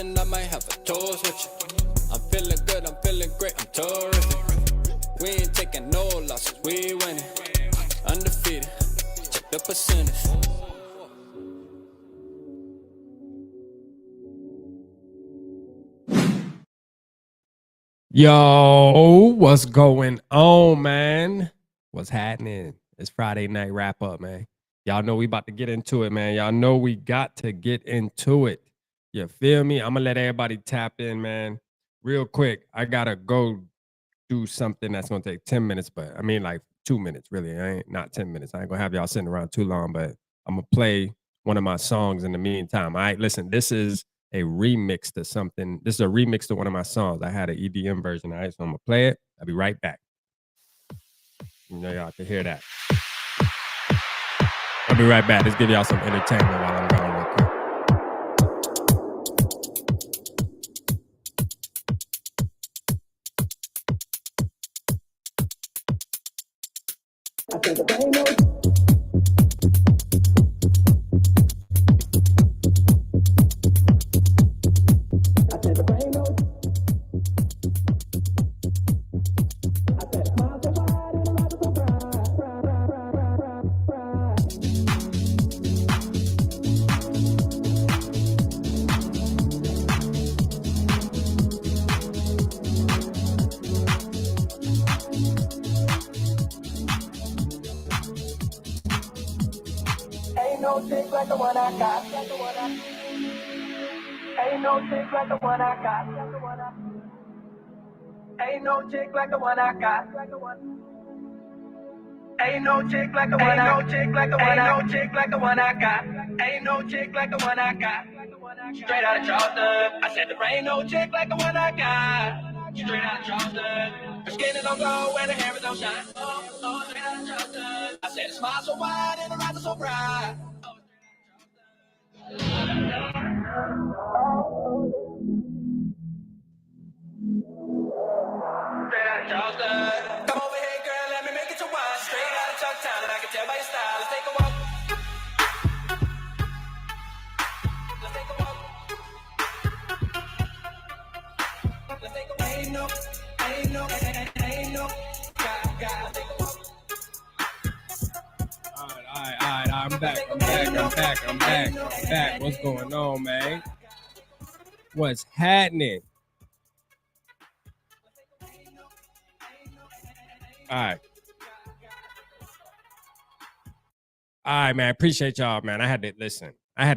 and I might have a toast with you. I'm feeling good, I'm feeling great, I'm terrific. We ain't taking no losses, we winning. Undefeated, check the percentage. Yo, what's going on, man? What's happening? It's Friday night wrap up, man. Y'all know we about to get into it, man. Y'all know we got to get into it. You feel me? I'm gonna let everybody tap in, man. Real quick, I gotta go do something that's gonna take 10 minutes, but I mean like 2 minutes, really. I ain't not 10 minutes. I ain't gonna have y'all sitting around too long, but I'm gonna play one of my songs in the meantime. All right, listen, this is a remix to something. This is a remix to one of my songs. I had an EDM version. All right, so I'm gonna play it. I'll be right back. You know, y'all can hear that. I'll be right back. Let's give y'all some entertainment while I'm gone real quick. Ain't no chick like the one I got. Ain't no chick like the one I got. Ain't no chick like the one I got. Ain't no chick like the one I got. Ain't no chick like the one I got. Ain't no chick like the one I got. Straight out of Charleston. I said there ain't no chick like the one I got. Straight out of Charleston. Her skin is on glow and her hair is on shine. Oh, straight out of Charleston. I said a smile so wide and her eyes are so bright. Straight out of Charleston. Come over here, girl, let me make it your wine. Straight out of Chucktown, and I can tell by your style. Let's take a walk. Let's take a walk. Let's take a walk. Ain't no, God. Let's take a walk. All right. I'm back. What's going on, man? What's happening? All right, man. Appreciate y'all, man. I had to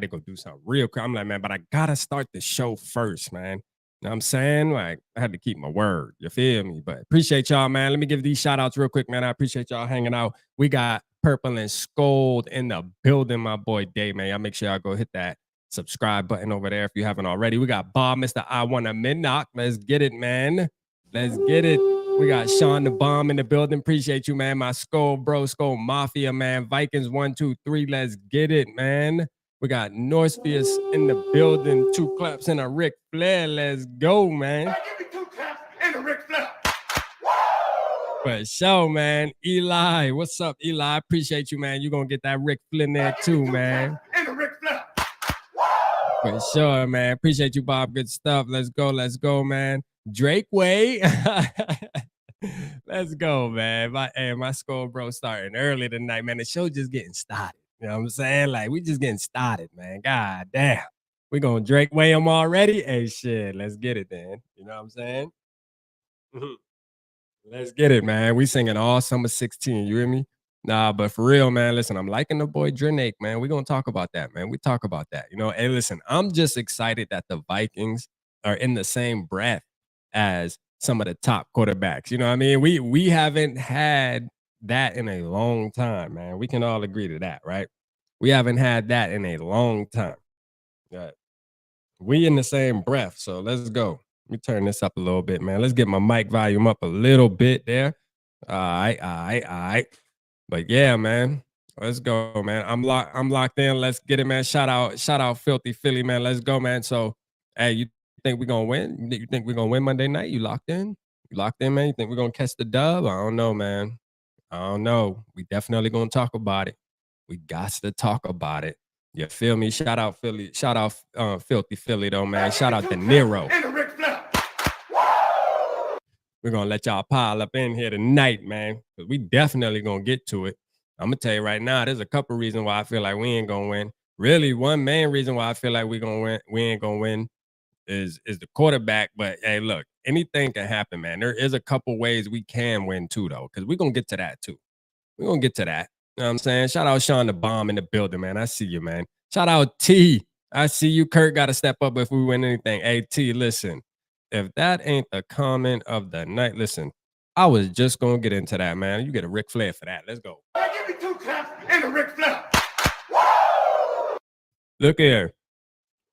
go do something real quick. I'm like, man, but I gotta start the show first, man. You know what I'm saying? Like, I had to keep my word. You feel me? But appreciate y'all, man. Let me give these shout outs real quick, man. I appreciate y'all hanging out. We got Purple and Scold in the building, my boy Dave, man. Y'all make sure y'all go hit that subscribe button over there if you haven't already. We got Bob, Mr. I Wanna Midnock. Let's get it, man. Let's get it. We got Sean the Bomb in the building. Appreciate you, man. My Skull Bro, Skull Mafia, man. Vikings 1, 2, 3. Let's get it, man. We got Northfius in the building. 2 claps and a Ric Flair. Let's go, man. Give me 2 claps and a Ric Flair. For sure, man. Eli, what's up, Eli? Appreciate you, man. You're going to get that Ric Flair there too, man. And a Ric Flair. For sure, man. Appreciate you, Bob. Good stuff. Let's go, man. Drake Way. Let's go, man. My Skull Bro starting early tonight, man. The show just getting started. You know what I'm saying? Like, we just getting started, man. God damn. We gonna Drake Way him already? Hey, shit. Let's get it, then. You know what I'm saying? Let's get it, man. We singing all summer 16. You hear me? Nah, but for real, man, listen, I'm liking the boy Drake, man. We're going to talk about that, man. We talk about that. You know, hey, listen, I'm just excited that the Vikings are in the same breath as some of the top quarterbacks. You know what I mean? We haven't had that in a long time, man. We can all agree to that, right? We haven't had that in a long time. Right. We in the same breath, so let's go. Let me turn this up a little bit, man. Let's get my mic volume up a little bit there. All right. But yeah, man, let's go, man. I'm locked in. Let's get it, man. Shout out Filthy Philly, man. Let's go, man. So, hey, you think we're gonna win? You think we're gonna win Monday night? You locked in? You locked in, man? You think we're gonna catch the dub? I don't know, man. I don't know. We definitely gonna talk about it. We got to talk about it. You feel me? Shout out Philly. Shout out Filthy Philly though, man. Shout out to Nero. And a Ric Flair. We're gonna let y'all pile up in here tonight, man. Cause we definitely gonna get to it. I'm gonna tell you right now, there's a couple reasons why I feel like we ain't gonna win. Really, one main reason why I feel like we ain't gonna win is the quarterback. But hey, look, anything can happen, man. There is a couple ways we can win too, though, because we're gonna get to that too. We're gonna get to that. You know what I'm saying? Shout out Sean the Bomb in the building, man. I see you, man. Shout out T. I see you. Kurt got to step up if we win anything. Hey, T, listen. If that ain't the comment of the night, listen, I was just gonna get into that, man. You get a Ric Flair for that. Let's go. Give me 2 claps and a Ric Flair. Look here.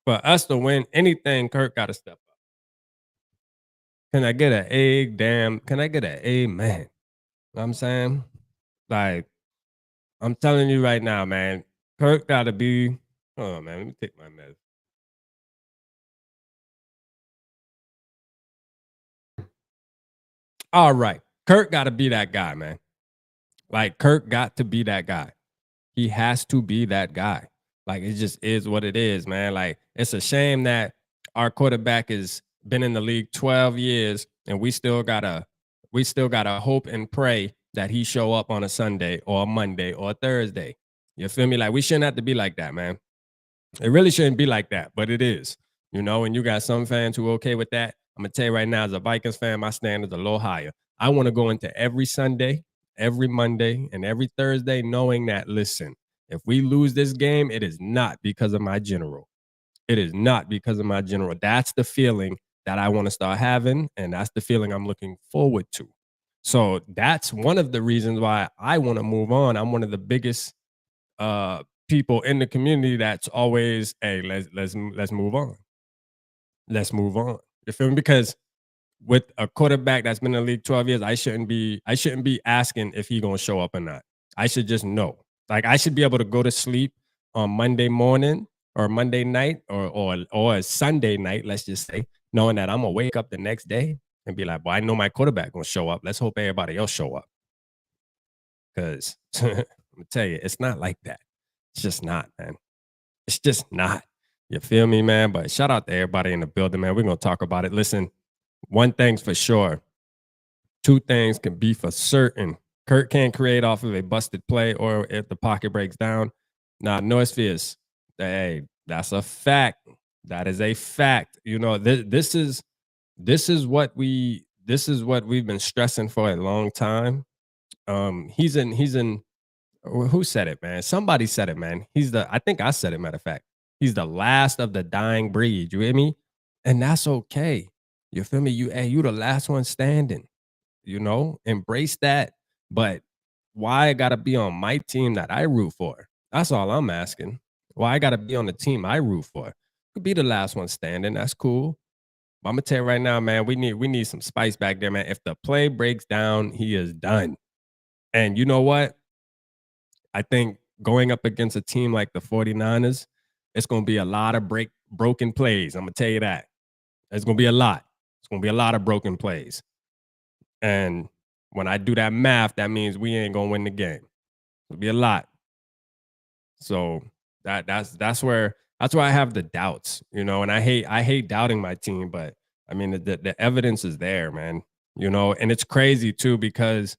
For us to win anything, Kurt got to step up. Can I get an A? Damn. Can I get an amen? You know what I'm saying? Like, I'm telling you right now, man. Kurt got to be. Oh, man. Let me take my meds. All right. Kurt got to be that guy, man. Like, Kurt got to be that guy. He has to be that guy. Like, it just is what it is, man. Like, it's a shame that our quarterback has been in the league 12 years and we still gotta hope and pray that he show up on a Sunday or a Monday or a Thursday. You feel me? Like, we shouldn't have to be like that, man. It really shouldn't be like that, but it is. You know, and you got some fans who are okay with that. I'm gonna tell you right now, as a Vikings fan, my standards are a little higher. I want to go into every Sunday, every Monday, and every Thursday knowing that, listen, if we lose this game, it is not because of my general. It is not because of my general. That's the feeling that I want to start having, and that's the feeling I'm looking forward to. So that's one of the reasons why I want to move on. I'm one of the biggest people in the community that's always, hey, let's move on. Let's move on. You feel me? Because with a quarterback that's been in the league 12 years, I shouldn't be asking if he gonna show up or not. I should just know. Like, I should be able to go to sleep on Monday morning or Monday night or a Sunday night, let's just say, knowing that I'm gonna wake up the next day and be like, well, I know my quarterback gonna show up. Let's hope everybody else show up. Because I'm gonna tell you, it's not like that. It's just not, man. It's just not. You feel me, man? But shout out to everybody in the building, man. We're gonna talk about it. Listen, one thing's for sure. Two things can be for certain. Kurt can't create off of a busted play or if the pocket breaks down. Nah, noise fears. Hey, that's a fact. That is a fact. You know, this is what we've been stressing for a long time. He's in who said it, man? Somebody said it, man. I think I said it, matter of fact. He's the last of the dying breed. You hear me? And that's okay. You feel me? You the last one standing. You know, embrace that. But why I gotta be on my team that I root for? That's all I'm asking. Why I gotta be on the team I root for? Could be the last one standing. That's cool. But I'm gonna tell you right now, man, we need some spice back there, man. If the play breaks down, he is done. And you know what? I think going up against a team like the 49ers, it's gonna be a lot of broken plays. I'm gonna tell you that. It's gonna be a lot. It's gonna be a lot of broken plays. And when I do that math, that means we ain't gonna win the game. It'll be a lot. So that's where I have the doubts, you know. And I hate doubting my team, but I mean the evidence is there, man. You know, and it's crazy too because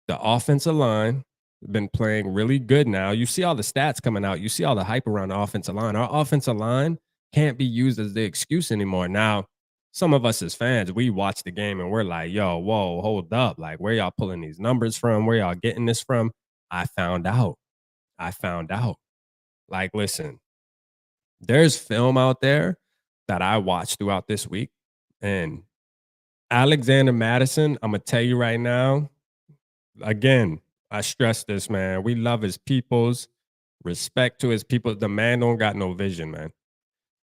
the offensive line has been playing really good now. You see all the stats coming out. You see all the hype around the offensive line. Our offensive line can't be used as the excuse anymore. Now, some of us as fans, we watch the game and we're like, yo, whoa, hold up. Like, where y'all pulling these numbers from? Where y'all getting this from? I found out. Like, listen, there's film out there that I watched throughout this week. And Alexander Madison, I'm going to tell you right now, again, I stress this, man. We love his peoples, respect to his people. The man don't got no vision, man.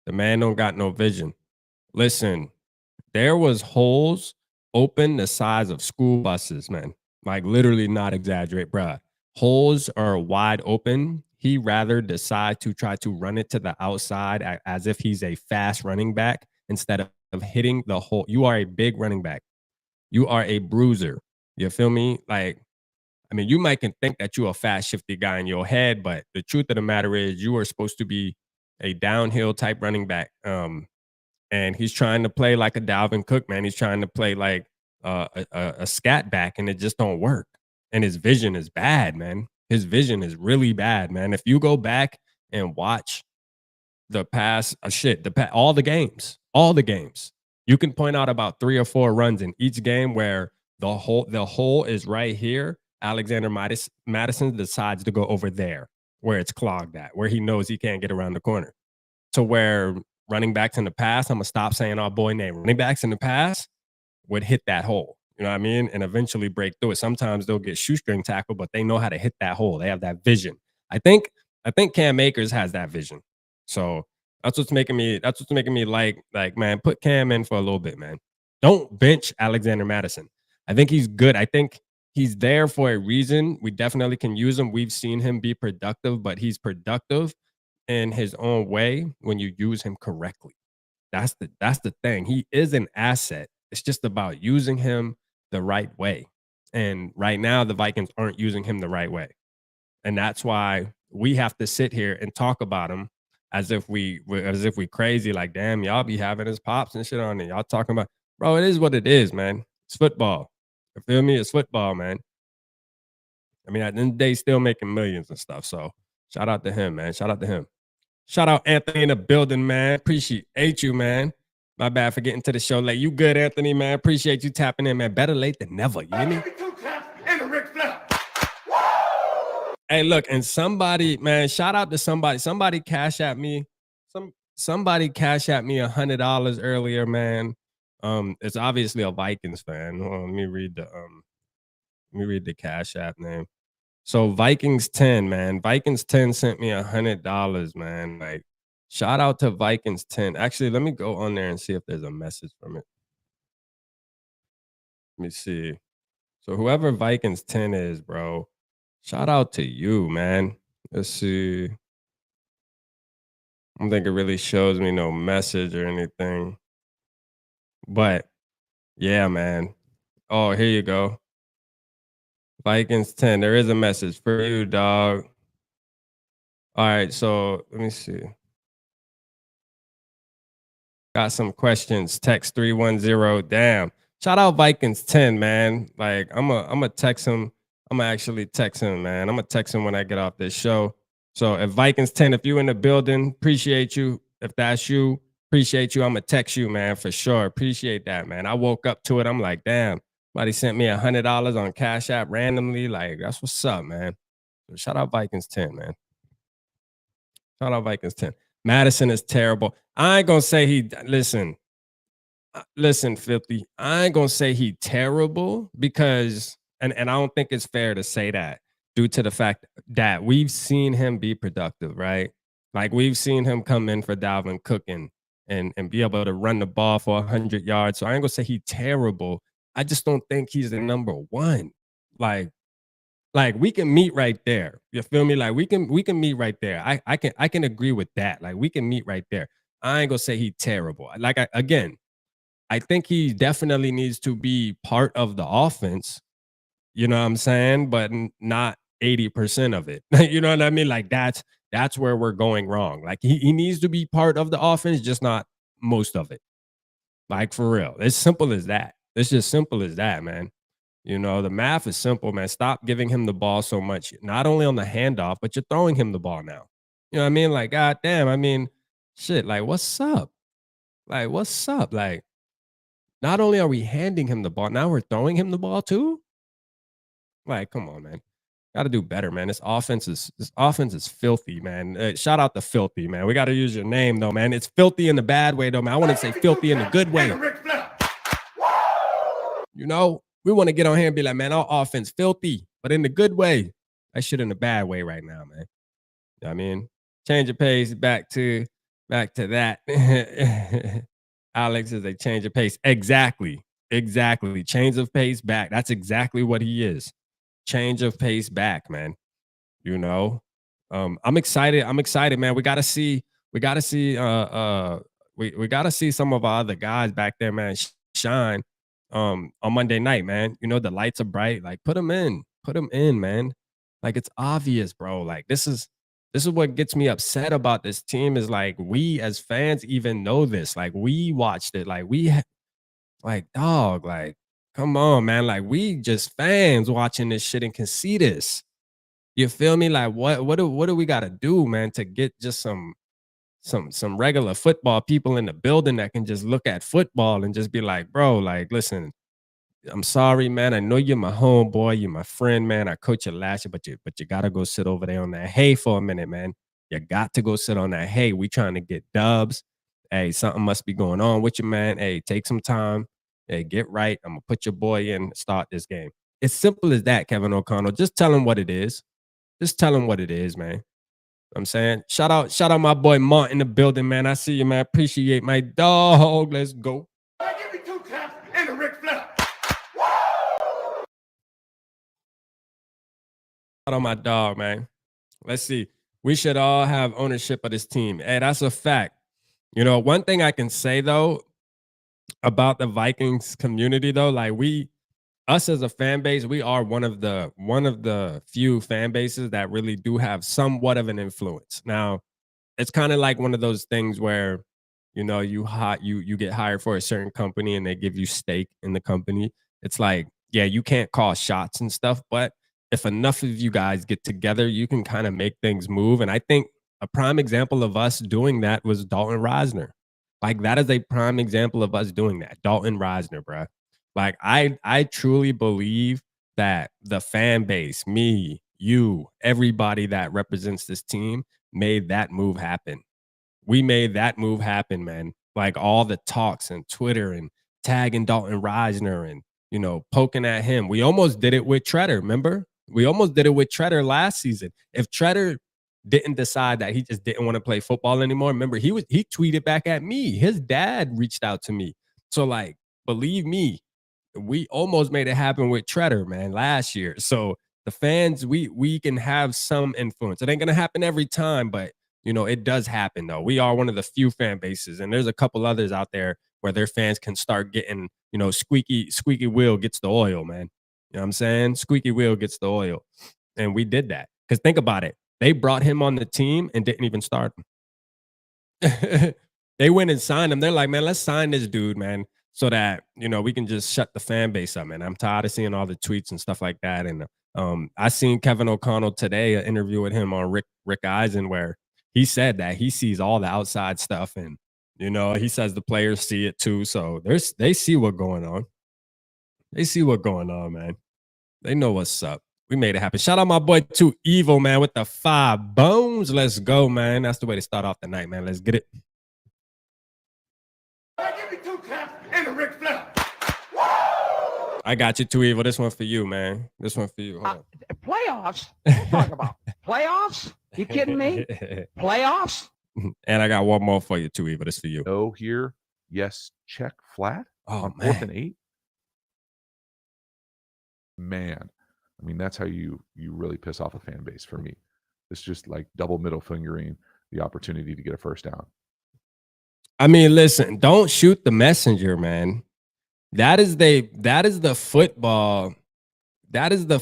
The man don't got no vision. Listen, there was holes open the size of school buses, man. Like, literally not exaggerate, bruh. Holes are wide open. He rather decide to try to run it to the outside as if he's a fast running back instead of hitting the hole. You are a big running back. You are a bruiser. You feel me? Like, I mean, you might can think that you're a fast, shifty guy in your head, but the truth of the matter is you are supposed to be a downhill type running back. And he's trying to play like a Dalvin Cook, man. He's trying to play like a scat back, and it just don't work. And his vision is bad, man. His vision is really bad, man. If you go back and watch the past, all the games, you can point out about 3 or 4 runs in each game where the hole is right here. Alexander Madison decides to go over there where it's clogged at, where he knows he can't get around the corner. To where running backs in the past, I'm gonna stop saying our boy name. Running backs in the past would hit that hole. You know what I mean? And eventually break through it. Sometimes they'll get shoestring tackle, but they know how to hit that hole. They have that vision. I think Cam Akers has that vision. So that's what's making me like man, put Cam in for a little bit, man. Don't bench Alexander Madison. I think he's good. I think he's there for a reason. We definitely can use him. We've seen him be productive, but he's productive in his own way when you use him correctly. That's the thing. He is an asset. It's just about using him the right way. And right now the Vikings aren't using him the right way. And that's why we have to sit here and talk about him as if we crazy, like, damn, y'all be having his pops and shit on it. Y'all talking about, bro, it is what it is, man. It's football. You feel me? It's football, man. I mean, at the end of the day, still making millions and stuff. So shout out to him, man. Shout out to him. Shout out Anthony in the building, man. Appreciate you, man. My bad for getting to the show late. You good, Anthony, man. Appreciate you tapping in, man. Better late than never. You hear me? Hey, look, and somebody, man, shout out to somebody. Somebody cash at me. Somebody cash at me $100 earlier, man. It's obviously a Vikings fan. Hold on, let me read the cash app name. So Vikings 10, man. Vikings 10 sent me $100, man. Like, shout out to Vikings 10. Actually, let me go on there and see if there's a message from it. Let me see. So whoever Vikings 10 is, bro, shout out to you, man. Let's see. I don't think it really shows me no message or anything. But yeah, man. Oh, here you go. Vikings 10. There is a message for you, dog. All right, so let me see. Got some questions. Text 310. Damn. Shout out Vikings 10, man. Like, I'm a text him. I'm gonna actually text him, man. I'm gonna text him when I get off this show. So if Vikings 10, if you in the building, appreciate you. If that's you, appreciate you. I'm gonna text you, man, for sure. Appreciate that, man. I woke up to it. I'm like, damn, somebody sent me $100 on Cash App randomly. Like, that's what's up, man. So shout out Vikings 10, man. Shout out Vikings 10. Madison is terrible. I ain't gonna say listen, Filthy. I ain't gonna say he terrible because, and I don't think it's fair to say that due to the fact that we've seen him be productive, right? Like, we've seen him come in for Dalvin Cook and be able to run the ball for 100 yards. So I ain't gonna say he terrible. I just don't think he's the number one. Like we can meet right there. You feel me? Like we can meet right there. I can agree with that. Like, we can meet right there. I ain't gonna say he terrible. Like, I think he definitely needs to be part of the offense. You know what I'm saying? But not 80% of it. You know what I mean? Like, that's where we're going wrong. Like, he needs to be part of the offense, just not most of it. Like, for real. It's simple as that. It's just simple as that, man. You know, the math is simple, man. Stop giving him the ball so much, not only on the handoff, but you're throwing him the ball now. You know what I mean? Like, God damn, I mean, shit, like, what's up? Like, what's up? Like, not only are we handing him the ball, now we're throwing him the ball too? Like, come on, man. Got to do better, man. This offense is filthy, man. Shout out to Filthy, man. We got to use your name, though, man. It's filthy in the bad way, though, man. I want to say filthy in the good way. You know, we want to get on here and be like, man, our offense filthy, but in the good way. That shit in the bad way right now, man. You know what I mean? Change of pace, back to that. Alex is a change of pace. Exactly. Change of pace back. That's exactly what he is. Change of pace back, man. You know, I'm excited, man. We gotta see we got to see some of our other guys back there, man, shine on Monday night, man. You know, the lights are bright. Like, put them in put him in, man. Like, it's obvious, bro. Like, this is what gets me upset about this team is like we as fans even know this. Like, we watched it. Like, like, dog, like, come on, man. Like, we just fans watching this shit and can see this. You feel me? Like, what do we gotta do, man, to get just some regular football people in the building that can just look at football and just be like, bro, like, listen, I'm sorry, man. I know you're my homeboy, you're my friend, man. I coached you last year, but you gotta go sit over there on that hay for a minute, man. You got to go sit on that hay. We trying to get dubs. Hey, something must be going on with you, man. Hey, take some time. Hey, get right. I'm gonna put your boy in and start this game. It's simple as that, Kevin O'Connell. Just tell him what it is. Just tell him what it is, man. I'm saying, shout out my boy Mont in the building, man. I see you, man. Appreciate my dog. Let's go. Give me 2 taps and a Ric Flair. Shout out my dog, man. Let's see. We should all have ownership of this team. Hey, that's a fact. You know, one thing I can say though about the Vikings community, though, like us as a fan base, we are one of the few fan bases that really do have somewhat of an influence. Now, it's kind of like one of those things where, you know, you get hired for a certain company and they give you stake in the company. It's like, yeah, you can't call shots and stuff, but if enough of you guys get together, you can kind of make things move. And I think a prime example of us doing that was Dalton Risner. Like, that is a prime example of us doing that. Dalton Risner, bro. Like, I truly believe that the fan base, me, you, everybody that represents this team made that move happen. We made that move happen, man. Like, all the talks and Twitter and tagging Dalton Risner and, you know, poking at him. We almost did it with Treader, remember? We almost did it with Treader last season. If Treader didn't decide that he just didn't want to play football anymore, remember, he tweeted back at me. His dad reached out to me. So, like, believe me, we almost made it happen with Treader, man, last year. So the fans, we can have some influence. It ain't gonna happen every time, but you know, it does happen though. We are one of the few fan bases, and there's a couple others out there where their fans can start getting, you know, squeaky wheel gets the oil, man. You know what I'm saying? Squeaky wheel gets the oil. And we did that. Because think about it. They brought him on the team and didn't even start him. They went and signed him. They're like, man, let's sign this dude, man, so that, you know, we can just shut the fan base up, man. I'm tired of seeing all the tweets and stuff like that. And I seen Kevin O'Connell today, an interview with him on Rick Eisen, where he said that he sees all the outside stuff. And, you know, he says the players see it too. So they see what's going on. They see what's going on, man. They know what's up. We made it happen. Shout out my boy Too Evil, man, with the 5 bones. Let's go, man. That's the way to start off the night, man. Let's get it. Give me 2 taps and a Ric Flair. I got you, Too Evil. This one for you, man. This one for you. Playoffs? What are you talking about? Playoffs? You kidding me? Playoffs? And I got one more for you, Too Evil. This for you. No here. Yes, check flat. Oh, on man. 4th and 8. Man, I mean, that's how you really piss off a fan base for me. It's just like double middle fingering the opportunity to get a first down. I mean, listen, don't shoot the messenger, man. That is the football goddamn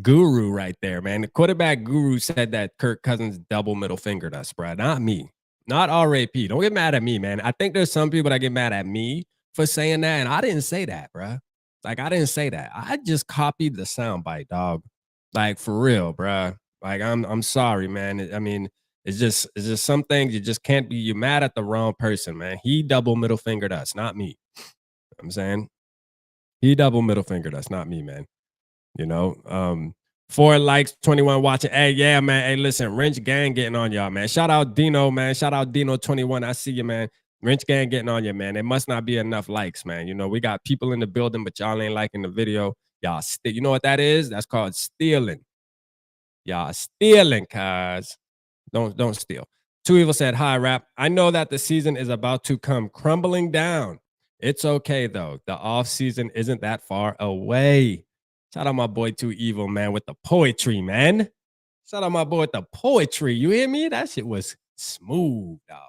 guru right there, man. The quarterback guru said that Kirk Cousins double middle fingered us, bro. Not me. Not RAP. Don't get mad at me, man. I think there's some people that get mad at me for saying that, and I didn't say that, bro. Like, I didn't say that. I just copied the soundbite, dog. Like, for real, bro. Like, I'm sorry, man. I mean, it's just some things you just can't be. You're mad at the wrong person, man. He double middle fingered us, not me. You know what I'm saying, he double middle fingered us, not me, man. You know, 4 likes, 21 watching. Hey, yeah, man. Hey, listen, Wrench Gang getting on y'all, man. Shout out Dino, man. Shout out Dino 21. I see you, man. Wrench Gang getting on you, man. It must not be enough likes, man. You know, we got people in the building, but y'all ain't liking the video. Y'all, you know what that is? That's called stealing. Y'all stealing, cuz. Don't steal. Too Evil said, hi, Rap. I know that the season is about to come crumbling down. It's okay, though. The off season isn't that far away. Shout out my boy Too Evil, man, with the poetry, man. Shout out my boy with the poetry. You hear me? That shit was smooth, dog.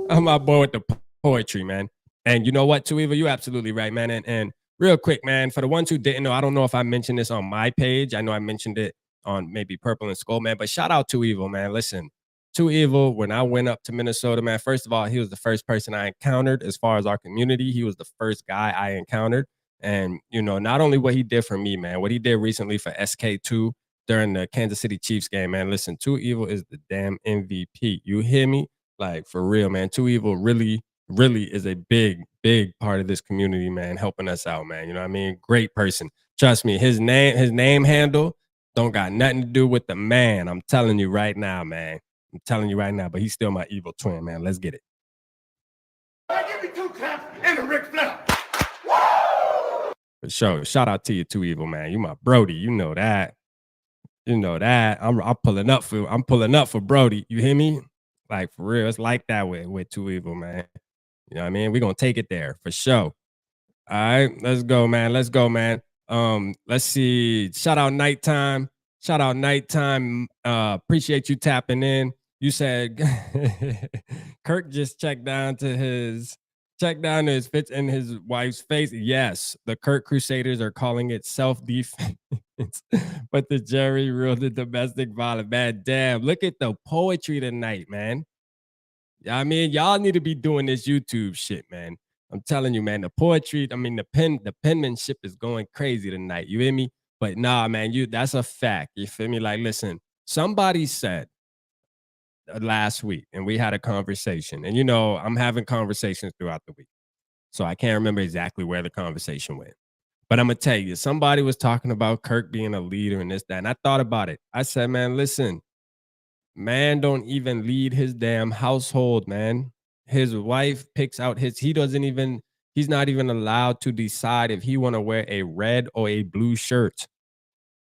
I'm my boy with the poetry, man. And you know what, Too Evil? You're absolutely right, man. And real quick, man, for the ones who didn't know, I don't know if I mentioned this on my page. I know I mentioned it on maybe Purple and Skull, man, but shout out to Evil, man. Listen, to Evil, when I went up to Minnesota, man, first of all, he was the first person I encountered as far as our community. He was the first guy I encountered. And, you know, not only what he did for me, man, what he did recently for SK2 during the Kansas City Chiefs game, man. Listen, Too Evil is the damn MVP. You hear me? Like, for real, man. Too Evil really is a big part of this community, man, helping us out, man. You know what I mean? Great person. Trust me, his name handle don't got nothing to do with the man. I'm telling you right now, man. I'm telling you right now, but he's still my evil twin, man. Let's get it. Give me 2 claps and a Ric Flair. For sure. Shout out to you, Too Evil, man. You my Brody. You know that. You know that. I'm pulling up for Brody. You hear me? Like, for real. It's like that with Too Evil, man. You know what I mean? We're gonna take it there for sure. All right, let's go, man. Let's go, man. Let's see. Shout out Nighttime. Shout out Nighttime. Appreciate you tapping in. You said Kirk just checked down to his fits in his wife's face. Yes, the Kirk Crusaders are calling it self-defense, but the Jerry ruled the domestic violence. Man, damn, look at the poetry tonight, man. I mean, y'all need to be doing this YouTube shit, man. I'm telling you, man, the poetry, I mean, the penmanship is going crazy tonight. You hear me? But nah, man, that's a fact. You feel me? Like, listen, somebody said last week, and we had a conversation, and you know, I'm having conversations throughout the week. So I can't remember exactly where the conversation went. But I'm gonna tell you, somebody was talking about Kirk being a leader and this, that. And I thought about it. I said, man, listen, man don't even lead his damn household, man. His wife picks out he's not even allowed to decide if he want to wear a red or a blue shirt.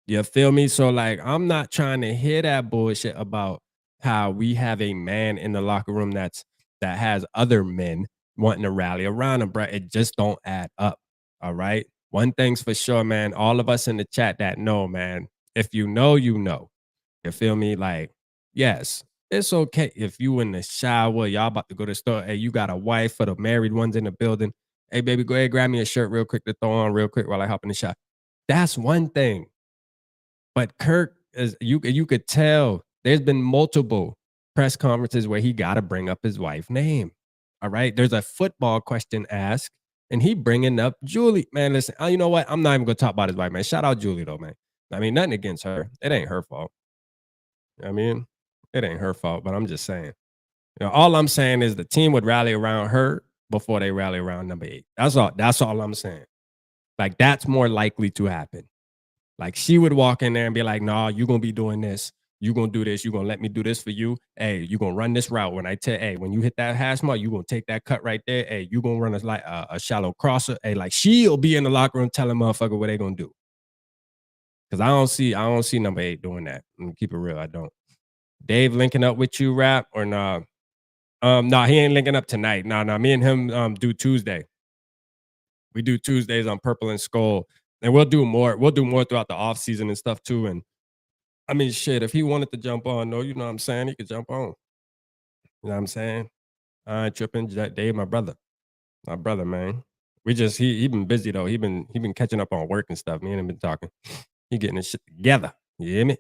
You feel me? So like, I'm not trying to hear that bullshit about how we have a man in the locker room that has other men wanting to rally around him, bro. It just don't add up. All right. One thing's for sure, man. All of us in the chat that know, man. If you know, you know. You feel me? Like, yes, it's okay if you in the shower, y'all about to go to the store. Hey, you got a wife for the married ones in the building. Hey, baby, go ahead, grab me a shirt real quick to throw on real quick while I hop in the shot. That's one thing. But Kirk, is you could tell there's been multiple press conferences where he got to bring up his wife's name. All right. There's a football question asked, and he bringing up Julie. Man, listen, you know what? I'm not even going to talk about his wife, man. Shout out Julie, though, man. I mean, nothing against her. It ain't her fault. I mean, it ain't her fault, but I'm just saying. You know, all I'm saying is the team would rally around her before they rally around number 8. That's all I'm saying. Like, that's more likely to happen. Like, she would walk in there and be like, nah, you're going to be doing this. You're going to do this. You're going to let me do this for you. Hey, you're going to run this route. When I tell, hey, when you hit that hash mark, you're going to take that cut right there. Hey, you're going to run a shallow crosser. Hey, like, she'll be in the locker room telling motherfucker what they going to do. Because I don't see number 8 doing that. I'm gonna keep it real. I don't. Dave linking up with you, Rap, or nah? Nah, he ain't linking up tonight. Nah, me and him do Tuesday. We do Tuesdays on Purple and Skull. And we'll do more. We'll do more throughout the off season and stuff too. And I mean, shit, if he wanted to jump on, no, you know what I'm saying? He could jump on. You know what I'm saying? I ain't tripping. Dave, my brother, man. We just he been busy though. He been catching up on work and stuff. Me and him been talking. He getting his shit together. You hear me?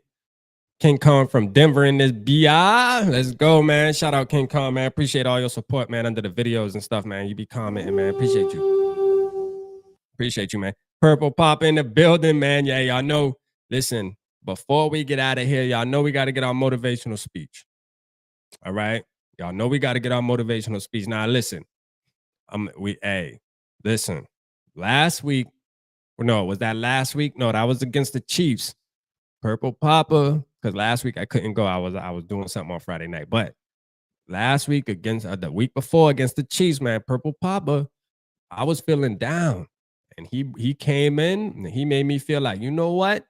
King Kong from Denver in this BI. Let's go, man. Shout out King Kong, man. Appreciate all your support, man, under the videos and stuff, man. You be commenting, man. Appreciate you. Appreciate you, man. Purple Pop in the building, man. Yeah, y'all know. Listen, before we get out of here, y'all know we got to get our motivational speech. All right? Y'all know we got to get our motivational speech. Now, listen. Listen. Last week, no, was that last week? No, that was against the Chiefs. Purple Papa, because last week I couldn't go. I was doing something on Friday night. But last week against the week before against the Chiefs, man, Purple Papa, I was feeling down. And he came in and he made me feel like, you know what?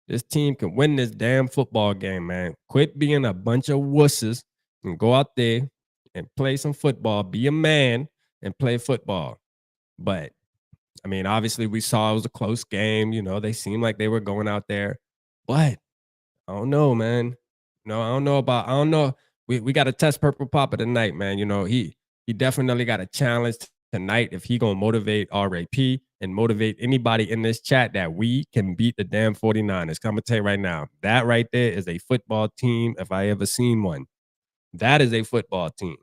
This team can win this damn football game, man. Quit being a bunch of wusses and go out there and play some football. Be a man and play football. But I mean, obviously we saw it was a close game. You know, they seemed like they were going out there. But I don't know, man. No, I don't know. We got to test Purple Papa tonight, man. You know, he definitely got a challenge tonight if he gonna motivate RAP and motivate anybody in this chat that we can beat the damn 49ers. I'm gonna tell you right now, that right there is a football team if I ever seen one. That is a football team.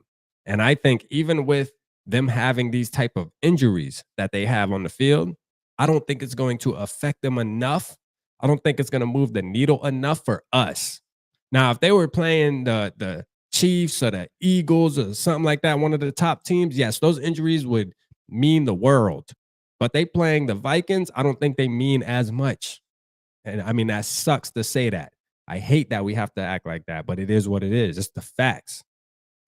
And I think even with them having these type of injuries that they have on the field, I don't think it's going to affect them enough. I don't think it's going to move the needle enough for us. Now, if they were playing the Chiefs or the Eagles or something like that, one of the top teams, yes, those injuries would mean the world. But they playing the Vikings, I don't think they mean as much. And I mean, that sucks to say that. I hate that we have to act like that, but it is what it is. It's the facts.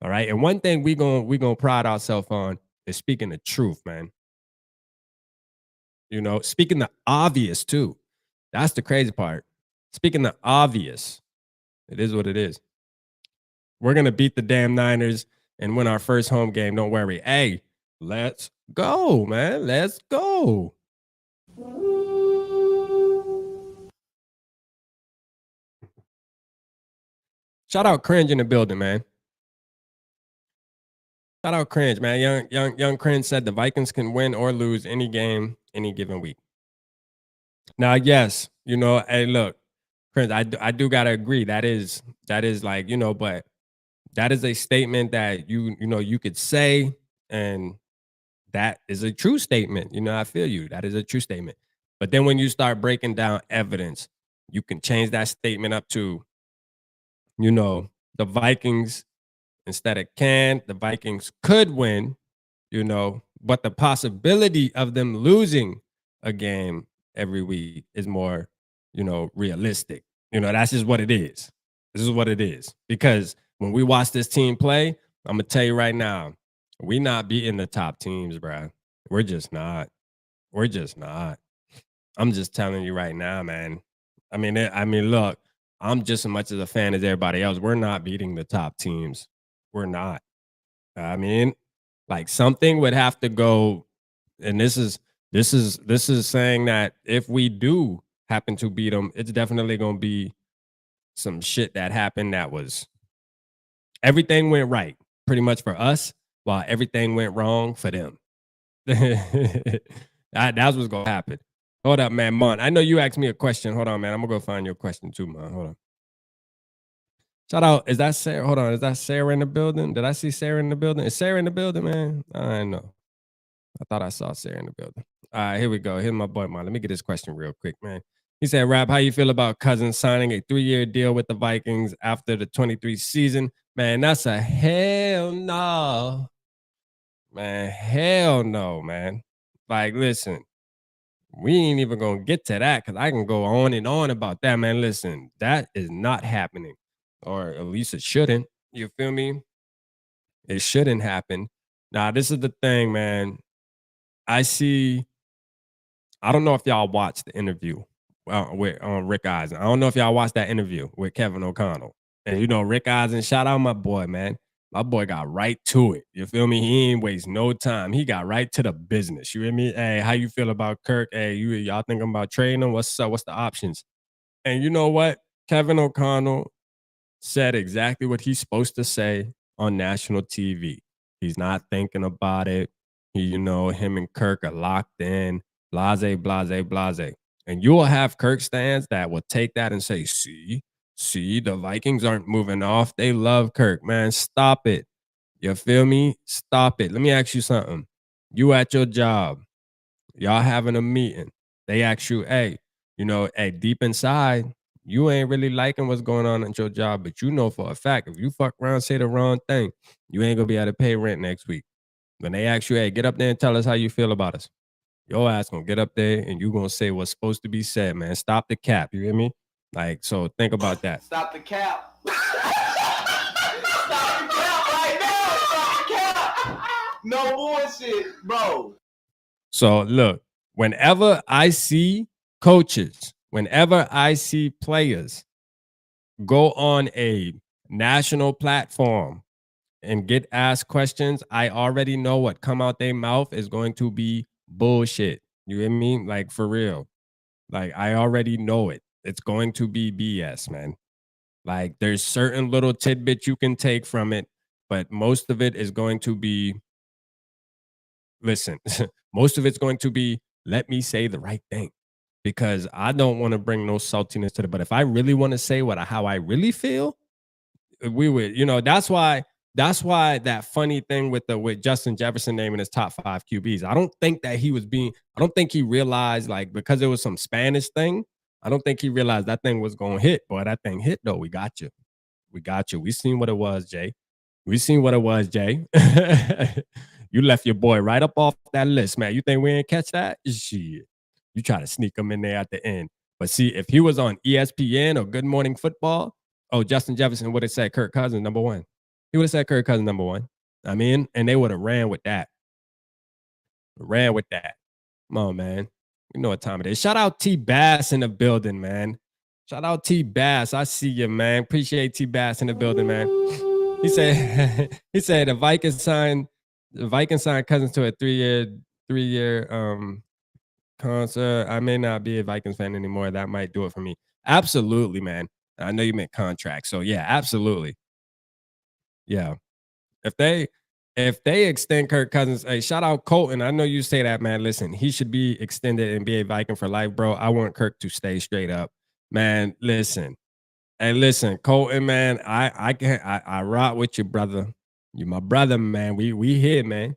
All right. And one thing we gonna pride ourselves on is speaking the truth, man. You know, speaking the obvious too. That's the crazy part. Speaking the obvious. It is what it is. We're gonna beat the damn Niners and win our first home game. Don't worry. Hey, let's go, man. Let's go. Shout out Cringe in the building, man. Shout out Cringe, man. Young Cringe said the Vikings can win or lose any game any given week. Now, yes, you know, hey, look, Cringe, I do gotta agree. That is like, you know, but that is a statement that you know you could say, and that is a true statement. You know, I feel you. That is a true statement. But then when you start breaking down evidence, you can change that statement up to, you know, the Vikings instead of can, the Vikings could win, you know, but the possibility of them losing a game every week is more, you know, realistic. You know, that's just what it is. This is what it is. Because when we watch this team play, I'm gonna tell you right now, we not beating the top teams, bro. We're just not. We're just not. I'm just telling you right now, man. I mean, look, I'm just as much as a fan as everybody else. We're not beating the top teams. We're not. I mean, like something would have to go, and this is saying that if we do happen to beat them, it's definitely gonna be some shit that happened that was everything went right pretty much for us, while everything went wrong for them. That's what's gonna happen. Hold up, man. Mon, I know you asked me a question. Hold on, man. I'm gonna go find your question too, man. Hold on. Shout out. Is that Sarah? Hold on. Is that Sarah in the building? Did I see Sarah in the building? Is Sarah in the building, man? I know. I thought I saw Sarah in the building. All right, here we go. Here's my boy, Mon. Let me get this question real quick, man. He said, Rap, how you feel about Cousins signing a 3-year deal with the Vikings after the 23 season? Man, that's a hell no. Man, hell no, man. Like, listen, we ain't even gonna get to that because I can go on and on about that, man. Listen, that is not happening, or at least it shouldn't. You feel me? It shouldn't happen. Now, this is the thing, man. I don't know if y'all watched the interview with Rick Eisen. I don't know if y'all watched that interview with Kevin O'Connell. And you know, Rick Eisen, shout out my boy, man. My boy got right to it. You feel me? He ain't waste no time. He got right to the business. You hear me? Hey, how you feel about Kirk? Hey, y'all thinking about trading him? What's up? What's the options? And you know what? Kevin O'Connell said exactly what he's supposed to say on national TV. He's not thinking about it. You know, him and Kirk are locked in. Blase, blase, blase. And you will have Kirk stands that will take that and say, see, the Vikings aren't moving off. They love Kirk, man. Stop it. You feel me? Stop it. Let me ask you something. You at your job, y'all having a meeting. They ask you, hey, you know, hey, deep inside, you ain't really liking what's going on at your job, but you know for a fact, if you fuck around, say the wrong thing, you ain't gonna be able to pay rent next week. When they ask you, hey, get up there and tell us how you feel about us. Your ass gonna get up there and you gonna say what's supposed to be said, man. Stop the cap. You hear me? Like, so think about that. Stop the cap. Stop the cap right now. Stop the cap. No bullshit, bro. So look, whenever I see coaches, whenever I see players go on a national platform and get asked questions, I already know what come out their mouth is going to be bullshit. You hear me? Like, for real. Like, I already know it. It's going to be BS, man. Like, there's certain little tidbits you can take from it, but most of it is going to be listen, most of it's going to be, let me say the right thing, because I don't want to bring no saltiness to it. But if I really want to say how I really feel, we would, that's why that funny thing with Justin Jefferson naming his top 5 QBs. I don't think that I don't think he realized, like, because it was some Spanish thing, I don't think he realized that thing was gonna hit. Boy, that thing hit though. We got you. We got you. We seen what it was, Jay. We seen what it was, Jay. You left your boy right up off that list, man. You think we ain't catch that? Shit. You try to sneak him in there at the end. But see, if he was on ESPN or Good Morning Football, oh, Justin Jefferson would have said Kirk Cousins number 1. He would have said Kirk Cousins number 1. I mean, and they would have ran with that. Ran with that. Come on, man. You know what time it is. Shout out T Bass in the building, man. Shout out T Bass. I see you, man. Appreciate T Bass in the building, man. He said he said the Vikings signed Cousins to a 3-year concert. I may not be a Vikings fan anymore. That might do it for me. Absolutely, man. I know you meant contract. So yeah, absolutely. Yeah. If they extend Kirk Cousins, hey, shout out Colton. I know you say that, man. Listen, he should be extended and be a Viking for life, bro. I want Kirk to stay straight up. Man, listen. Hey, listen, Colton, man. I rock with you, brother. You my brother, man. We here, man.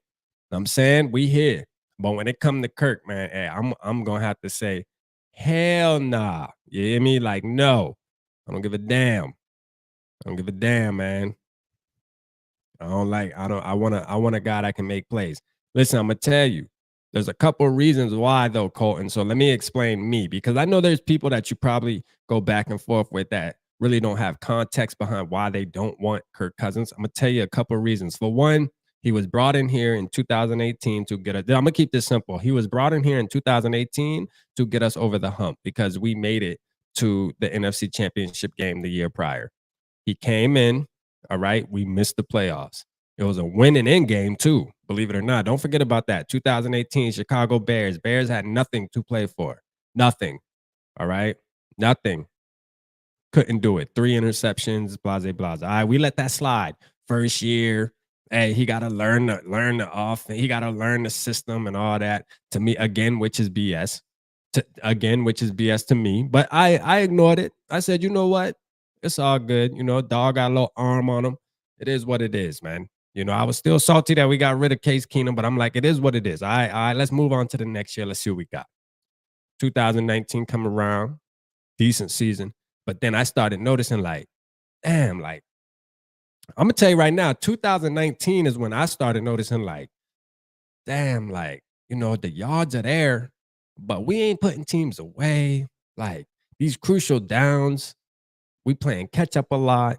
I'm saying we here. But when it come to Kirk, man, hey, I'm gonna have to say, hell nah. You hear me? Like, no. I don't give a damn. I don't give a damn, man. I want a guy that can make plays. Listen, I'm gonna tell you, there's a couple of reasons why though, Colton. So let me explain me, because I know there's people that you probably go back and forth with that really don't have context behind why they don't want Kirk Cousins. I'm gonna tell you a couple of reasons. For one, he was brought in here in 2018 to get I'm gonna keep this simple. He was brought in here in 2018 to get us over the hump because we made it to the NFC Championship game the year prior. He came in. All right. We missed the playoffs. It was a winning end game, too. Believe it or not. Don't forget about that. 2018 Chicago Bears. Bears had nothing to play for. Nothing. All right. Nothing. Couldn't do it. 3 interceptions, blase, blase. All right. We let that slide. First year. Hey, he got to learn the offense. He got to learn the system and all that. To me, again, which is BS. Which is BS to me. But I ignored it. I said, you know what? It's all good. You know, dog got a little arm on him. It is what it is, man. You know, I was still salty that we got rid of Case Keenum, but I'm like, it is what it is. All right, let's move on to the next year. Let's see what we got. 2019 come around, decent season. But then I started noticing, like, damn, like, I'm going to tell you right now, 2019 is when I started noticing, like, damn, like, you know, the yards are there, but we ain't putting teams away. Like, these crucial downs, we playing catch up a lot,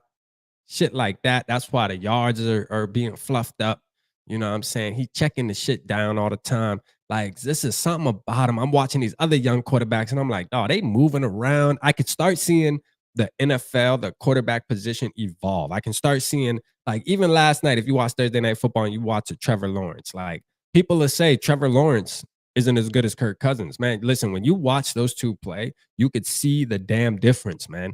shit like that. That's why the yards are being fluffed up. You know what I'm saying? He checking the shit down all the time. Like, this is something about him. I'm watching these other young quarterbacks, and I'm like, oh, they moving around. I could start seeing the NFL, the quarterback position evolve. I can start seeing, like, even last night, if you watch Thursday Night Football and you watch Trevor Lawrence, like, people will say Trevor Lawrence isn't as good as Kirk Cousins. Man, listen, when you watch those two play, you could see the damn difference, man.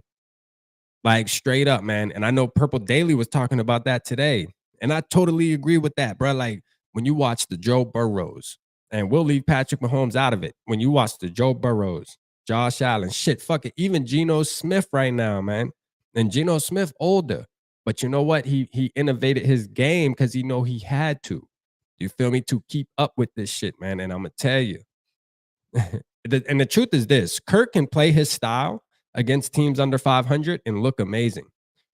Like, straight up, man. And I know Purple Daily was talking about that today. And I totally agree with that, bro. Like, when you watch the Joe Burrows, and we'll leave Patrick Mahomes out of it. When you watch the Joe Burrows, Josh Allen, shit, fuck it. Even Geno Smith right now, man. And Geno Smith older. But you know what? He innovated his game because he know he had to. You feel me? To keep up with this shit, man. And I'm going to tell you. And the truth is this. Kirk can play his style against teams under 500 and look amazing.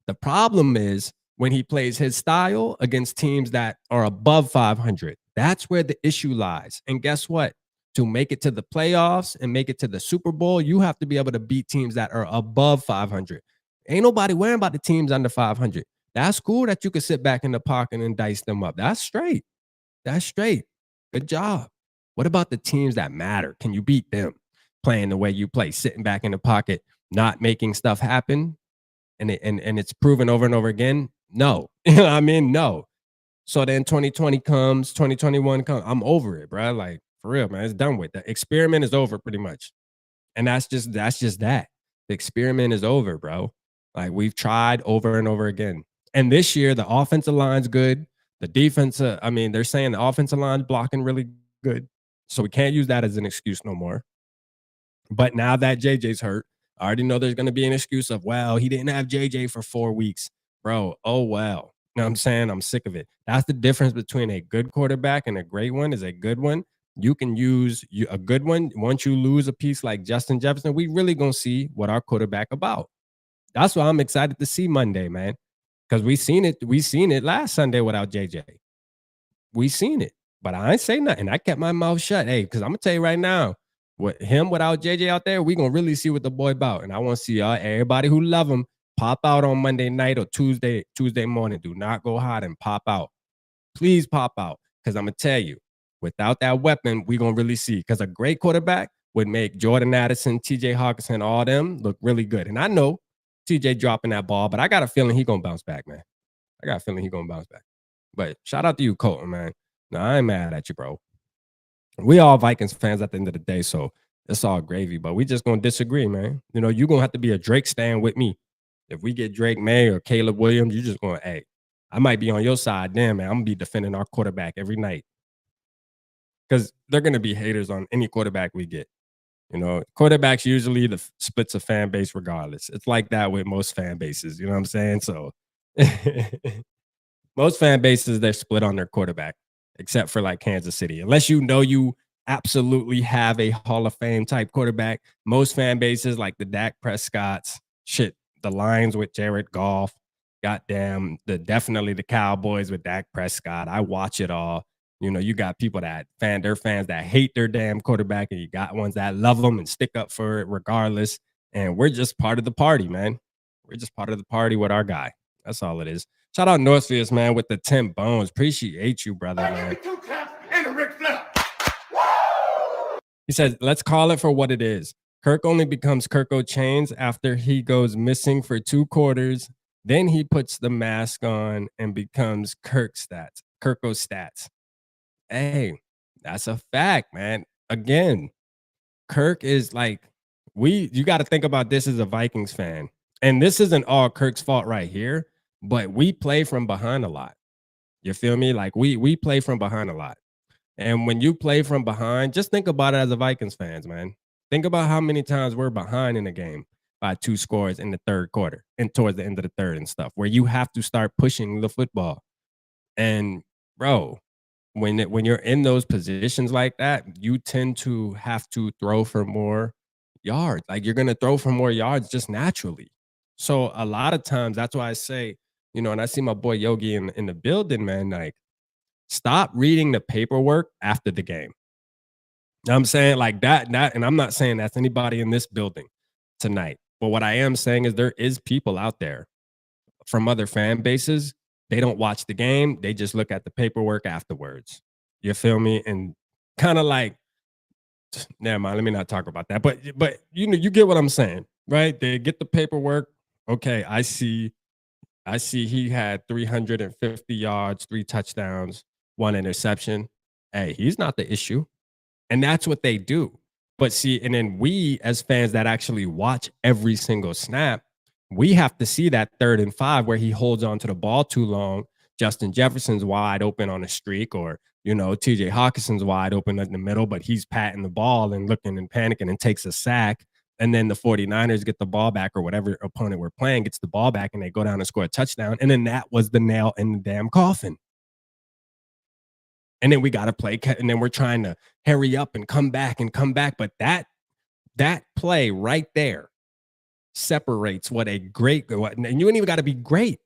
The problem is when he plays his style against teams that are above 500. That's where the issue lies. And guess what? To make it to the playoffs and make it to the Super Bowl, you have to be able to beat teams that are above 500. Ain't nobody worrying about the teams under 500. That's cool that you can sit back in the pocket and dice them up. That's straight. That's straight. Good job. What about the teams that matter? Can you beat them playing the way you play, sitting back in the pocket, not making stuff happen, and it's proven over and over again? No. You know what I mean? No. So then 2020 comes, 2021 comes. I'm over it, bro. Like, for real, man. It's done with. The experiment is over pretty much. And that's just that. The experiment is over, bro. Like, we've tried over and over again. And this year, the offensive line's good. The defense, I mean, they're saying the offensive line blocking really good, so we can't use that as an excuse no more. But now that JJ's hurt, I already know there's gonna be an excuse of, well, he didn't have JJ for 4 weeks. Bro, oh well. You know what I'm saying? I'm sick of it. That's the difference between a good quarterback and a great one is a good one. You can use a good one. Once you lose a piece like Justin Jefferson, we really gonna see what our quarterback about. That's why I'm excited to see Monday, man. Because we seen it. We seen it last Sunday without JJ. We seen it, but I ain't say nothing. I kept my mouth shut. Hey, because I'm gonna tell you right now, with him without JJ out there, we gonna really see what the boy about. And I want to see everybody who love him pop out on Monday night or Tuesday morning. Do not go hot and pop out. Please pop out. Because I'm gonna tell you, without that weapon, we gonna really see. Because a great quarterback would make Jordan Addison, TJ Hawkinson, all them look really good. And I know TJ dropping that ball, but I got a feeling he gonna bounce back, man. I got a feeling he gonna bounce back. But shout out to you, Colton, man. No, I ain't mad at you, bro. We all Vikings fans at the end of the day, so it's all gravy. But we just gonna disagree, man. You know, you're gonna have to be a Drake stand with me. If we get Drake May or Caleb Williams, you just gonna, hey, I might be on your side. Damn, man, I'm gonna be defending our quarterback every night. Because they're gonna be haters on any quarterback we get. You know, quarterbacks usually splits a fan base regardless. It's like that with most fan bases. You know what I'm saying? So most fan bases, they're split on their quarterback, except for like Kansas City. Unless you know you absolutely have a Hall of Fame type quarterback, most fan bases like the Dak Prescotts, shit, the Lions with Jared Goff, goddamn, definitely the Cowboys with Dak Prescott. I watch it all. You know, you got people that they're fans that hate their damn quarterback, and you got ones that love them and stick up for it regardless. And we're just part of the party, man. We're just part of the party with our guy. That's all it is. Shout out Northfields, man, with the 10 bones. Appreciate you, brother, man. Give me 2 claps and a Ric Flair. He said, let's call it for what it is. Kirk only becomes Kirko Chains after he goes missing for 2 quarters. Then he puts the mask on and becomes Kirko Stats. Hey, that's a fact, man. Again, Kirk is like, you got to think about this as a Vikings fan. And this isn't all Kirk's fault right here, but we play from behind a lot. You feel me? Like we play from behind a lot. And when you play from behind, just think about it as a Vikings fans, man. Think about how many times we're behind in a game by 2 scores in the 3rd quarter and towards the end of the 3rd and stuff, where you have to start pushing the football. And bro, when you're in those positions like that, you tend to have to throw for more yards. Like you're gonna throw for more yards just naturally. So a lot of times that's why I say, you know, and I see my boy Yogi in the building, man, like stop reading the paperwork after the game. You know what I'm saying? Like that, and I'm not saying that's anybody in this building tonight. But what I am saying is there is people out there from other fan bases. They don't watch the game. They just look at the paperwork afterwards. You feel me? And kind of like, never mind, let me not talk about that. But you know, you get what I'm saying, right? They get the paperwork. Okay, I see he had 350 yards, 3 touchdowns, 1 interception. Hey, he's not the issue. And that's what they do. But see, and then we as fans that actually watch every single snap, we have to see that 3rd and 5 where he holds on to the ball too long. Justin Jefferson's wide open on a streak, or, you know, TJ Hawkinson's wide open in the middle, but he's patting the ball and looking and panicking and takes a sack. And then the 49ers get the ball back, or whatever opponent we're playing gets the ball back, and they go down and score a touchdown. And then that was the nail in the damn coffin. And then we got to play, and then we're trying to hurry up and come back. But that play right there separates what a great, and you ain't even got to be great.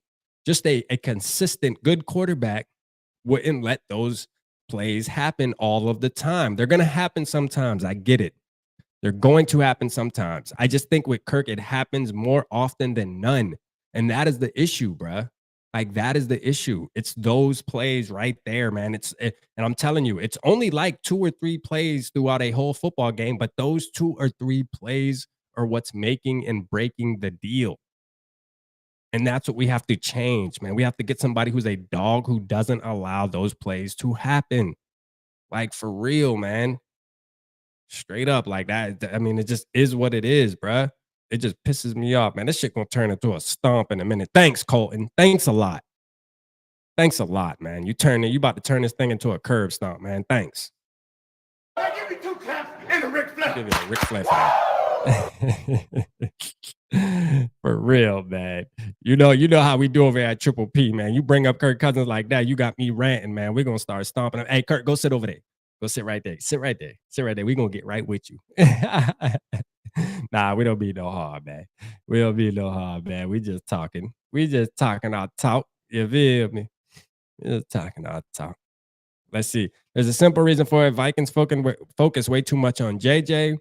Just a consistent good quarterback wouldn't let those plays happen all of the time. They're going to happen sometimes. I get it. They're going to happen sometimes. I just think with Kirk, it happens more often than none. And that is the issue, bruh. Like, that is the issue. It's those plays right there, man. And I'm telling you, it's only like 2 or 3 plays throughout a whole football game, but those 2 or 3 plays are what's making and breaking the deal. And that's what we have to change, man. We have to get somebody who's a dog who doesn't allow those plays to happen. Like, for real, man. Straight up like that. I mean, it just is what it is, bruh. It just pisses me off, man. This shit gonna turn into a stomp in a minute. Thanks, Colton. Thanks a lot. Thanks a lot, man. You about to turn this thing into a curb stomp, man. Thanks. Give me 2 claps and a Ric Flair. Give you a Ric Flair for that. For real, man. You know how we do over at Triple P, man. You bring up Kirk Cousins like that, you got me ranting, man. We're gonna start stomping. Hey, Kirk, go sit over there. Go sit right there. Sit right there. Sit right there. We're gonna get right with you. Nah, we don't be no hard, man. We don't be no hard, man. We just talking. We just talking our talk. You feel me? We just talking our talk. Let's see. There's a simple reason for it. Vikings focus way too much on JJ,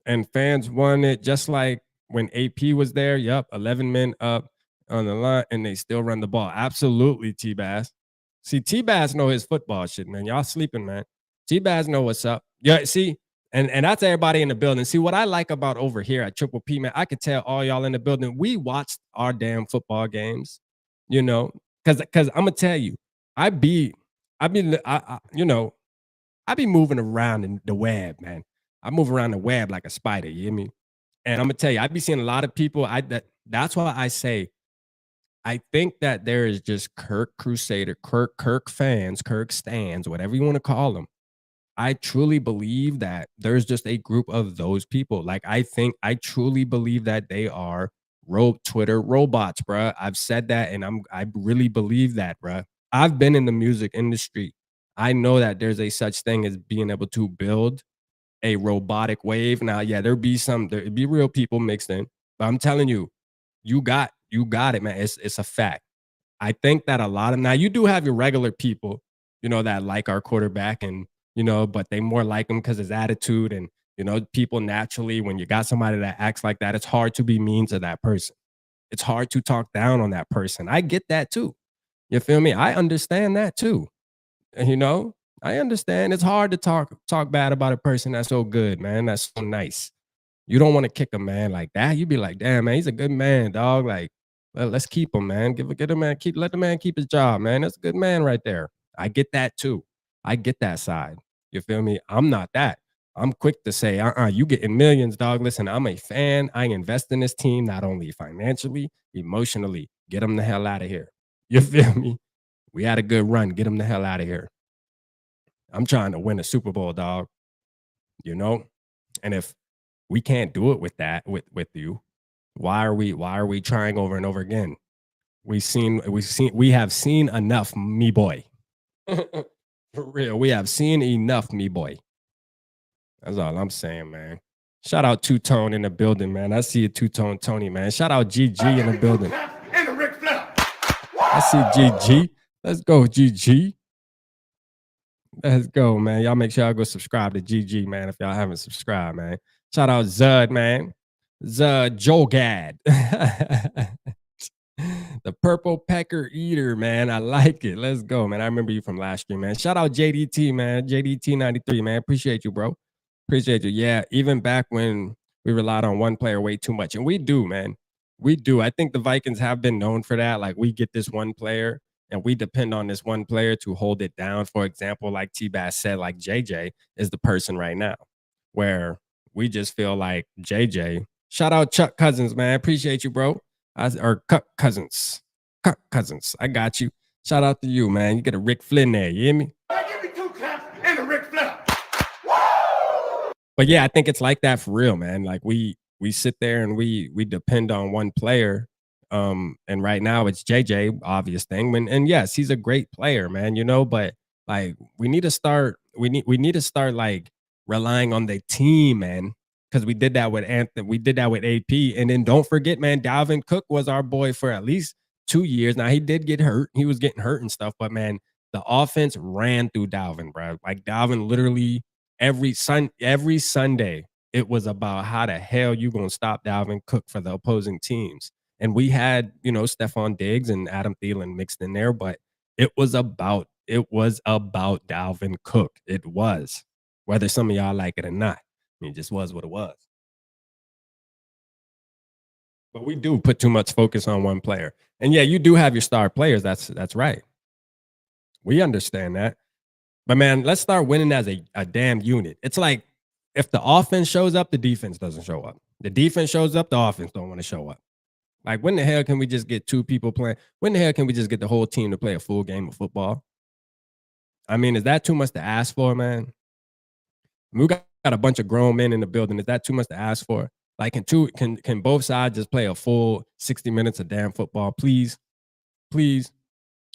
and fans want it just like when AP was there. Yep, 11 men up on the line, and they still run the ball. Absolutely, T-Bass. See, T-Bass know his football shit, man. Y'all sleeping, man. T-Bass know what's up. Yeah, see, and that's everybody in the building. See, what I like about over here at Triple P, man, I could tell all y'all in the building, we watched our damn football games, because I'm going to tell you, I be moving around in the web, man. I move around the web like a spider, you hear me? And I'm gonna tell you, I be seeing a lot of people. That's why I say I think that there is just Kirk Crusader, Kirk fans, Kirk stands, whatever you want to call them. I truly believe that there's just a group of those people. Like I truly believe that they are Twitter robots, bruh. I've said that, and I really believe that, bruh. I've been in the music industry. I know that there's a such thing as being able to build a robotic wave. Now, yeah, there'd be real people mixed in, but I'm telling you, you got it, man. It's a fact. I think that a lot of now you do have your regular people, that like our quarterback and but they more like him because his attitude and people naturally when you got somebody that acts like that, it's hard to be mean to that person. It's hard to talk down on that person. I get that too. You feel me? I understand that too. I understand it's hard to talk bad about a person that's so good, man. That's so nice. You don't want to kick a man like that. You'd be like, damn, man, he's a good man, dog. Like, let's keep him, man. Let the man keep his job, man. That's a good man right there. I get that too. I get that side. You feel me? I'm not that. I'm quick to say, you getting millions, dog. Listen, I'm a fan. I invest in this team, not only financially, emotionally. Get them the hell out of here. You feel me? We had a good run. Get them the hell out of here. I'm trying to win a Super Bowl, dog. And if we can't do it with that, with you, why are we trying over and over again? We have seen enough, me boy. For real, we have seen enough, me boy. That's all I'm saying, man. Shout out Two Tone in the building, man. I see you, Two Tone Tony, man. Shout out GG in the building. And a Ric Flair. I see GG. Let's go, GG. Let's go, man. Y'all make sure y'all go subscribe to GG, man, if y'all haven't subscribed, man. Shout out Zud, man. Zud Jogad. The Purple Pecker Eater, man. I like it. Let's go, man. I remember you from last stream, man. Shout out JDT, man. JDT93, man. Appreciate you, bro. Appreciate you. Yeah, even back when we relied on one player way too much. And we do, man. We do. I think the Vikings have been known for that. Like, we get this one player and we depend on this one player to hold it down. For example, like T-Bass said, like JJ is the person right now where we just feel like JJ. Shout out Chuck Cousins, man. Appreciate you, bro. Or Cuck Cousins. Cuck Cousins. I got you. Shout out to you, man. You get a Ric Flynn there. You hear me? Give me 2 claps and a Ric Flair. But yeah, I think it's like that for real, man. Like we sit there and we depend on one player. And right now it's JJ, obvious thing. And yes, he's a great player, man, but like we need to start like relying on the team, man. Because we did that with Anthony, we did that with AP. And then don't forget, man, Dalvin Cook was our boy for at least 2 years. Now he did get hurt. He was getting hurt and stuff, but man, the offense ran through Dalvin, bro. Like Dalvin literally every Sunday, it was about how the hell you gonna stop Dalvin Cook for the opposing teams. And we had, Stephon Diggs and Adam Thielen mixed in there, but it was about Dalvin Cook. It was, whether some of y'all like it or not. It just was what it was. But we do put too much focus on one player. And yeah, you do have your star players. That's right. We understand that. But man, let's start winning as a damn unit. It's like if the offense shows up, the defense doesn't show up. The defense shows up, the offense don't want to show up. Like, when the hell can we just get 2 people playing? When the hell can we just get the whole team to play a full game of football? I mean, is that too much to ask for, man? We got a bunch of grown men in the building. Is that too much to ask for? Like, can both sides just play a full 60 minutes of damn football, please? Please.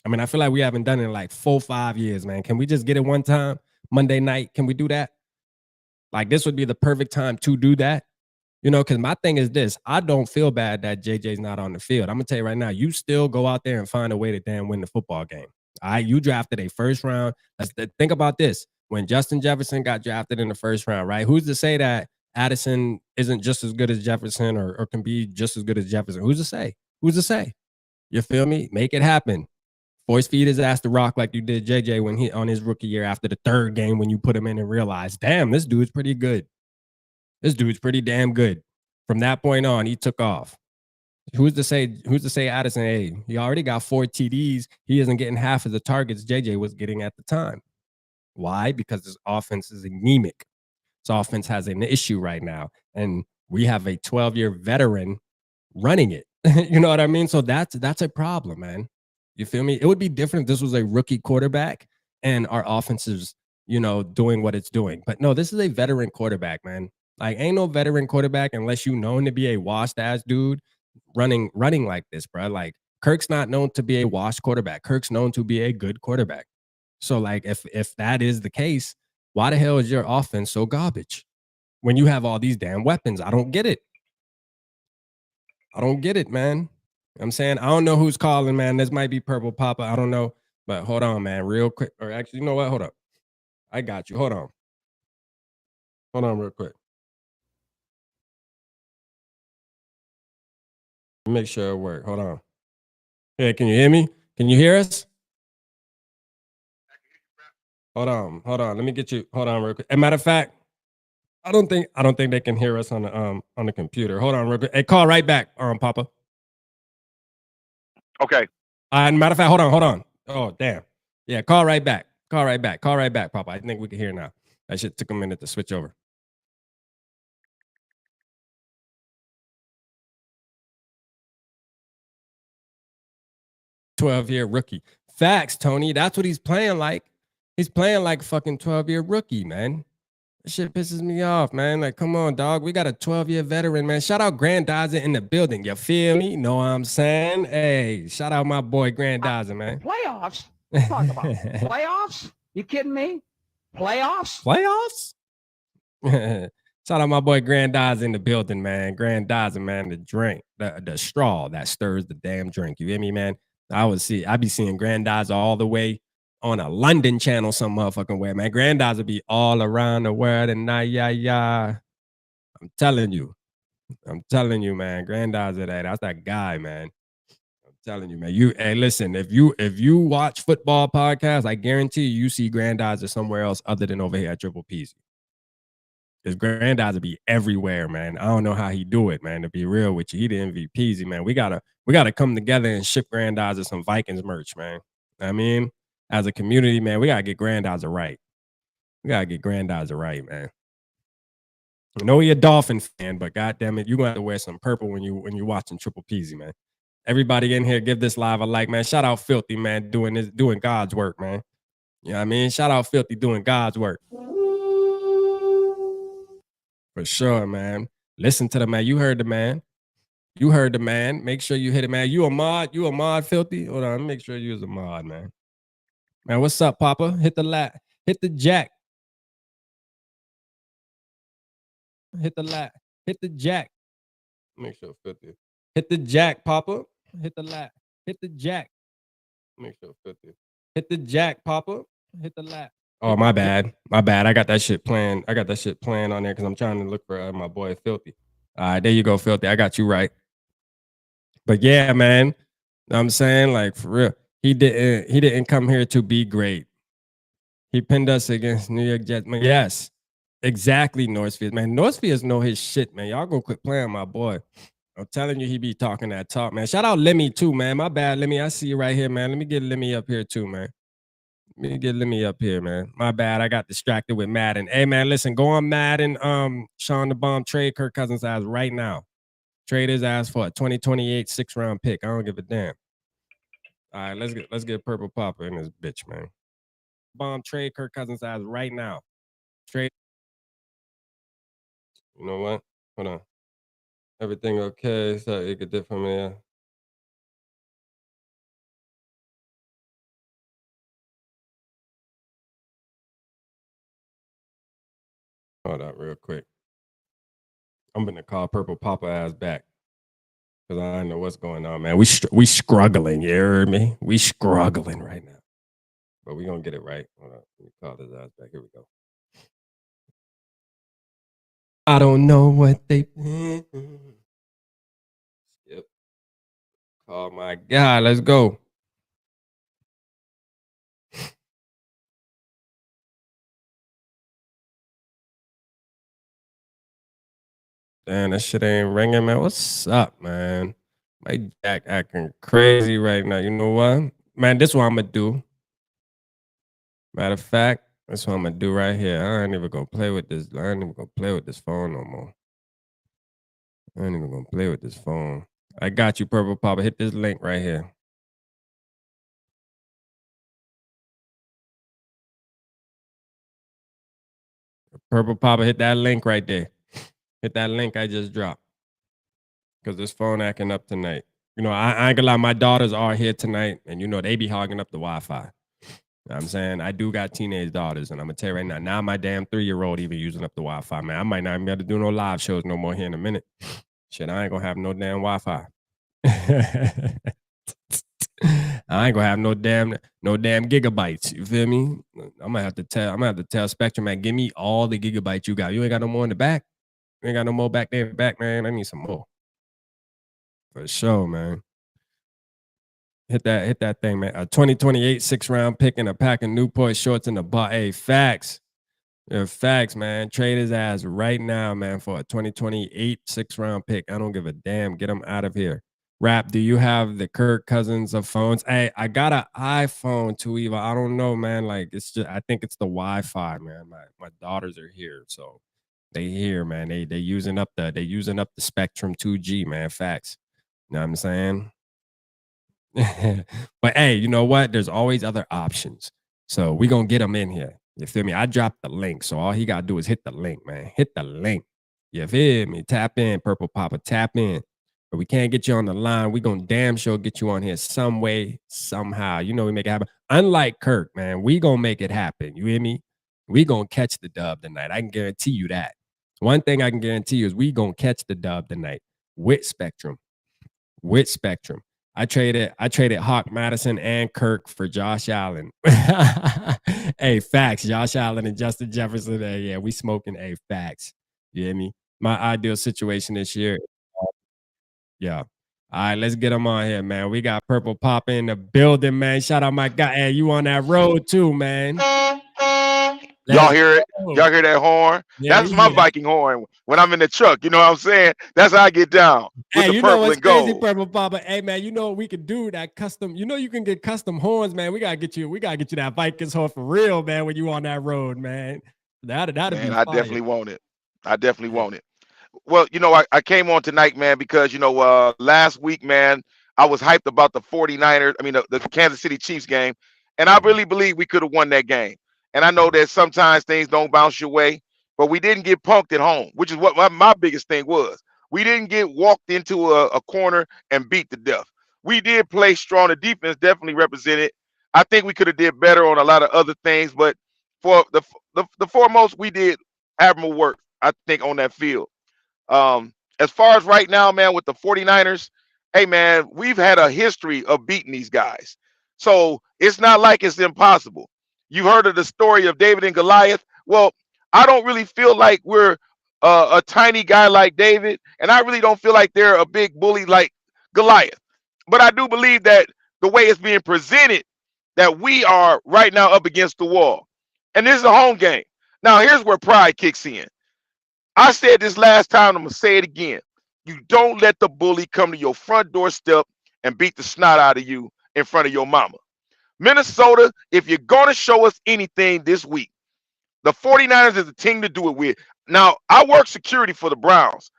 I mean, I feel like we haven't done it in like 4, 5 years, man. Can we just get it one time? Monday night, can we do that? Like, this would be the perfect time to do that. You know, because my thing is this: I don't feel bad that JJ's not on the field. I'm gonna tell you right now, you still go out there and find a way to damn win the football game. All right, you drafted a first round. Think about this: when Justin Jefferson got drafted in the first round, right? Who's to say that Addison isn't just as good as Jefferson or can be just as good as Jefferson? Who's to say? Who's to say? You feel me? Make it happen. Force feed his ass to rock like you did JJ when he on his rookie year after the 3rd game when you put him in and realized, damn, this dude's pretty good. This dude's pretty damn good. From that point on, he took off. Who's to say Addison, hey, he already got 4 TDs. He isn't getting half of the targets JJ was getting at the time. Why? Because his offense is anemic. His offense has an issue right now. And we have a 12-year veteran running it. You know what I mean? So that's a problem, man. You feel me? It would be different if this was a rookie quarterback and our offense is, you know, doing what it's doing. But no, this is a veteran quarterback, man. Like, ain't no veteran quarterback unless you known to be a washed ass dude running like this, bro. Like, Kirk's not known to be a washed quarterback. Kirk's known to be a good quarterback. So, like, if that is the case, why the hell is your offense so garbage when you have all these damn weapons? I don't get it. I don't get it, man. I'm saying, I don't know who's calling, man. This might be Purple Papa. I don't know. But hold on, man, real quick. Or actually, you know what? Hold up. I got you. Hold on. Hold on real quick. Make sure it works. Hold on. Hey, can you hear me? Can you hear us? Hold on. Let me get you. Hold on real quick. As a matter of fact, I don't think they can hear us on the computer. Hold on real quick. Hey, call right back, Papa. Okay. Matter of fact, hold on. Oh, damn. Yeah, call right back, Papa. I think we can hear now. That shit took a minute to switch over. "12-year rookie." Facts, Tony. That's what he's playing like. He's playing like fucking 12-year rookie, man. That shit pisses me off, man. Like, come on, dog. We got a 12-year veteran, man. Shout out Grandizer in the building. You feel me? Know what I'm saying? Hey, shout out my boy Grandizer, man. Playoffs? Talk about playoffs? You kidding me? Playoffs? Playoffs? Shout out my boy Grandizer in the building, man. Grandizer, man. The drink, the straw that stirs the damn drink. You hear me, man? I be seeing Grandizer all the way on a London channel some motherfucking way, man. Grandizer be all around the world and yeah. I'm telling you, man. Grandizer, that's that guy, man. I'm telling you, man. Hey, listen, if you watch football podcasts, I guarantee you see Grandizer somewhere else other than over here at Triple P's. Because Grandizer be everywhere, man. I don't know how he do it, man. To be real with you, he the MVP, man. We gotta come together and ship Grandizer some Vikings merch, man. I mean, as a community, man, we gotta get Grandizer right. Man. I know you're a Dolphin fan, but goddamn it, you gonna have to wear some purple when you watching Triple Peasy, man. Everybody in here, give this live a like, man. Shout out Filthy, man, doing God's work, man. You know what I mean? Shout out Filthy doing God's work. For sure, man. Listen to the man. You heard the man. Make sure you hit it, man. You a mod, Filthy? Hold on, make sure you was a mod, man. Man, what's up, Papa? Hit the jack. Hit the jack. Make sure Filthy. Hit the jack, Papa. Hit the jack. Make sure Filthy. Hit the jack, Papa. Hit the lat. Oh, my bad. I got that shit playing. on there because I'm trying to look for my boy Filthy. All right, there you go, Filthy. I got you right. But yeah, man. I'm saying, like, for real, he didn't come here to be great. He pinned us against New York Jets. Man, yes, exactly, Northfield. Man, Northfield know his shit, man. Y'all go quit playing my boy. I'm telling you, he be talking that talk, man. Shout out Lemmy too, man. My bad, Lemmy. I see you right here, man. Let me get Lemmy up here too, man. My bad. I got distracted with Madden. Hey, man, listen, go on Madden. Sean the Bomb, trade Kirk Cousins as right now. Trade his ass for a 2028 6th-round pick. I don't give a damn. All right, let's get Purple Papa in this bitch, man. Bomb trade Kirk Cousins ass right now. Trade. You know what? Hold on. Everything okay? So you could differ from me. Hold up, real quick. I'm gonna call Purple Papa ass back because I don't know what's going on, man. We struggling. You heard me? We struggling right now, but we gonna get it right. Hold up, let me call his ass back. Here we go. I don't know what they. Yep. Oh my God, let's go. Damn, that shit ain't ringing, man. What's up, man? My Jack acting crazy right now. You know what? Man, this is what I'm gonna do. Matter of fact, that's what I'm gonna do right here. I ain't even gonna play with this. I ain't even gonna play with this phone no more. I ain't even gonna play with this phone. I got you, Purple Papa. Hit this link right here. Purple Papa, hit that link right there. Hit that link I just dropped. Because this phone acting up tonight. You know, I ain't gonna lie, my daughters are here tonight, and you know, they be hogging up the Wi-Fi. You know what I'm saying? I do got teenage daughters, and I'm gonna tell you right now my damn 3-year-old even using up the Wi-Fi, man. I might not be able to do no live shows no more here in a minute. Shit, I ain't gonna have no damn Wi-Fi. I ain't gonna have no damn gigabytes. You feel me? I'm gonna have to tell Spectrum, man, give me all the gigabytes you got. You ain't got no more in the back. You ain't got no more back there in the back, man. I need some more. For sure, man. Hit that thing, man. A 2028 6th-round pick and a pack of Newport shorts in the bar. Hey, facts. Facts, man. Trade his ass right now, man, for a 2028 6th-round pick. I don't give a damn. Get him out of here. Rap, do you have the Kirk Cousins of phones? Hey, I got an iPhone too, Eva. I don't know, man. Like, it's just, I think it's the Wi-Fi, man. My daughters are here, so they here, man. They using up the Spectrum 2G, man. Facts. You know what I'm saying? But hey, you know what? There's always other options. So we gonna get them in here. You feel me? I dropped the link. So all he gotta do is hit the link, man. Hit the link. You feel me? Tap in, Purple Papa. Tap in. But we can't get you on the line. We gonna damn sure get you on here some way, somehow. You know we make it happen. Unlike Kirk, man, we gonna make it happen. You hear me? We gonna catch the dub tonight. I can guarantee you that. One thing I can guarantee you is we gonna catch the dub tonight with Spectrum. With Spectrum. I traded Hawk Madison and Kirk for Josh Allen. Hey, facts. Josh Allen and Justin Jefferson. Yeah, we smoking. Hey, facts. You hear me? My ideal situation this year. Yeah. All right, let's get them on here, man. We got Purple Papa in the building, man. Shout out my guy. Hey, you on that road too, man. Y'all hear it? Y'all hear that horn? Yeah, That's my Viking horn when I'm in the truck. You know what I'm saying? That's how I get down with hey, the you know purple what's and crazy, gold. Purple Papa? Hey, man, you know what we could do? That custom. You know you can get custom horns, man. We gotta get you that Vikings horn for real, man. When you on that road, man. That'd Man, be I fire. definitely want it. I definitely want it. Well, you know, I came on tonight, man, because, you know, last week, man, I was hyped about the 49ers, I mean, the Kansas City Chiefs game, and I really believe we could have won that game. And I know that sometimes things don't bounce your way, but we didn't get punked at home, which is what my biggest thing was. We didn't get walked into a corner and beat to death. We did play strong. The defense definitely represented. I think we could have did better on a lot of other things, but for the foremost, we did admirable work, I think, on that field. As far as right now, man, with the 49ers, hey, man, we've had a history of beating these guys. So it's not like it's impossible. You heard of the story of David and Goliath. Well, I don't really feel like we're a tiny guy like David, and I really don't feel like they're a big bully like Goliath. But I do believe that the way it's being presented, that we are right now up against the wall. And this is a home game. Now, here's where pride kicks in. I said this last time, I'm going to say it again. You don't let the bully come to your front doorstep and beat the snot out of you in front of your mama. Minnesota, if you're going to show us anything this week, the 49ers is the team to do it with. Now, I work security for the Browns.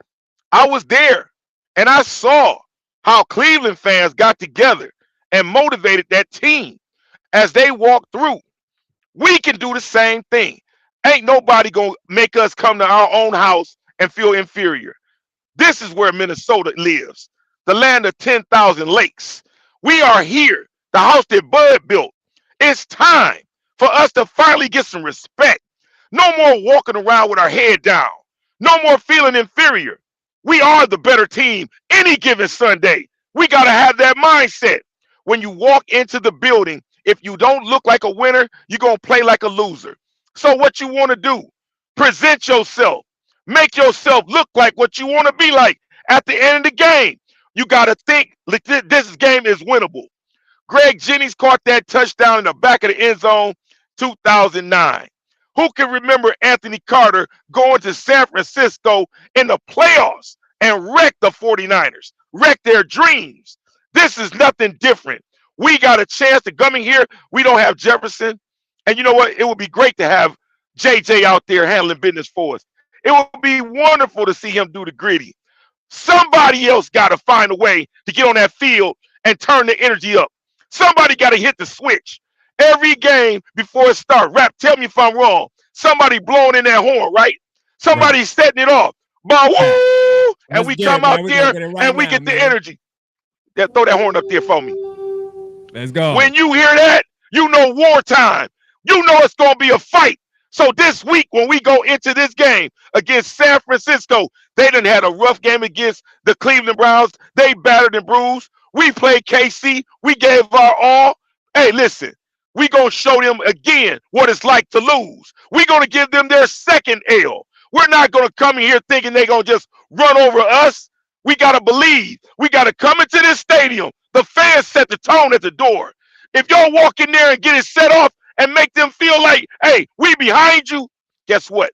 I was there And I saw how Cleveland fans got together and motivated that team as they walked through. We can do the same thing. Ain't nobody gonna make us come to our own house and feel inferior. This is where Minnesota lives, the land of 10,000 lakes. We are here, the house that Bud built. It's time for us to finally get some respect. No more walking around with our head down. No more feeling inferior. We are the better team any given Sunday. We got to have that mindset. When you walk into the building, if you don't look like a winner, you're going to play like a loser. So what you want to do, present yourself. Make yourself look like what you want to be like at the end of the game. You got to think this game is winnable. Greg Jennings caught that touchdown in the back of the end zone 2009. Who can remember Anthony Carter going to San Francisco in the playoffs and wreck the 49ers, wreck their dreams? This is nothing different. We got a chance to come in here. We don't have Jefferson. And you know what? It would be great to have JJ out there handling business for us. It would be wonderful to see him do the gritty. Somebody else got to find a way to get on that field and turn the energy up. Somebody got to hit the switch. Every game before it starts, Rap, tell me if I'm wrong. Somebody blowing in that horn, right? Somebody's setting it off. But woo! And we come out there and we get the energy. Throw that horn up there for me. Let's go. When you hear that, you know wartime. You know it's going to be a fight. So this week, when we go into this game against San Francisco, they done had a rough game against the Cleveland Browns. They battered and bruised. We played KC. We gave our all. Hey, listen, we going to show them again what it's like to lose. We're going to give them their second L. We're not going to come in here thinking they're going to just run over us. We got to believe. We got to come into this stadium. The fans set the tone at the door. If y'all walk in there and get it set off and make them feel like, hey, we behind you, guess what?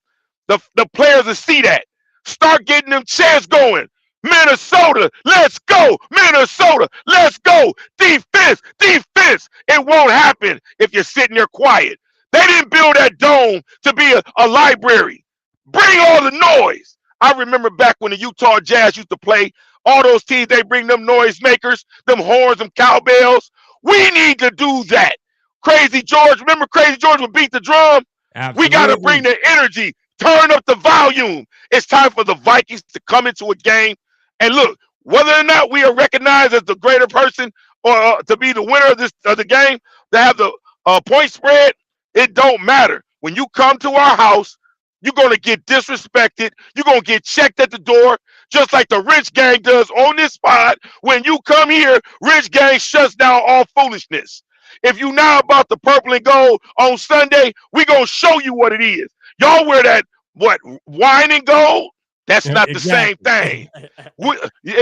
The players will see that. Start getting them chants going. Minnesota, let's go. Minnesota, let's go. Defense, defense. It won't happen if you're sitting there quiet. They didn't build that dome to be a library. Bring all the noise. I remember back when the Utah Jazz used to play, all those teams, they bring them noise makers, them horns, them cowbells. We need to do that. Crazy George, remember Crazy George would beat the drum? Absolutely. We got to bring the energy, turn up the volume. It's time for the Vikings to come into a game. And look, whether or not we are recognized as the greater person or to be the winner of the game, to have the point spread, it don't matter. When you come to our house, you're going to get disrespected. You're going to get checked at the door, just like the Rich Gang does on this spot. When you come here, Rich Gang shuts down all foolishness. If you now about the purple and gold on Sunday, we're going to show you what it is. Y'all wear that, what, wine and gold? That's not the same thing.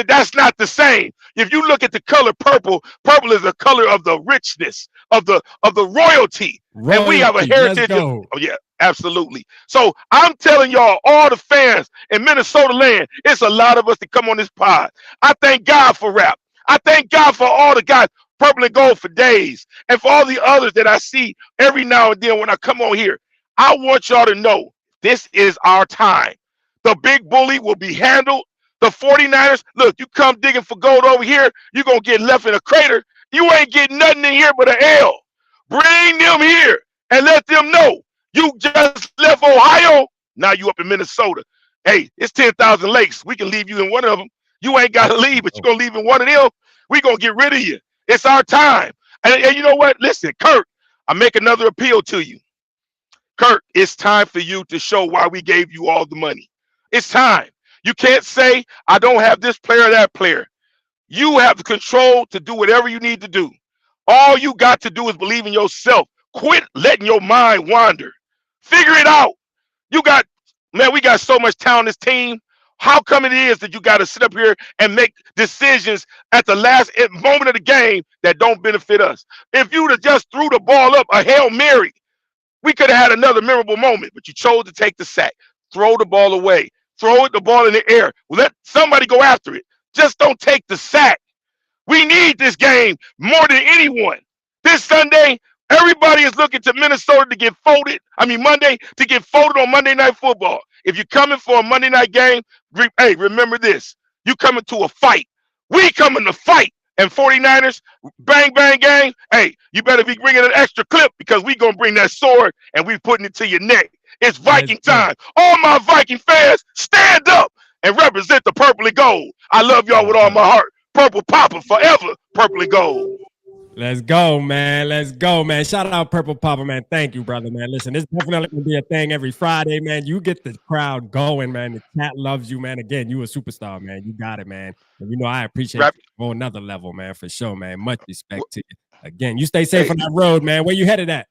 That's not the same. If you look at the color purple, purple is the color of the richness, of the royalty. And we have a heritage. Oh, yeah, absolutely. So I'm telling y'all, all the fans in Minnesota land, it's a lot of us that come on this pod. I thank God for Rap. I thank God for all the guys, purple and gold for days, and for all the others that I see every now and then when I come on here. I want y'all to know this is our time. The big bully will be handled. The 49ers, look, you come digging for gold over here, you're going to get left in a crater. You ain't getting nothing in here but an L. Bring them here and let them know you just left Ohio. Now you up in Minnesota. Hey, it's 10,000 lakes. We can leave you in one of them. You ain't got to leave, but you're going to leave in one of them. We're going to get rid of you. It's our time. And you know what? Listen, Kurt, I make another appeal to you. Kurt, it's time for you to show why we gave you all the money. It's time. You can't say, I don't have this player or that player. You have the control to do whatever you need to do. All you got to do is believe in yourself. Quit letting your mind wander. Figure it out. We got so much talent on this team. How come it is that you got to sit up here and make decisions at the last moment of the game that don't benefit us? If you'd have just threw the ball up, a Hail Mary, we could have had another memorable moment, but you chose to take the sack. Throw the ball away. Throw the ball in the air. Let somebody go after it. Just don't take the sack. We need this game more than anyone. This Sunday, everybody is looking to Minnesota to get folded. Monday to get folded on Monday Night Football. If you're coming for a Monday night game, hey, remember this. You coming to a fight. We coming to fight. And 49ers, bang, bang, gang. Hey, you better be bringing an extra clip because we going to bring that sword and we putting it to your neck. It's Viking time. All my Viking fans, stand up and represent the purple and gold. I love y'all with all my heart. Purple Papa forever, purple and gold. Let's go, man. Let's go, man. Shout out Purple Papa, man. Thank you, brother, man. Listen, this definitely going to be a thing every Friday, man. You get the crowd going, man. The chat loves you, man. Again, you a superstar, man. You got it, man. And you know I appreciate you on another level, man, for sure, man. Much respect to you. Again, you stay safe on that road, man. Where you headed at?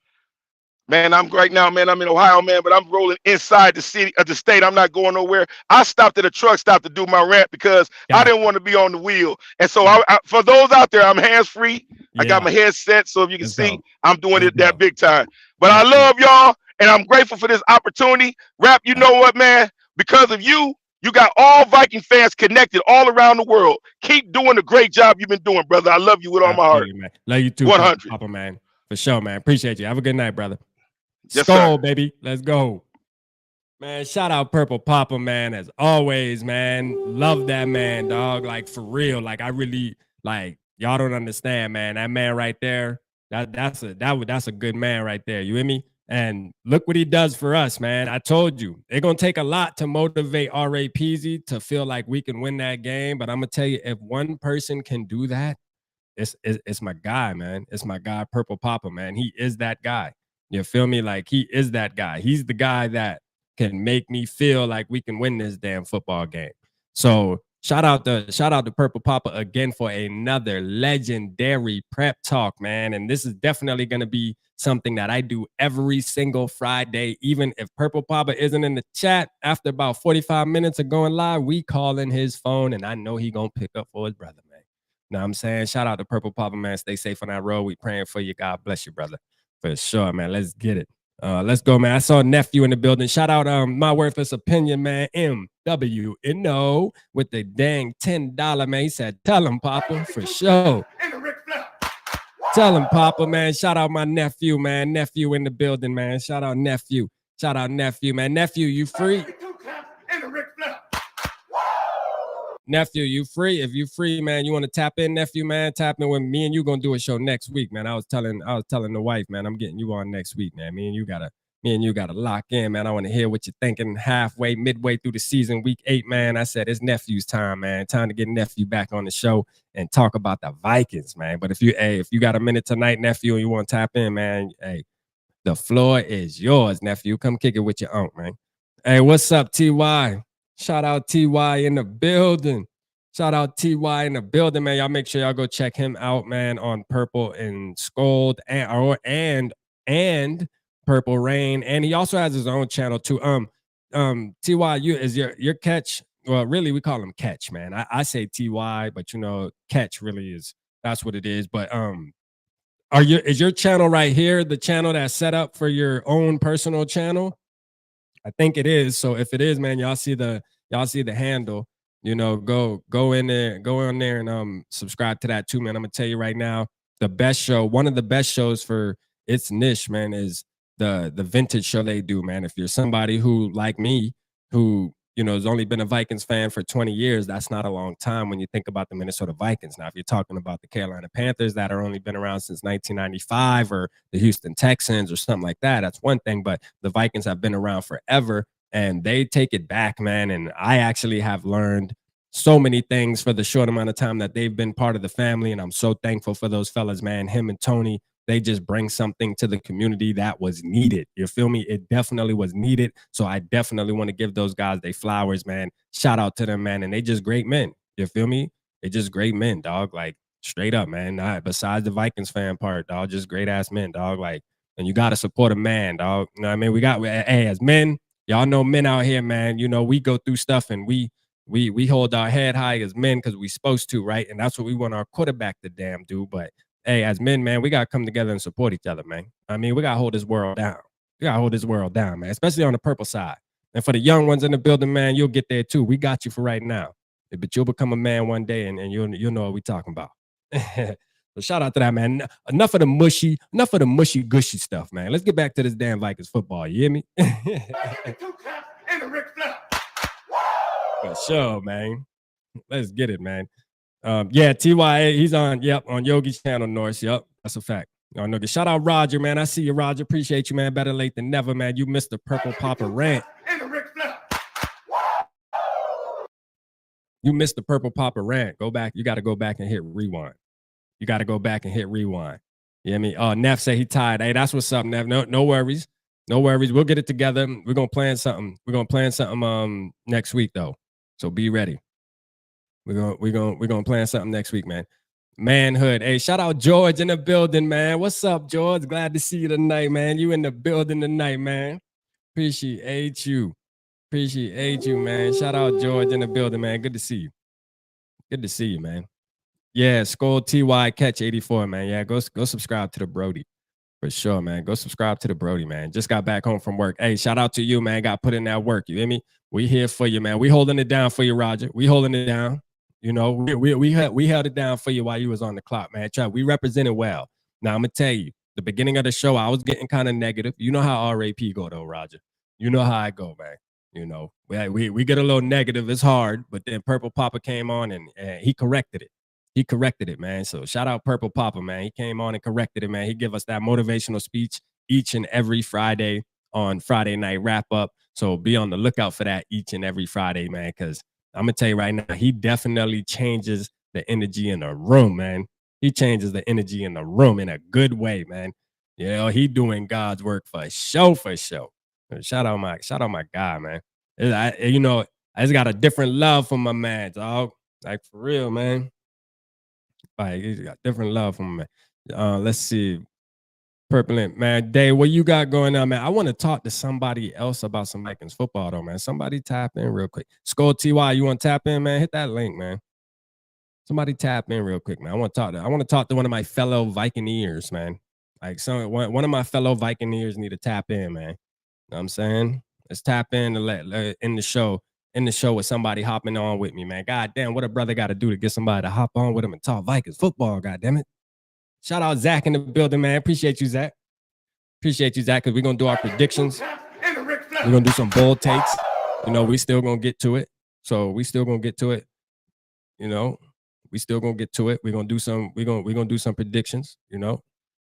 Man, I'm right now, man. I'm in Ohio, man, but I'm rolling inside the city of the state. I'm not going nowhere. I stopped at a truck stop to do my rant because I didn't want to be on the wheel. And so for those out there, I'm hands-free. I got my headset, so if you can see, I'm doing it that big time. But I love y'all, and I'm grateful for this opportunity. Rap, you know what, man? Because of you, you got all Viking fans connected all around the world. Keep doing the great job you've been doing, brother. I love you with all my heart. Man. Love you too, 100. Papa, man. For sure, man. Appreciate you. Have a good night, brother. Yes, Skull, sir. baby. Let's go. Man, shout out Purple Papa, man. As always, man. Love that man, dog. Like, for real. Like, I really, like, y'all don't understand, man. That man right there, that's a good man right there. You hear me? And look what he does for us, man. I told you, it's going to take a lot to motivate R.A. Peasy to feel like we can win that game. But I'm going to tell you, if one person can do that, it's my guy, man. It's my guy, Purple Papa, man. He is that guy. You feel me? Like, he is that guy. He's the guy that can make me feel like we can win this damn football game. So shout out to Purple Papa again for another legendary prep talk, man. And this is definitely going to be something that I do every single Friday. Even if Purple Papa isn't in the chat, after about 45 minutes of going live, we call in his phone, and I know he going to pick up for his brother, man. You know what I'm saying? Shout out to Purple Papa, man. Stay safe on that road. We praying for you. God bless you, brother. For sure, man. Let's get it. Let's go, man. I saw Nephew in the building. Shout out My Worthless Opinion, man. MWNO with the dang $10, man. He said, tell him, Papa, for sure. Tell him, Papa, man. Shout out my nephew, man. Nephew in the building, man. Shout out Nephew. Shout out Nephew, man. Nephew, you free? Nephew, you free? If you free, man, you want to tap in, Nephew, man, tap in with me, and you gonna do a show next week, man. I was telling the wife, man, I'm getting you on next week, man. Me and you gotta lock in, man. I want to hear what you're thinking midway through the season, week 8, man. I said it's Nephew's time, man. Time to get Nephew back on the show and talk about the Vikings, man. But if you got a minute tonight, Nephew, and you want to tap in, man, hey, the floor is yours, Nephew. Come kick it with your uncle, man. Hey, what's up, TY? Shout out TY in the building. Shout out TY in the building, man. Y'all make sure y'all go check him out, man, on Purple and Scold and Purple Rain. And he also has his own channel too. TY, your catch. Well, really, we call him Catch, man. I say TY, but you know, Catch really that's what it is. But is your channel right here the channel that's set up for your own personal channel? I think it is. So if it is, man, y'all see the handle. You know, go in there, go on there and subscribe to that too, man. I'm gonna tell you right now, one of the best shows for its niche, man, is the vintage show they do, man. If you're somebody who, like me, who, you know, has only been a Vikings fan for 20 years, that's not a long time when you think about the Minnesota Vikings. Now, if you're talking about the Carolina Panthers that are only been around since 1995, or the Houston Texans or something like that, that's one thing. But the Vikings have been around forever, and they take it back, man. And I actually have learned so many things for the short amount of time that they've been part of the family. And I'm so thankful for those fellas, man. Him and Tony, they just bring something to the community that was needed. You feel me? It definitely was needed. So I definitely want to give those guys their flowers, man. Shout out to them, man. And they just great men. You feel me? They just great men, dog. Like, straight up, man. Besides the Vikings fan part, dog, just great ass men, dog. Like, and you got to support a man, dog. You know what I mean? Hey, as men, y'all know men out here, man. You know, we go through stuff and we hold our head high as men because we supposed to, right? And that's what we want our quarterback to damn do. But hey, as men, man, we got to come together and support each other, man. I mean, we got to hold this world down. We got to hold this world down, man, especially on the purple side. And for the young ones in the building, man, you'll get there too. We got you for right now. But you'll become a man one day, and you'll know what we're talking about. So shout out to that, man. Enough of the mushy gushy stuff, man. Let's get back to this damn Vikings football. You hear me? For sure, man. Let's get it, man. Yeah, TYA, he's on, on Yogi's channel, Norse. Yep, that's a fact. Shout out Roger, man. I see you, Roger. Appreciate you, man. Better late than never, man. You missed the Purple Papa rant. You missed the Purple Papa rant. Go back. You got to go back and hit rewind. You got to go back and hit rewind. You know what I mean? Oh, Neff said he tired. Hey, that's what's up, Neff. No worries. No worries. We'll get it together. We're gonna plan something. We're gonna plan something next week though. So be ready. We're gonna plan something next week, man. Manhood. Hey, shout out George in the building, man. What's up, George? Glad to see you tonight, man. You in the building tonight, man. Appreciate you. Appreciate you, man. Shout out George in the building, man. Good to see you. Good to see you, man. Yeah, Skull TY Catch 84, man. Yeah, go subscribe to the Brody. For sure, man. Go subscribe to the Brody, man. Just got back home from work. Hey, shout out to you, man. Got put in that work. You hear me? We here for you, man. We holding it down for you, Roger. We holding it down. You know, we held it down for you while you was on the clock, man. We represented well. Now I'm gonna tell you, the beginning of the show, I was getting kind of negative. You know how RAP go though, Roger. You know how I go, man. You know, we get a little negative. It's hard, but then Purple Papa came on and he corrected it. He corrected it, man. So shout out Purple Papa, man. He came on and corrected it, man. He give us that motivational speech each and every Friday on Friday Night Wrap Up. So be on the lookout for that each and every Friday, man, because I'm going to tell you right now, he definitely changes the energy in the room, man. He changes the energy in the room in a good way, man. You know, he doing God's work for sure, for sure. Shout out my guy, man. I just got a different love for my man, dog. Like, for real, man. Like, he's got different love for my man. Let's see. Purple Ink, man. Dave, what you got going on, man? I want to talk to somebody else about some Vikings football, though, man. Somebody tap in real quick. Skull TY, you want to tap in, man? Hit that link, man. Somebody tap in real quick, man. I want to talk to one of my fellow Vikingeers, man. Like one of my fellow Vikingeers need to tap in, man. You know what I'm saying? Let's tap in to in the show with somebody hopping on with me, man. God damn, what a brother got to do to get somebody to hop on with him and talk Vikings football, god damn it. Shout out Zach in the building, man. Appreciate you, Zach. Appreciate you, Zach, because we're going to do our predictions. We're going to do some bold takes. You know, we still going to get to it. So we still going to get to it. You know, we still going to get to it. We're going to do some predictions, you know.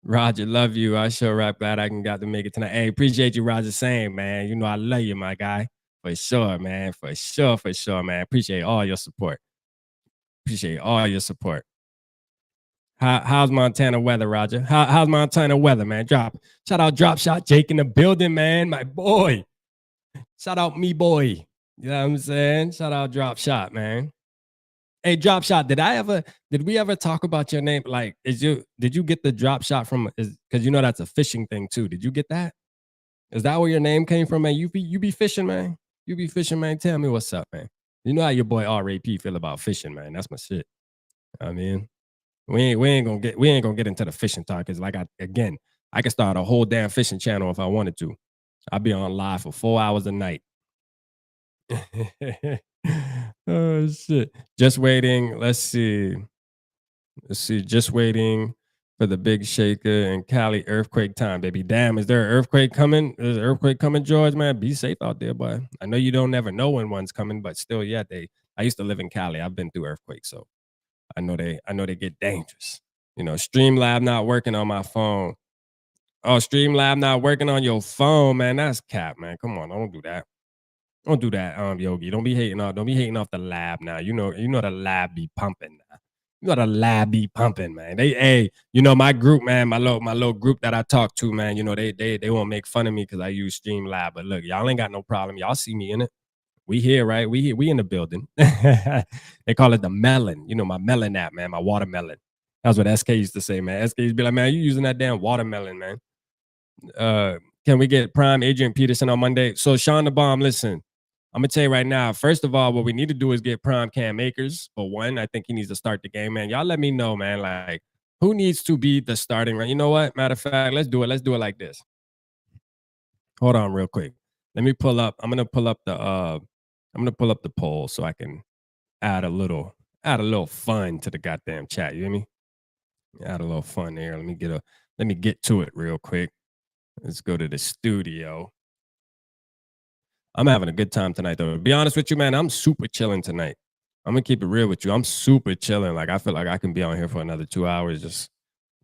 Roger, love you. I sure rap glad I got to make it tonight. Hey, appreciate you, Roger, saying, man. You know, I love you, my guy. For sure, man. For sure, man. Appreciate all your support. Appreciate all your support. How's Montana weather, Roger? How's Montana weather, man? Shout out Drop Shot Jake in the building, man. My boy. Shout out me boy. You know what I'm saying? Shout out Drop Shot, man. Hey, Drop Shot, did we ever talk about your name? Like, did you get the Drop Shot from, because you know that's a fishing thing too. Did you get that? Is that where your name came from, man? You be fishing, man? You be fishing, man? Tell me what's up, man. You know how your boy RAP feel about fishing, man. That's my shit. I mean, we ain't gonna get into the fishing talk, because like I can start a whole damn fishing channel if I wanted to. I'll be on live for 4 hours a night. Oh shit. Just waiting. Let's see. Just waiting for the big shaker in Cali earthquake time, baby. Damn, is there an earthquake coming? Is an earthquake coming, George, man? Be safe out there, boy. I know you don't never know when one's coming, but still, yeah, I used to live in Cali. I've been through earthquakes, so I know they get dangerous. You know, Streamlab not working on my phone. Oh, Streamlab not working on your phone, man. That's cap, man. Come on, don't do that. Don't do that, Yogi. Don't be hating off the lab now. You know the lab be pumping now. You know the lab be pumping, man. You know, my group, man, my little group that I talk to, man, you know, they won't make fun of me because I use Streamlab. But look, y'all ain't got no problem. Y'all see me in it. We here, right? We in the building. They call it the melon. You know, my melon app, man, my watermelon. That's what SK used to say, man. SK used to be like, man, you using that damn watermelon, man. Can we get Prime Adrian Peterson on Monday? So Sean the Bomb, listen, I'm gonna tell you right now, first of all, what we need to do is get Prime Cam Akers for one. I think he needs to start the game, man. Y'all let me know, man. Like, who needs to be the starting, right? You know what? Matter of fact, let's do it. Let's do it like this. Hold on real quick. Let me pull up. I'm gonna pull up the poll so I can add a little fun to the goddamn chat. You hear me? Add a little fun there. Let me get to it real quick. Let's go to the studio. I'm having a good time tonight, though. To be honest with you, man, I'm super chilling tonight. I'm gonna keep it real with you. I'm super chilling. Like I feel like I can be on here for another 2 hours just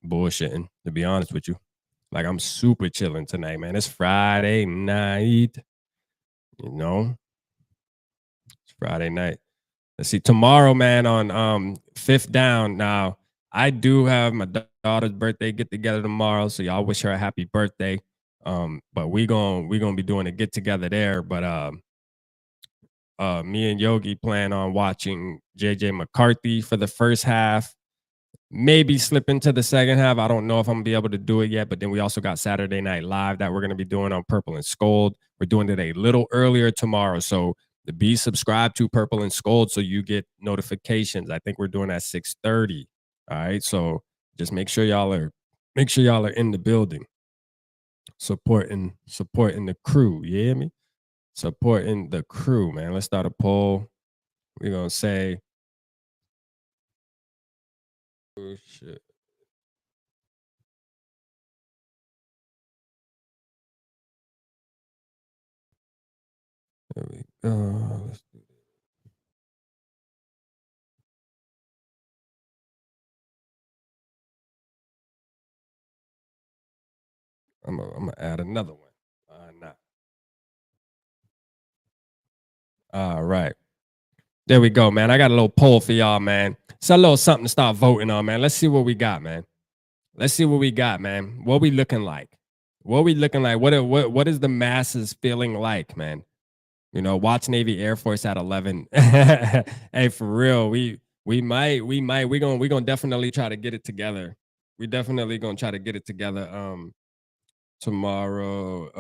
bullshitting, to be honest with you. Like I'm super chilling tonight, man. It's Friday night. You know, it's Friday night. Let's see. Tomorrow, man, on Fifth Down. Now, I do have my daughter's birthday get together tomorrow, so y'all wish her a happy birthday. But we gonna be doing a get together there. But me and Yogi plan on watching JJ McCarthy for the first half. Maybe slip into the second half. I don't know if I'm gonna be able to do it yet. But then we also got Saturday Night Live that we're gonna be doing on Purple and Scold. We're doing it a little earlier tomorrow, so be subscribed to Purple and Scold so you get notifications. I think we're doing at 6:30. All right, so just make sure y'all are in the building, supporting the crew. You hear me? Supporting the crew, man. Let's start a poll. We're gonna say, oh shit. There we go. Let's do this. I'm gonna add another one. Not. All right. There we go, man. I got a little poll for y'all, man. It's a little something to start voting on, man. Let's see what we got, man. Let's see what we got, man. What we looking like? What we looking like? What is the masses feeling like, man? You know, watch Navy Air Force at 11. Hey, for real, we gonna definitely try to get it together. We definitely gonna try to get it together tomorrow.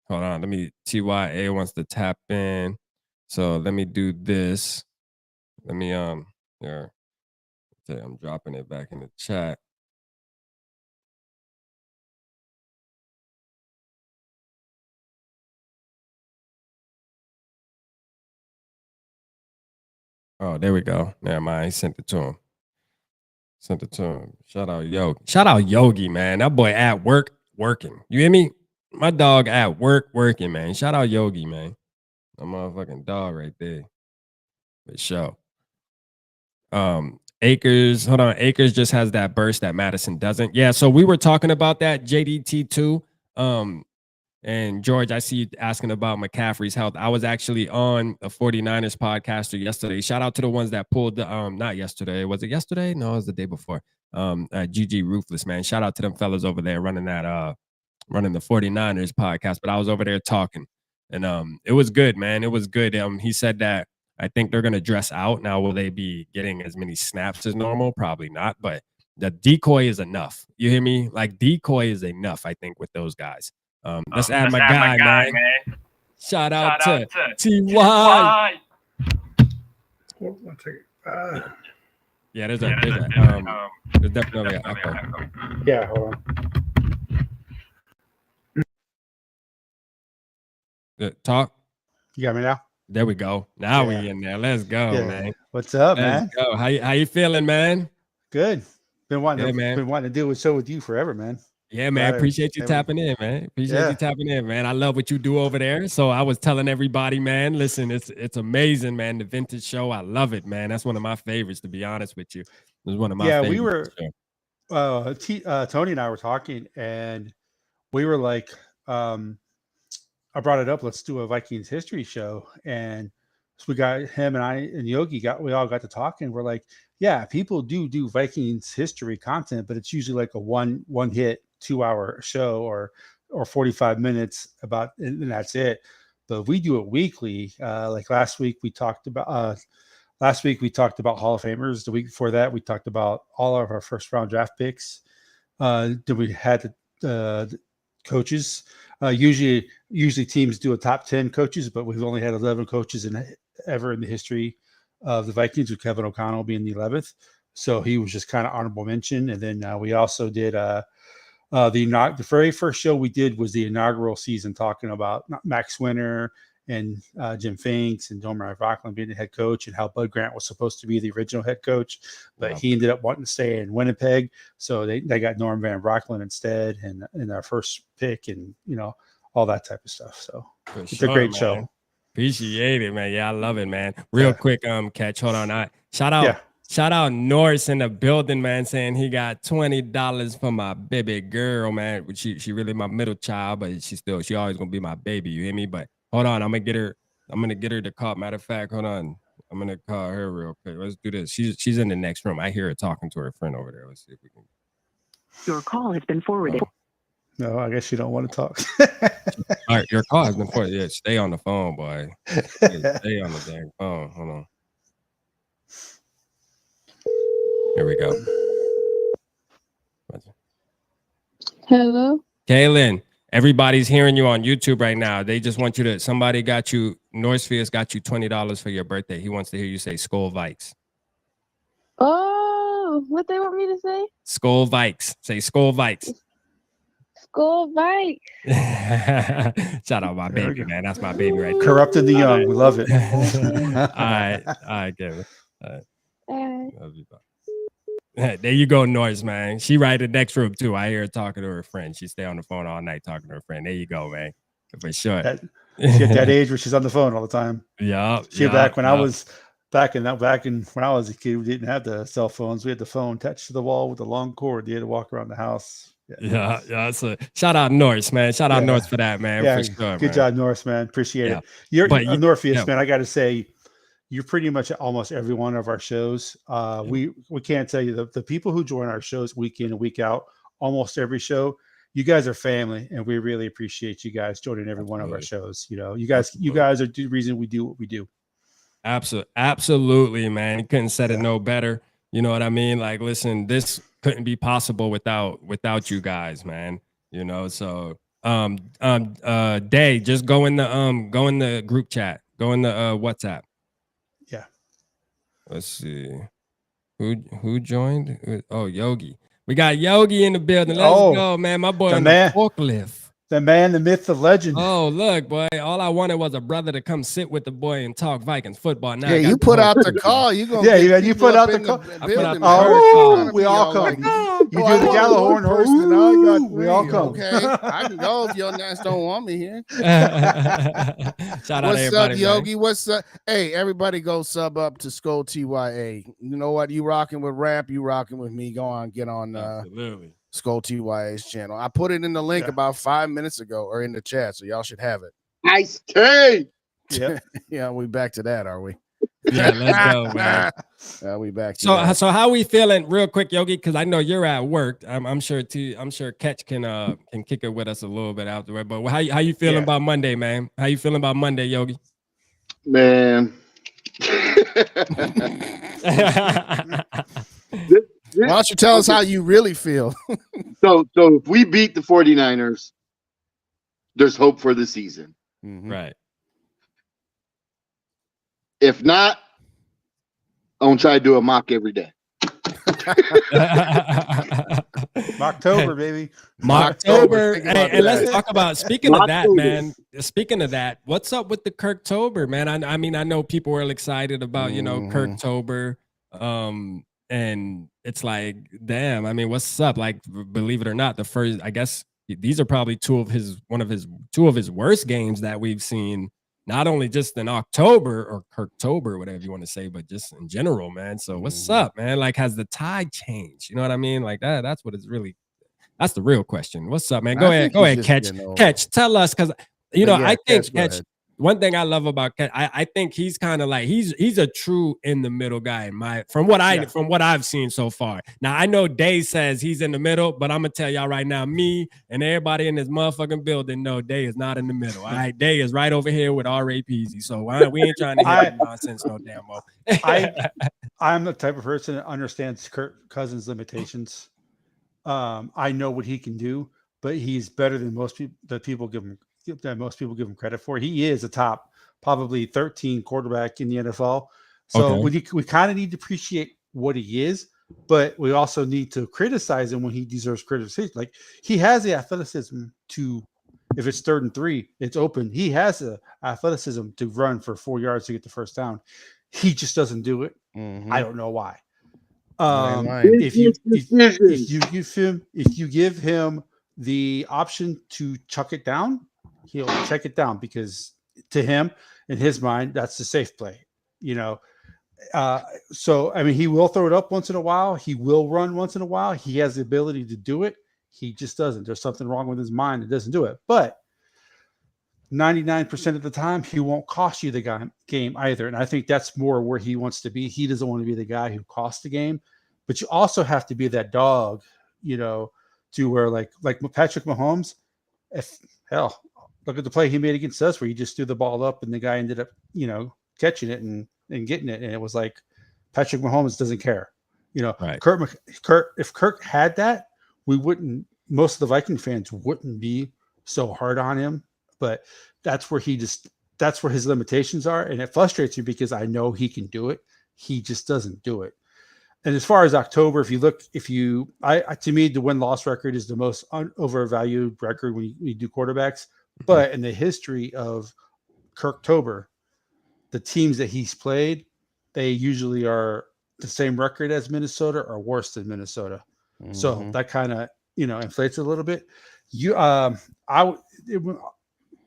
Hold on, let me TYA wants to tap in. So let me do this. Let me here. Okay, I'm dropping it back in the chat. Oh, there we go. Never mind. I sent it to him. Shout out Yogi, man. That boy at work working. You hear me? My dog at work working, man. Shout out Yogi, man. A motherfucking dog right there. For sure. Akers, hold on. Akers just has that burst that Madison doesn't. Yeah, so we were talking about that JDT2. And George, I see you asking about McCaffrey's health. I was actually on a 49ers podcaster yesterday. Shout out to the ones that pulled the not yesterday. Was it yesterday? No, it was the day before. GG Ruthless, man. Shout out to them fellas over there running that running the 49ers podcast. But I was over there talking. And it was good, man. It was good. He said that I think they're gonna dress out. Now, will they be getting as many snaps as normal? Probably not, but the decoy is enough. You hear me? Like decoy is enough, I think, with those guys. Let's add my guy, man. Shout out to TY. Yeah, there's definitely an echo. Yeah, hold on. Talk. You got me now? There we go. Now we in there. Let's go, man. What's up, man? Go. How you feeling, man? Good. Been wanting to do a show with you forever, man. Yeah, man. Appreciate you tapping in, man. Appreciate you tapping in, man. I love what you do over there. So I was telling everybody, man, listen, it's amazing, man. The vintage show, I love it, man. That's one of my favorites, to be honest with you. It was one of my favorites. We were Tony and I were talking, and we were like, I brought it up. Let's do a Vikings history show, and so we got him and I and Yogi we all got to talking. We're like, yeah, people do Vikings history content, but it's usually like a one hit 2-hour show or 45 minutes about, and that's it. But we do it weekly. Like last week we talked about Hall of Famers. The week before that we talked about all of our first round draft picks. Then we had the coaches. Usually teams do a top 10 coaches, but we've only had 11 coaches ever in the history of the Vikings, with Kevin O'Connell being the 11th. So he was just kind of honorable mention. And then we also did the very first show we did was the inaugural season, talking about Max Winter and Jim Finks and Domer Rockland being the head coach, and how Bud Grant was supposed to be the original head coach, but he ended up wanting to stay in Winnipeg. So they got Norm Van Rockland instead, and our first pick, and all that type of stuff. So it's a great show. Appreciate it, man. Yeah, I love it, man. Real quick, Catch. Hold on. Shout out Norris in the building, man, saying he got $20 for my baby girl, man. She really my middle child, but she always gonna be my baby. You hear me? But hold on, I'm gonna get her to call. Matter of fact, hold on. I'm gonna call her real quick. Let's do this. She's in the next room. I hear her talking to her friend over there. Let's see if we can. Your call has been forwarded. No, I guess you don't want to talk. All right, your call has been forwarded. Yeah, stay on the phone, boy. Stay on the dang phone. Hold on. Here we go. Hello. Kaylin, everybody's hearing you on YouTube right now. They just want you to, somebody got you, Northfield's got you $20 for your birthday. He wants to hear you say Skol Vikes. Oh, what they want me to say? Skol Vikes. Say Skol Vikes. Skol Vikes. Shout out my baby, man. That's my baby right there. Corrupting the young. We love it. All right, Kaylin. All right. Love you, bye. There you go, Noise, man. She right in the next room too. I hear her talking to her friend. She stay on the phone all night talking to her friend. There you go, man. For sure. She's at that age where she's on the phone all the time. Yeah. Back when I was when I was a kid, we didn't have the cell phones. We had the phone attached to the wall with a long cord. You had to walk around the house. Yeah. So shout out Norris, man. Shout out Norris for that, man. Yeah, for sure, good job, Norris, man. Appreciate it. You're Northeast, man. I got to say, you're pretty much at almost every one of our shows. We can't tell you the people who join our shows week in and week out, almost every show. You guys are family, and we really appreciate you guys joining every one of our shows. You know, you guys are the reason we do what we do. Absolutely, man. You couldn't said it no better. You know what I mean? Like, listen, this couldn't be possible without you guys, man. You know, so Day, just go in the group chat, go in the WhatsApp. Yeah. Let's see. Who joined? Oh, Yogi. We got Yogi in the building. Let's go, man. My boy on the forklift. The man, the myth, the legend. Oh, look, boy. All I wanted was a brother to come sit with the boy and talk Vikings football. Now you put out the call. You gonna you put out the call. We all come. You do the Gallahorn host, and we all come. Okay, I can go if your guys don't want me here. Shout out What's up, Yogi? Man. What's up? Hey, everybody, go sub up to Skol TYA. You know what? You rocking with rap. You rocking with me. Go on, get on. Absolutely. Skol TYA's channel. I put it in the link about 5 minutes ago, or in the chat, so y'all should have it. Nice K. Yeah, yeah, we back to that, are we? Yeah, let's go, man. We back. So how we feeling, real quick, Yogi? Because I know you're at work. I'm sure Catch can kick it with us a little bit afterward. But how you feeling about Monday, man? How you feeling about Monday, Yogi? Man. Why don't you tell us how you really feel? So if we beat the 49ers, there's hope for the season. Mm-hmm. Right. If not, I'm going to try to do a mock every day. Mocktober, baby. Mocktober. And let's talk about, speaking of that, man, what's up with the Kirktober, man? I mean, I know people were excited about, Kirktober. And it's like, damn, I mean, what's up? Like, believe it or not, the first, I guess these are probably two of his worst games that we've seen, not only just in October or Kirktober, whatever you want to say, but just in general, man. So what's up, man? Like, has the tide changed? You know what I mean? Like that's what it's really, that's the real question. What's up, man? Go ahead, Catch. Tell us, because, I think Catch, one thing I love about Catch, I think he's kind of like, he's a true in the middle guy from what I've seen so far. Now I know Day says he's in the middle, but I'm gonna tell y'all right now, me and everybody in this motherfucking building know Day is not in the middle. All right, Day is right over here with R.A. Peasy. So we ain't trying to hear nonsense no damn more. I'm the type of person that understands Kirk Cousins' limitations. I know what he can do, but he's better than most people that most people give him credit for. He is a top, probably 13 quarterback in the NFL. So we kind of need to appreciate what he is, but we also need to criticize him when he deserves criticism. Like, he has the athleticism to, if it's 3rd and 3, it's open. He has the athleticism to run for 4 yards to get the first down. He just doesn't do it. Mm-hmm. I don't know why. If you give him the option to chuck it down, he'll check it down, because to him, in his mind, that's the safe play. So I mean, he will throw it up once in a while. He will run once in a while. He has the ability to do it. He just doesn't. There's something wrong with his mind that doesn't do it. But 99% of the time, he won't cost you the game either. And I think that's more where he wants to be. He doesn't want to be the guy who costs the game, but you also have to be that dog, to where like Patrick Mahomes, look at the play he made against us where he just threw the ball up and the guy ended up, catching it and getting it. And it was like Patrick Mahomes doesn't care. Right. If Kirk had that, most of the Viking fans wouldn't be so hard on him. But that's where his limitations are. And it frustrates me because I know he can do it. He just doesn't do it. And as far as October, to me, the win-loss record is the most overvalued record when you do quarterbacks. But in the history of Kirktober, the teams that he's played, they usually are the same record as Minnesota or worse than Minnesota. Mm-hmm. So that kind of, inflates it a little bit.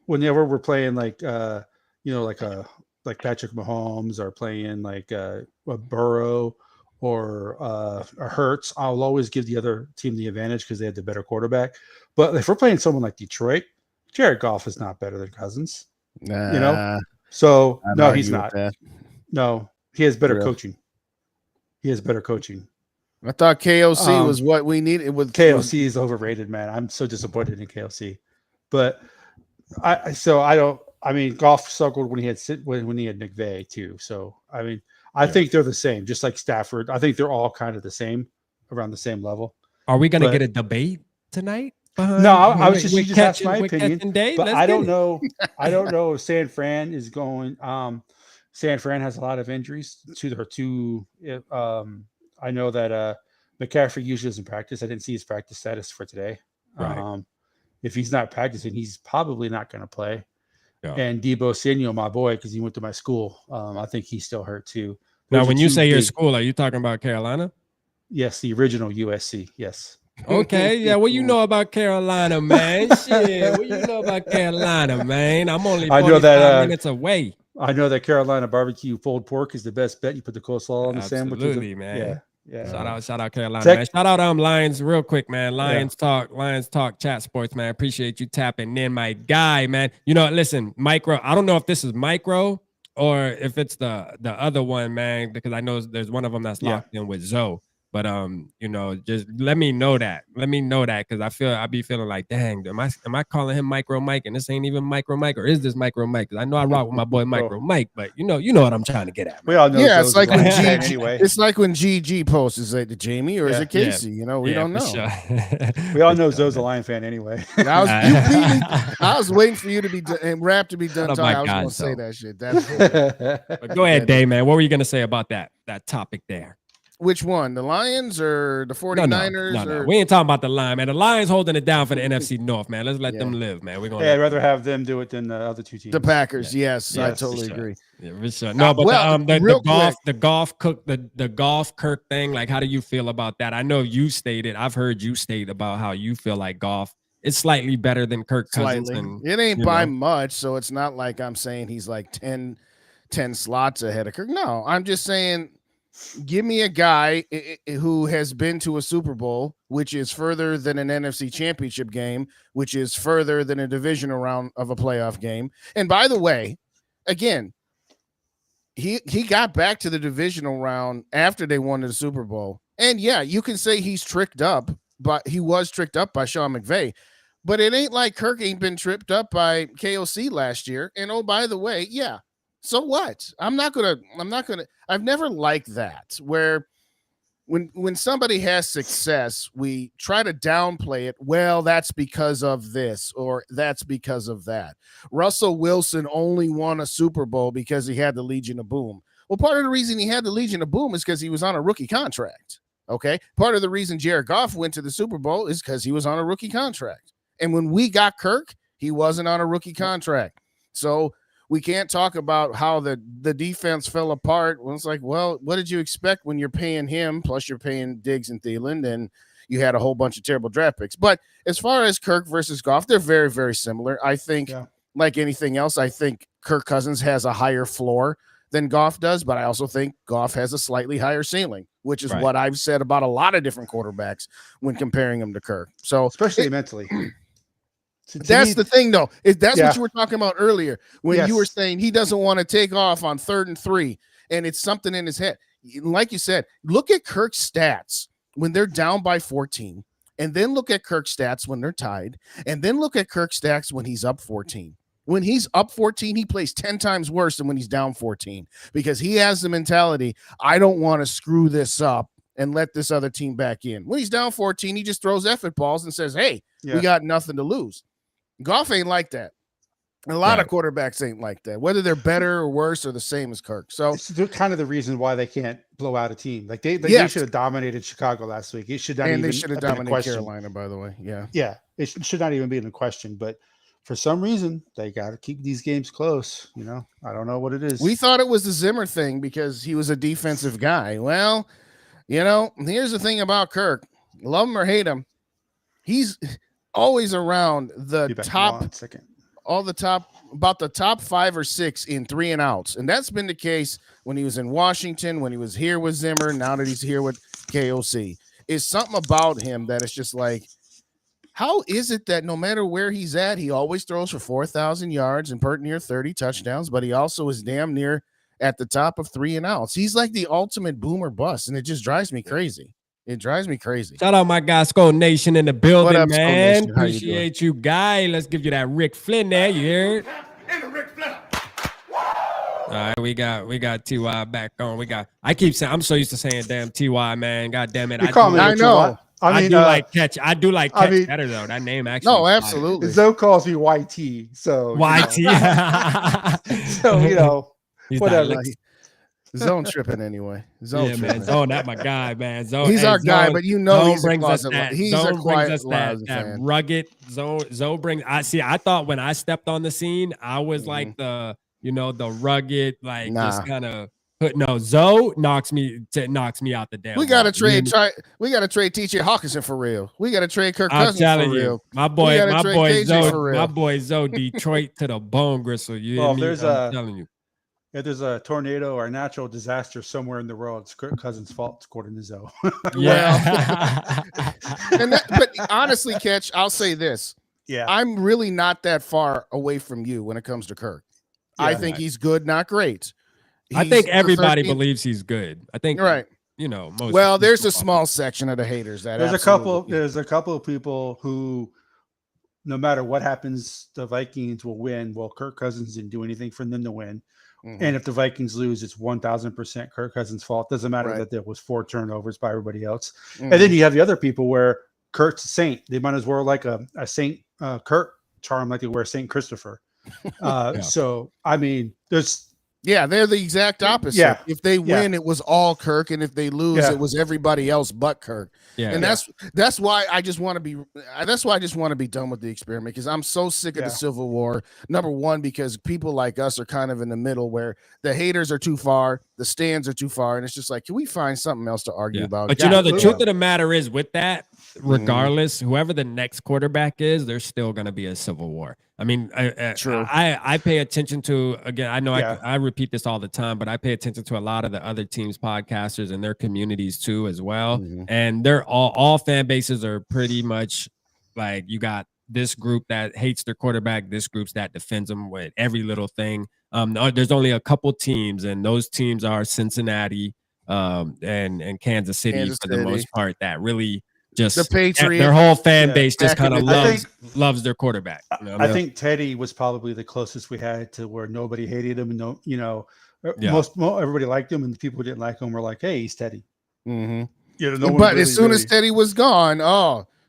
Whenever we're playing like Patrick Mahomes or playing like a Burrow or Hurts, I'll always give the other team the advantage because they had the better quarterback. But if we're playing someone like Detroit, Jared Goff is not better than Cousins. So no, he's not. No, he has better coaching. He has better coaching. I thought KOC was what we needed. KOC is overrated, man. I'm so disappointed in KOC. But Goff struggled when he had McVay too. So I mean, I think they're the same, just like Stafford. I think they're all kind of the same, around the same level. Are we going to get a debate tonight? No, I was you just asked my opinion, but I don't know. I don't know if San Fran is going. San Fran has a lot of injuries to their two. I know that McCaffrey usually doesn't practice. I didn't see his practice status for today. Right. If he's not practicing, he's probably not going to play. Yeah. And Debo Samuel, my boy, because he went to my school, I think he's still hurt too. Now, when you say your school, are you talking about Carolina? Yes, the original USC. Yes. Okay, yeah. What you know about Carolina, man? Shit, what you know about Carolina, man? I'm only 45 minutes away. I know that Carolina barbecue pulled pork is the best bet. You put the coleslaw on the sandwich. Absolutely, man. Yeah. Shout out Carolina, man. Shout out Lions real quick, man. Lions talk chat sports, man. Appreciate you tapping in, my guy, man. Listen, Micro. I don't know if this is Micro or if it's the other one, man, because I know there's one of them that's locked in with Zoe. But just let me know that. Because I be feeling like, dang, am I calling him Micro Mike and this ain't even Micro Mike, or is this Micro Mike? Because I know I rock with my boy Micro Mike, but you know what I'm trying to get at. Man. We all know. Yeah, it's like when it's like when GG posts, is it Jamie or is it Casey? We don't know. Sure. We all know Zoe's a Lion fan anyway. I was waiting for you to be rap to be done. I was going to say that shit. But go ahead, Dave, man. What were you going to say about that topic there? Which one? The Lions or the 49ers? No. We ain't talking about the Lions, man. The Lions holding it down for the NFC North, man. Let's let them live, man. I'd rather have them do it than the other two teams. The Packers, yes, I totally agree. Yeah, for sure. No, but the golf Kirk thing, like, how do you feel about that? I know I've heard you state about how you feel like golf is slightly better than Kirk Cousins. It ain't by much, so it's not like I'm saying he's like 10 slots ahead of Kirk. No, I'm just saying, give me a guy who has been to a Super Bowl, which is further than an NFC championship game, which is further than a divisional round of a playoff game. And by the way, again, he got back to the divisional round after they won the Super Bowl. And yeah, you can say he's tricked up, but he was tricked up by Sean McVay. But it ain't like Kirk ain't been tripped up by KOC last year. And oh, by the way, yeah. So what? I've never liked that, where when somebody has success, we try to downplay it. Well, that's because of this, or that's because of that. Russell Wilson only won a Super Bowl because he had the Legion of Boom. Well, part of the reason he had the Legion of Boom is because he was on a rookie contract. Okay. Part of the reason Jared Goff went to the Super Bowl is because he was on a rookie contract. And when we got Kirk, he wasn't on a rookie contract. So we can't talk about how the defense fell apart. Well, it's like, well, what did you expect when you're paying him, plus you're paying Diggs and Thielen, and you had a whole bunch of terrible draft picks. But as far as Kirk versus Goff, they're very, very similar. I think like anything else, I think Kirk Cousins has a higher floor than Goff does, but I also think Goff has a slightly higher ceiling, which is what I've said about a lot of different quarterbacks when comparing them to Kirk. So especially mentally. That's the thing, though. That's what you were talking about earlier when you were saying he doesn't want to take off on 3rd and 3, and it's something in his head. Like you said, look at Kirk's stats when they're down by 14, and then look at Kirk's stats when they're tied, and then look at Kirk's stats when he's up 14. When he's up 14, he plays 10 times worse than when he's down 14 because he has the mentality, I don't want to screw this up and let this other team back in. When he's down 14, he just throws effort balls and says, hey, we got nothing to lose. Goff ain't like that. A lot of quarterbacks ain't like that, whether they're better or worse or the same as Kirk. So it's kind of the reason why they can't blow out a team. Like they should have dominated Chicago last week. It should not even they should have dominated Carolina, by the way. Yeah. It should not even be in the question. But for some reason, they got to keep these games close. I don't know what it is. We thought it was the Zimmer thing because he was a defensive guy. Well, here's the thing about Kirk. Love him or hate him, he's always around the top, about the top 5 or 6 in 3 and outs. And that's been the case when he was in Washington, when he was here with Zimmer, now that he's here with KOC. It's something about him that it's just like, how is it that no matter where he's at, he always throws for 4,000 yards and pert near 30 touchdowns, but he also is damn near at the top of 3 and outs. He's like the ultimate boomer bust, and it just drives me crazy. It drives me crazy. Shout out my guy, Skull Nation in the building, What up, Skull man. Nation? How you Appreciate you, guy. Let's give you that Rick Flynn there. You heard? All right, we got T.Y. back on. I keep saying, I'm so used to saying damn T.Y., man. God damn it. I know. I do like catch better though. That name actually. No, absolutely. Zoe calls me YT. So YT. So whatever. Zone tripping anyway. Man. Zone, that's my guy, man. Zone, he's our guy, but he's brings us that rugged Zone brings. I thought when I stepped on the scene, I was like the rugged, like just kind of. But no, Zoe knocks me out the damn. We gotta trade TJ Hawkinson for real. We gotta trade Kirk Cousins for real. My boy Zoe, Detroit to the bone, Gristle. I'm telling you. If there's a tornado or a natural disaster somewhere in the world, it's Kirk Cousins' fault, according to Zoe. But honestly, Catch, I'll say this. Yeah, I'm really not that far away from you when it comes to Kirk. I think he's good, not great. I think everybody believes he's good. I think right. Most. There's a small section of the haters that there's a couple of people who, no matter what happens, the Vikings will win. Well, Kirk Cousins didn't do anything for them to win. Mm-hmm. And if the Vikings lose, it's 1,000% Kirk Cousins' fault. Doesn't matter that there was 4 turnovers by everybody else. Mm-hmm. And then you have the other people where Kirk's a saint. They might as well like a Saint Kirk charm like they wear Saint Christopher. So, I mean, they're the exact opposite. Yeah. If they win, it was all Kirk, and if they lose, it was everybody else but Kirk. Yeah. And that's why I just want to be done with the experiment, because I'm so sick of the Civil War. Number one, because people like us are kind of in the middle where the haters are too far, the stands are too far, and it's just like, can we find something else to argue about? But the truth of the matter is, with that, regardless, whoever the next quarterback is, there's still going to be a civil war. I mean, True. I pay attention to, again, I know I repeat this all the time, but I pay attention to a lot of the other teams' podcasters and their communities too as well. Mm-hmm. And they're all fan bases are pretty much like, you got this group that hates their quarterback, this group's that defends them with every little thing. There's only a couple teams, and those teams are Cincinnati and Kansas City for the most part, that really just the Patriots, their whole fan base just kind of loves their quarterback. I think Teddy was probably the closest we had to where nobody hated him, and everybody liked him, and the people who didn't like him were like, "Hey, he's Teddy." Mm-hmm. But as soon as Teddy was gone,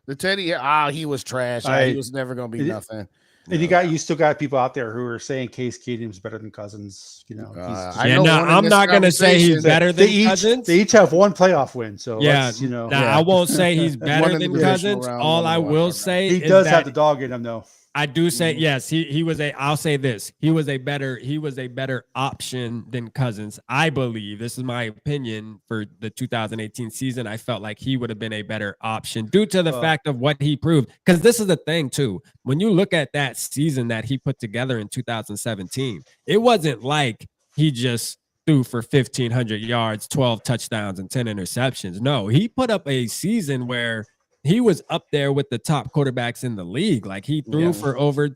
the Teddy, he was trash. He was never going to be nothing. And you still got people out there who are saying Case Keenum's better than Cousins. I'm not going to say he's better than Cousins. They each have one playoff win. So I won't say he's better than Cousins. All I will say he does have the dog in him, though. I do say yes. He was a. I'll say this. He was a better option than Cousins. I believe this is my opinion for the 2018 season. I felt like he would have been a better option due to the fact of what he proved. Because this is the thing too. When you look at that season that he put together in 2017, it wasn't like he just threw for 1,500 yards, 12 touchdowns, and 10 interceptions. No, he put up a season where he was up there with the top quarterbacks in the league. Like he threw for over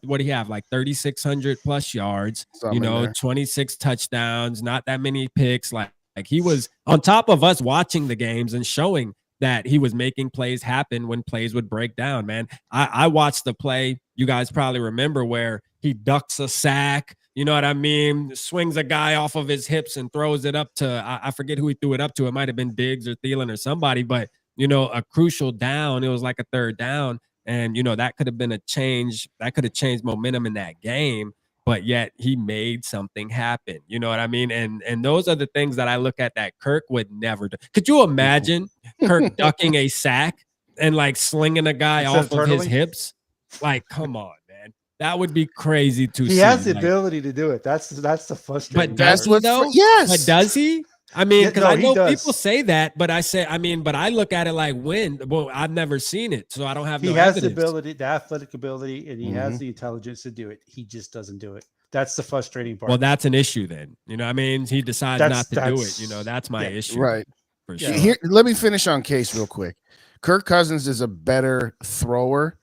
what do you have? Like 3,600 plus yards, Something in there. 26 touchdowns, not that many picks. Like he was on top of us watching the games and showing that he was making plays happen when plays would break down, man. I watched the play. You guys probably remember where he ducks a sack. You know what I mean? Swings a guy off of his hips and throws it up to, I forget who he threw it up to. It might have been Diggs or Thielen or somebody, but a crucial down. It was like a third down. And, that could have been a change. That could have changed momentum in that game. But yet he made something happen. You know what I mean? And those are the things that I look at that Kirk would never do. Could you imagine Kirk ducking a sack and like slinging a guy off of his hips? Like, come on, man. That would be crazy to see. He has the ability to do it. That's the frustrating. But does he though? Yes. But does he? I mean, because I know does. people say that, but but I look at it like well, I've never seen it, so I don't have. He no has evidence. the ability, the athletic ability, and he has the intelligence to do it. He just doesn't do it. That's the frustrating part. Well, that's an issue then. You know what I mean? He decides not to do it. That's my issue. Right. For sure. Here, let me finish on Case real quick. Kirk Cousins is a better thrower,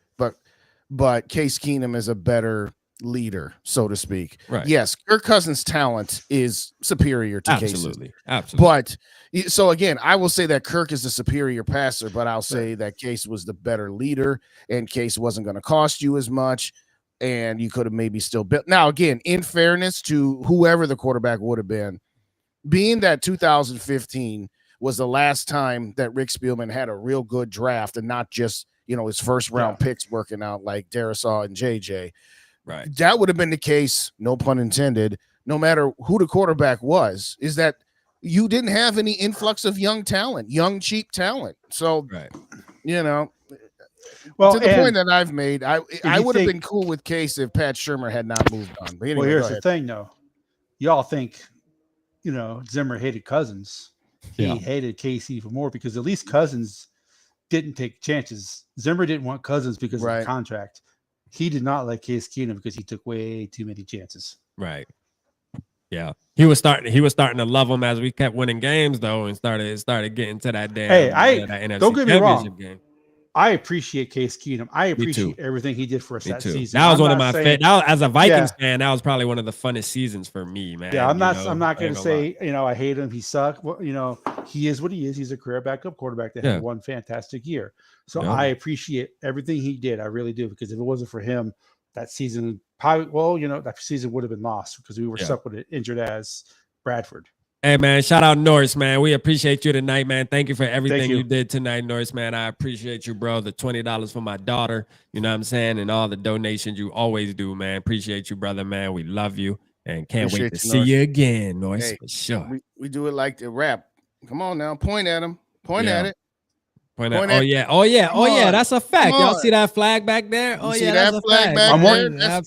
but Case Keenum is a better leader, so to speak. Right. Yes, Kirk Cousins' talent is superior to Case's. Absolutely. But so again, I will say that Kirk is the superior passer, but I'll say that Case was the better leader, and Case wasn't going to cost you as much, and you could have maybe still built. Now, again, in fairness to whoever the quarterback would have been, being that 2015 was the last time that Rick Spielman had a real good draft and not just his first round picks working out like Darisaw and JJ. Right. That would have been the case, no pun intended, no matter who the quarterback was, is that you didn't have any influx of young talent, young, cheap talent. So, well, to the point that I've made, I would have been cool with Case if Pat Shermer had not moved on. But anyway, here's the thing, though. Y'all think, Zimmer hated Cousins. He hated Case even more because at least Cousins didn't take chances. Zimmer didn't want Cousins because of the contract. He did not like Case Keenum because he took way too many chances. Right. Yeah. He was starting to love him as we kept winning games though, and started getting to that damn. Hey, don't get me wrong. Game. I appreciate Case Keenum. I appreciate everything he did for us that season. That was one of my favorite. As a Vikings fan, that was probably one of the funnest seasons for me, man. Yeah, I'm not going to say I hate him. He sucked. Well, he is what he is. He's a career backup quarterback that had one fantastic year. So I appreciate everything he did. I really do, because if it wasn't for him, that season probably that season would have been lost because we were stuck with it injured as Bradford. Hey, man, shout out Norris, man. We appreciate you tonight, man. Thank you for everything you did tonight, Norris, man. I appreciate you, bro. The $20 for my daughter, you know what I'm saying, and all the donations you always do, man. Appreciate you, brother, man. We love you and can't wait to see you again, Norris, for sure. We do it like the rap. Come on now. Point at him. Point at it. Oh yeah, that's a fact. Y'all see that flag back there? Oh yeah, that's a fact.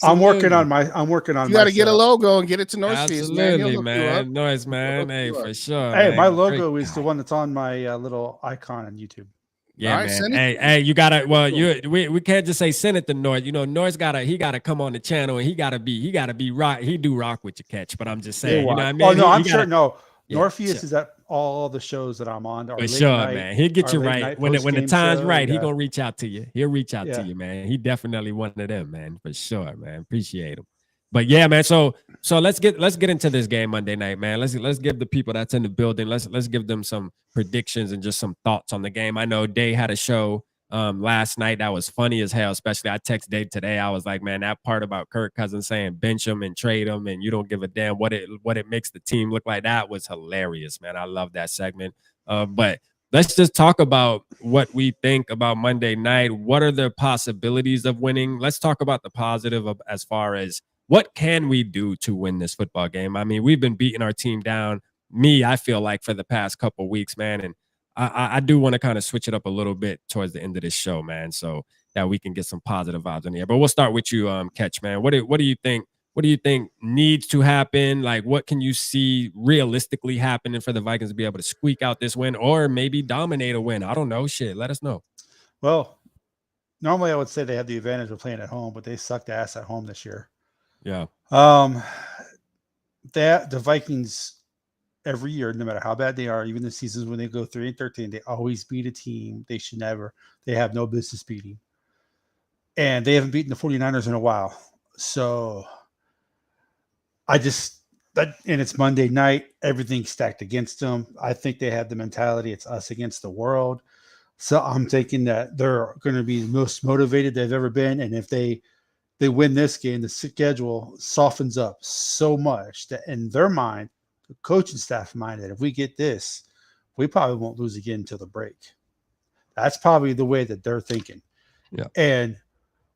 I'm working on You got to get a logo and get it to North Absolutely, man. Norris, man. Hey, for sure. Hey, man. my logo is the one that's on my little icon on YouTube. Yeah, right, man. Hey, you gotta. Well, we can't just say send it to North. North's gotta come on the channel and he gotta be rock. He do rock with your catch, but I'm just saying. You know what I mean? Oh no, I'm sure. No, Morpheus is at all the shows that I'm on. For sure, man. He'll get you right when the time's right. He gonna reach out to you. He'll reach out to you, man. He definitely one of them, man. For sure, man. Appreciate him. But yeah, man. So let's get into this game Monday night, man. Let's give the people that's in the building. Let's give them some predictions and just some thoughts on the game. I know Day had a show last night that was funny as hell. Especially I texted Dave today. I was like, man, that part about Kirk Cousins saying bench him and trade him and you don't give a damn what it makes the team look like, that was hilarious, man. I love that segment. But let's just talk about what we think about Monday night. What are the possibilities of winning? Let's talk about the positive of, as far as what can we do to win this football game. I mean, we've been beating our team down. I feel like for the past couple of weeks, man, and I do want to kind of switch it up a little bit towards the end of this show, man. So that we can get some positive vibes in here. But we'll start with you, Catch, man. What do you think? What do you think needs to happen? Like, what can you see realistically happening for the Vikings to be able to squeak out this win or maybe dominate a win? I don't know. Shit, let us know. Well, normally I would say they have the advantage of playing at home, but they sucked ass at home this year. Yeah. The Vikings every year, no matter how bad they are, even the seasons when they go 3-13, they always beat a team they have no business beating. And they haven't beaten the 49ers in a while. So and it's Monday night, everything's stacked against them. I think they have the mentality, it's us against the world. So I'm thinking that they're going to be the most motivated they've ever been. And if they win this game, the schedule softens up so much that in their mind, the coaching staff mind, that if we get this, we probably won't lose again until the break. That's probably the way that they're thinking. Yeah. And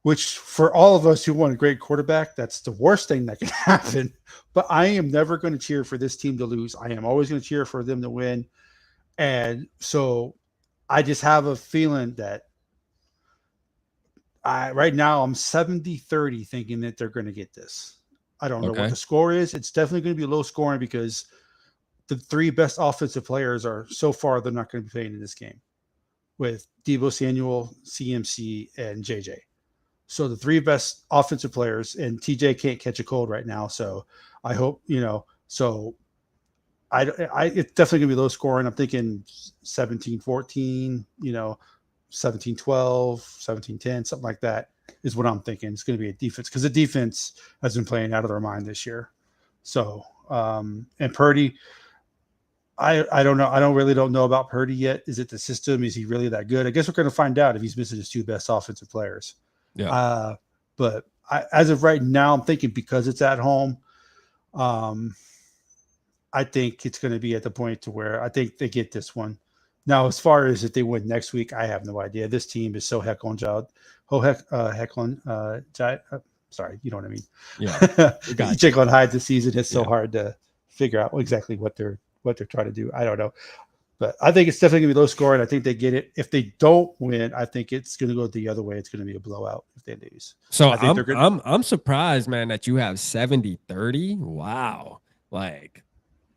which for all of us who want a great quarterback, that's the worst thing that can happen. But I am never going to cheer for this team to lose. I am always going to cheer for them to win. And so I just have a feeling that right now I'm 70-30 thinking that they're going to get this. I don't know what the score is. It's definitely going to be low scoring because the three best offensive players are so far they're not going to be playing in this game with Deebo Samuel, CMC, and JJ. So the three best offensive players, and TJ can't catch a cold right now. So I hope, so it's definitely gonna be low scoring. I'm thinking 17-14, 17-12, 17-10, something like that is what I'm thinking. It's going to be a defense because the defense has been playing out of their mind this year. So, and Purdy, I don't know. I don't know about Purdy yet. Is it the system? Is he really that good? I guess we're going to find out if he's missing his two best offensive players. Yeah. But as of right now, I'm thinking because it's at home, I think it's going to be at the point to where I think they get this one. Now, as far as if they win next week, I have no idea. This team is so sorry, you know what I mean? Yeah. Jekyll and Hyde this season. It's so hard to figure out exactly what they're trying to do. I don't know. But I think it's definitely going to be low scoring. I think they get it. If they don't win, I think it's going to go the other way. It's going to be a blowout if they lose. So I'm surprised, man, that you have 70-30. Wow. Like,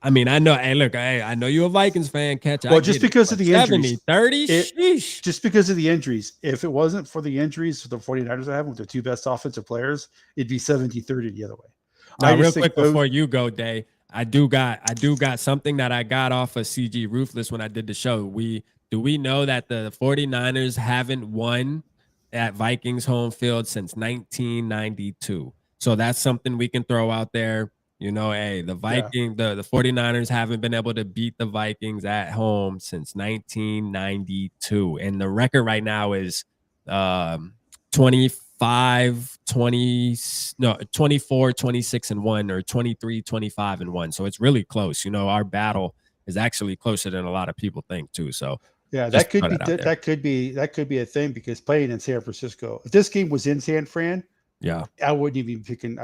I mean, I know. Hey, look, I know you're a Vikings fan, Catch. Well, just because of the injuries. 70-30? Sheesh. Just because of the injuries. If it wasn't for the injuries the 49ers are having with their two best offensive players, it'd be 70-30 the other way. Now, real quick before you go, Day, I do got something that I got off of CG Ruthless when I did the show. Do we know that the 49ers haven't won at Vikings home field since 1992? So that's something we can throw out there. Hey, the 49ers haven't been able to beat the Vikings at home since 1992. And the record right now is 24, 26 and 1, or 23, 25 and 1. So it's really close. Our battle is actually closer than a lot of people think too. So yeah, that could be a thing because playing in San Francisco, if this game was in San Fran, yeah, I wouldn't even be picking.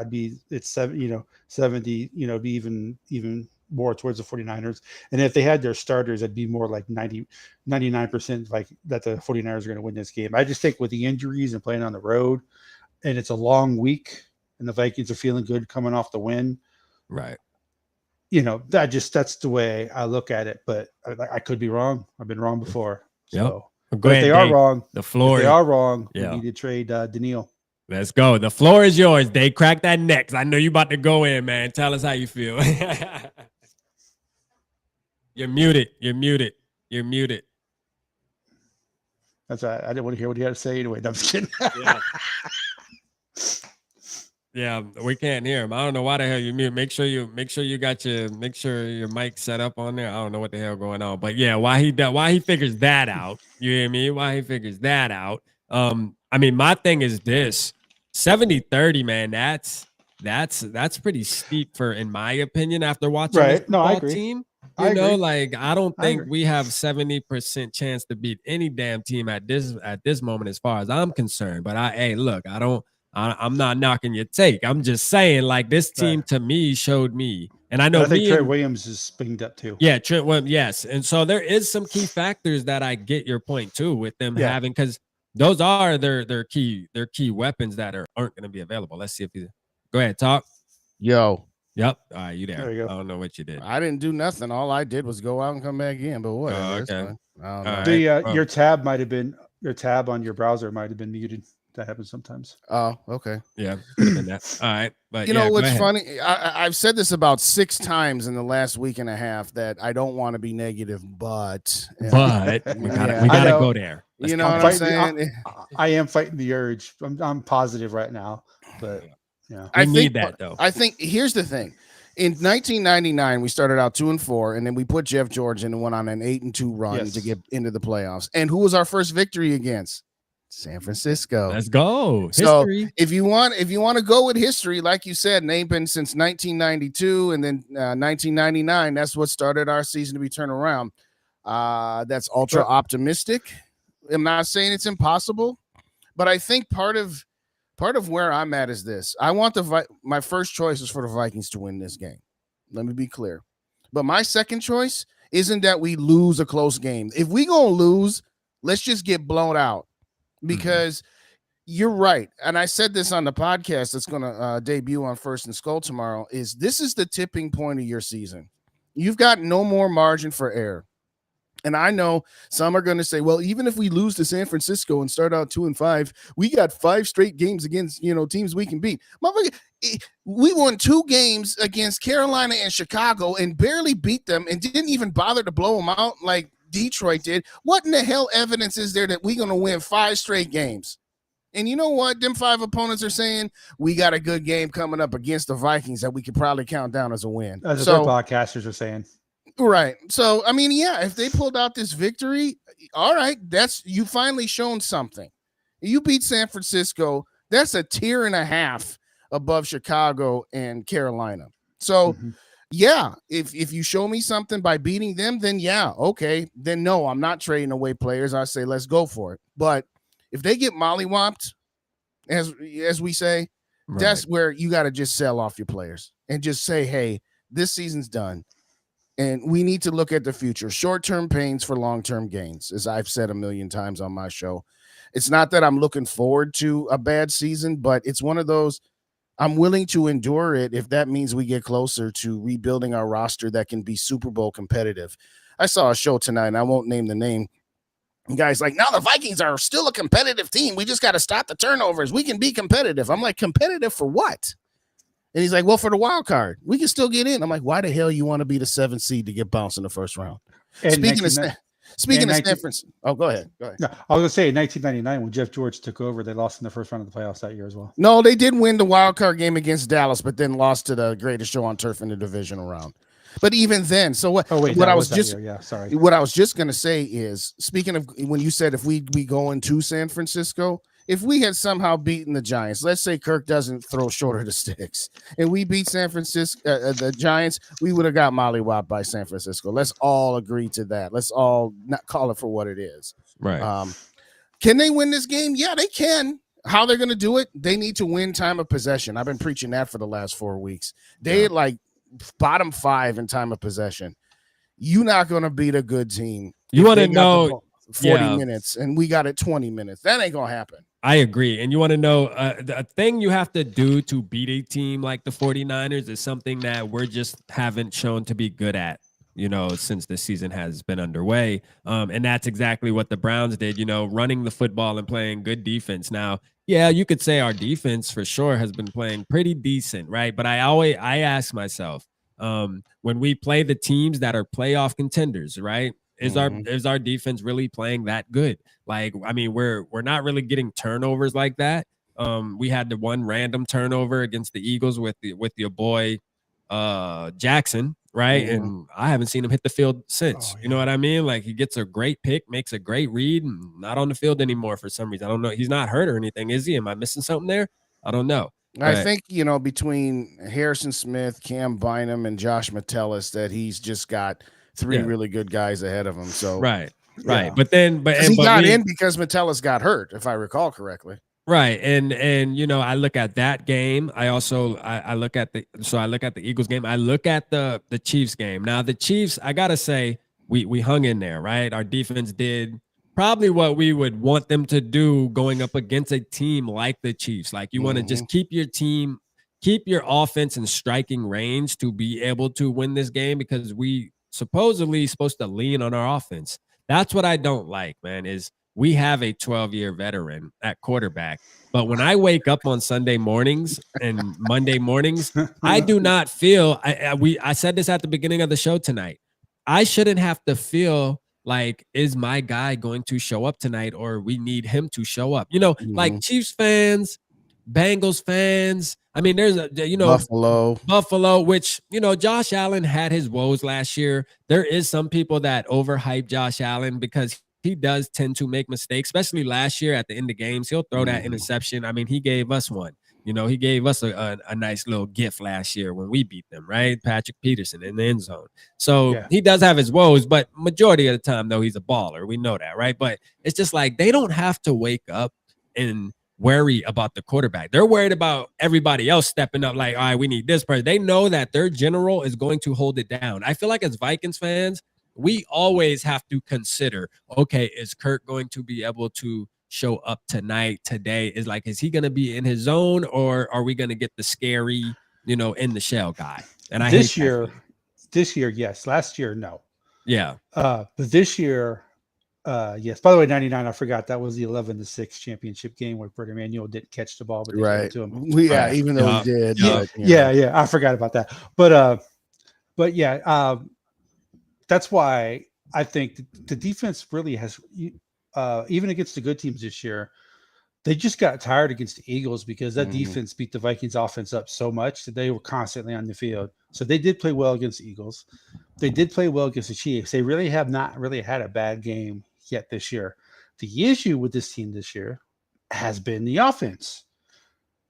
It's 70, be even more towards the 49ers. And if they had their starters, it'd be more like 99% like that the 49ers are going to win this game. I just think with the injuries and playing on the road, and it's a long week, and the Vikings are feeling good coming off the win. Right. That's the way I look at it. But I could be wrong. I've been wrong before. So, yep. But if they are wrong, we need to trade Daniil. Let's go. The floor is yours. They crack that next. I know you about to go in, man. Tell us how you feel. You're muted. That's right. I didn't want to hear what he had to say anyway. No, I'm just kidding. Yeah, we can't hear him. I don't know why the hell you mute. Make sure your mic set up on there. I don't know what the hell going on. But yeah, why he figures that out. You hear me? Why he figures that out. I mean, my thing is this. 70-30, man, that's pretty steep in my opinion, after watching this football team. I don't think we have 70% chance to beat any damn team at this moment, as far as I'm concerned. But I'm not knocking your take. I'm just saying, like, this team to me showed me, and I know I think Trent Williams is spinged up too. Yeah, Trent Williams, yes. And so there is some key factors that I get your point too with them having, because those are their key weapons that aren't going to be available. Let's see if you go ahead, talk. Yo. Yep. All right, you there. There you go. I don't know what you did. I didn't do nothing. All I did was go out and come back in, but whatever. It's okay. fine. I don't All know. right. Your tab might have been your tab on your browser might have been muted. That happens sometimes. Oh, okay. Yeah, could have been that. All right. But You yeah, know go what's ahead. funny? I've said this about 6 times in the last week and a half that I don't want to be negative, but we gotta I know. go there. You know what I'm saying? I am fighting the urge. I'm positive right now, but yeah, I need that though. I think here's the thing. In 1999, we started out 2-4, and then we put Jeff George in and went on an 8-2 run to get into the playoffs. And who was our first victory against? San Francisco. Let's go. So History. if you want to go with history, like you said, and they've been since 1992 and then 1999. That's what started our season to be turned around. That's ultra optimistic. I'm not saying it's impossible, but I think part of where I'm at is this. I want my first choice is for the Vikings to win this game. Let me be clear. But my second choice isn't that we lose a close game. If we gonna lose, let's just get blown out. Because you're right. And I said this on the podcast that's going to debut on First and Skull tomorrow, this is the tipping point of your season. You've got no more margin for error. And I know some are going to say, well, even if we lose to San Francisco and start out 2-5, we got 5 straight games against, teams we can beat. We won 2 games against Carolina and Chicago and barely beat them and didn't even bother to blow them out like Detroit did. What in the hell evidence is there that we're going to win 5 straight games? And you know what? Them 5 opponents are saying we got a good game coming up against the Vikings that we could probably count down as a win. As their podcasters are saying. Right. So, I mean, yeah, if they pulled out this victory, all right, you finally shown something. You beat San Francisco. That's a tier and a half above Chicago and Carolina. So, yeah, if you show me something by beating them, then yeah, okay. Then no, I'm not trading away players. I say let's go for it. But if they get mollywopped, as we say, that's where you got to just sell off your players and just say, hey, this season's done. And we need to look at the future. Short-term pains for long-term gains, as I've said a million times on my show. It's not that I'm looking forward to a bad season, but it's one of those I'm willing to endure it if that means we get closer to rebuilding our roster that can be Super Bowl competitive. I saw a show tonight, and I won't name the name. And guys like, now the Vikings are still a competitive team. We just got to stop the turnovers. We can be competitive. I'm like, competitive for what? And he's like, well, for the wild card, we can still get in. I'm like, why the hell you want to be the 7th seed to get bounced in the first round? And Speaking of San Francisco, go ahead. No, I was going to say in 1999 when Jeff George took over, they lost in the first round of the playoffs that year as well. No, they did win the wild card game against Dallas, but then lost to the greatest show on turf in the divisional round. But even then, so what? Oh wait, what I was just going to say is, speaking of when you said if we go into San Francisco, if we had somehow beaten the Giants, let's say Kirk doesn't throw short of the sticks, and we beat San Francisco, the Giants, we would have got mollywopped by San Francisco. Let's all agree to that. Let's all not call it for what it is. Right. Can they win this game? Yeah, they can. How they're going to do it? They need to win time of possession. I've been preaching that for the last 4 weeks. They bottom 5 in time of possession. You're not going to beat a good team. You want to know 40 minutes and we got it 20 minutes. That ain't going to happen. I agree. And you want to know the thing you have to do to beat a team like the 49ers is something that we're just haven't shown to be good at, since the season has been underway. And that's exactly what the Browns did, running the football and playing good defense. Now, yeah, you could say our defense for sure has been playing pretty decent, right? But I ask myself, when we play the teams that are playoff contenders, right? Is our defense really playing that good? Like, I mean, we're not really getting turnovers like that. We had the one random turnover against the Eagles with your boy Jackson, right? And I haven't seen him hit the field since. You know what I mean? Like, he gets a great pick, makes a great read, and not on the field anymore for some reason. I don't know. He's not hurt or anything, is he? Am I missing something there? I don't know. I think, between Harrison Smith, Cam Bynum, and Josh Metellus, that he's just got 3 really good guys ahead of him. So right. Yeah. But he got in because Metellus got hurt, if I recall correctly. Right. And I look at that game. I also I look at the Eagles game. I look at the Chiefs game. Now the Chiefs, I gotta say, we hung in there, right? Our defense did probably what we would want them to do going up against a team like the Chiefs. Like you want to just keep your team, keep your offense in striking range to be able to win this game, because we supposedly supposed to lean on our offense. That's what I don't like, man, is we have a 12-year veteran at quarterback. But when I wake up on Sunday mornings and Monday mornings, I do not feel, I said this at the beginning of the show tonight, I shouldn't have to feel like, is my guy going to show up tonight, or we need him to show up? You know, like Chiefs fans, Bengals fans. I mean, there's a, you know, Buffalo, which, you know, Josh Allen had his woes last year. There is some people that overhype Josh Allen because he does tend to make mistakes, especially last year at the end of games. He'll throw that interception. I mean, he gave us one. You know, he gave us a nice little gift last year when we beat them, right? Patrick Peterson in the end zone. So he does have his woes, but majority of the time, though, he's a baller. We know that, right? But it's just like they don't have to wake up and worry about the quarterback. They're worried about everybody else stepping up like, all right, we need this person. They know that their general is going to hold it down. I feel like as Vikings fans, we always have to consider, okay, is Kirk going to be able to show up tonight, today? Is he going to be in his zone, or are we going to get the scary, you know, in the shell guy? And I this year, yes. Last year, no. Yeah. But this year, yes. By the way, 99, I forgot that was the 11-6 championship game where Bert Emanuel didn't catch the ball, but they threw it to him. Even though he did. Yeah. I forgot about that. But yeah, that's why I think the defense really has, even against the good teams this year, they just got tired against the Eagles because that defense beat the Vikings offense up so much that they were constantly on the field. So they did play well against the Eagles. They did play well against the Chiefs. They really have not really had a bad game yet this year. The issue with this team this year has been the offense,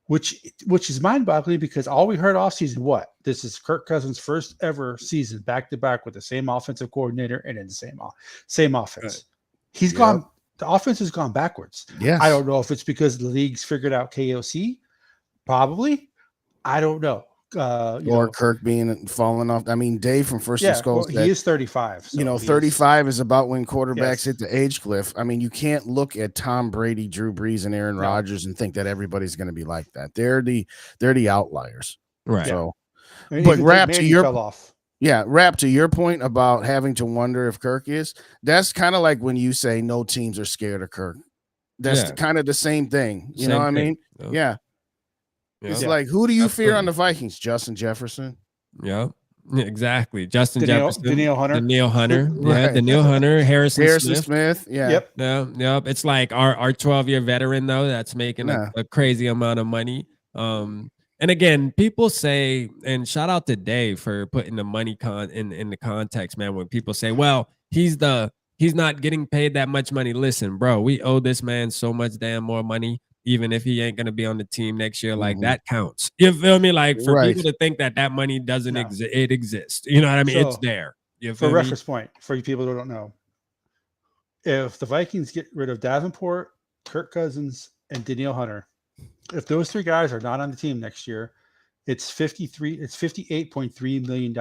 which is mind-boggling because all we heard all season, this is Kirk Cousins' first ever season back-to-back with the same offensive coordinator and in the same offense. He's gone. The offense has gone backwards. Yes. I don't know if it's because the league's figured out KOC. Probably. I don't know. Kirk being falling off. I mean, Dave from First and Skull said he is 35. So 35 is about when quarterbacks hit the age cliff. I mean, you can't look at Tom Brady, Drew Brees, and Aaron Rodgers and think that everybody's going to be like that. They're the outliers. Right. So, but Rap to your fell off. Yeah, Rap, to your point about having to wonder if Kirk is, that's kind of like when you say no teams are scared of Kirk. That's kind of the same thing. You know what I mean? Yeah. It's like, who do you fear on the Vikings? Justin Jefferson? Yeah, exactly. Justin Jefferson. Danielle Hunter. Yeah, Danielle Hunter. Harrison Smith. Yeah. Yep. Yep. It's like our 12-year veteran, though, that's making a crazy amount of money. And again, people say, and shout out to Dave for putting the money in the context, man. When people say, well, he's not getting paid that much money. Listen, bro, we owe this man so much damn more money, even if he ain't going to be on the team next year. Like that counts. You feel me? Like for people to think that money doesn't exist, it exists. You know what I mean? So, it's there. You feel for reference point, for you people who don't know, if the Vikings get rid of Davenport, Kirk Cousins, and Danielle Hunter, if those three guys are not on the team next year, it's $58.3 million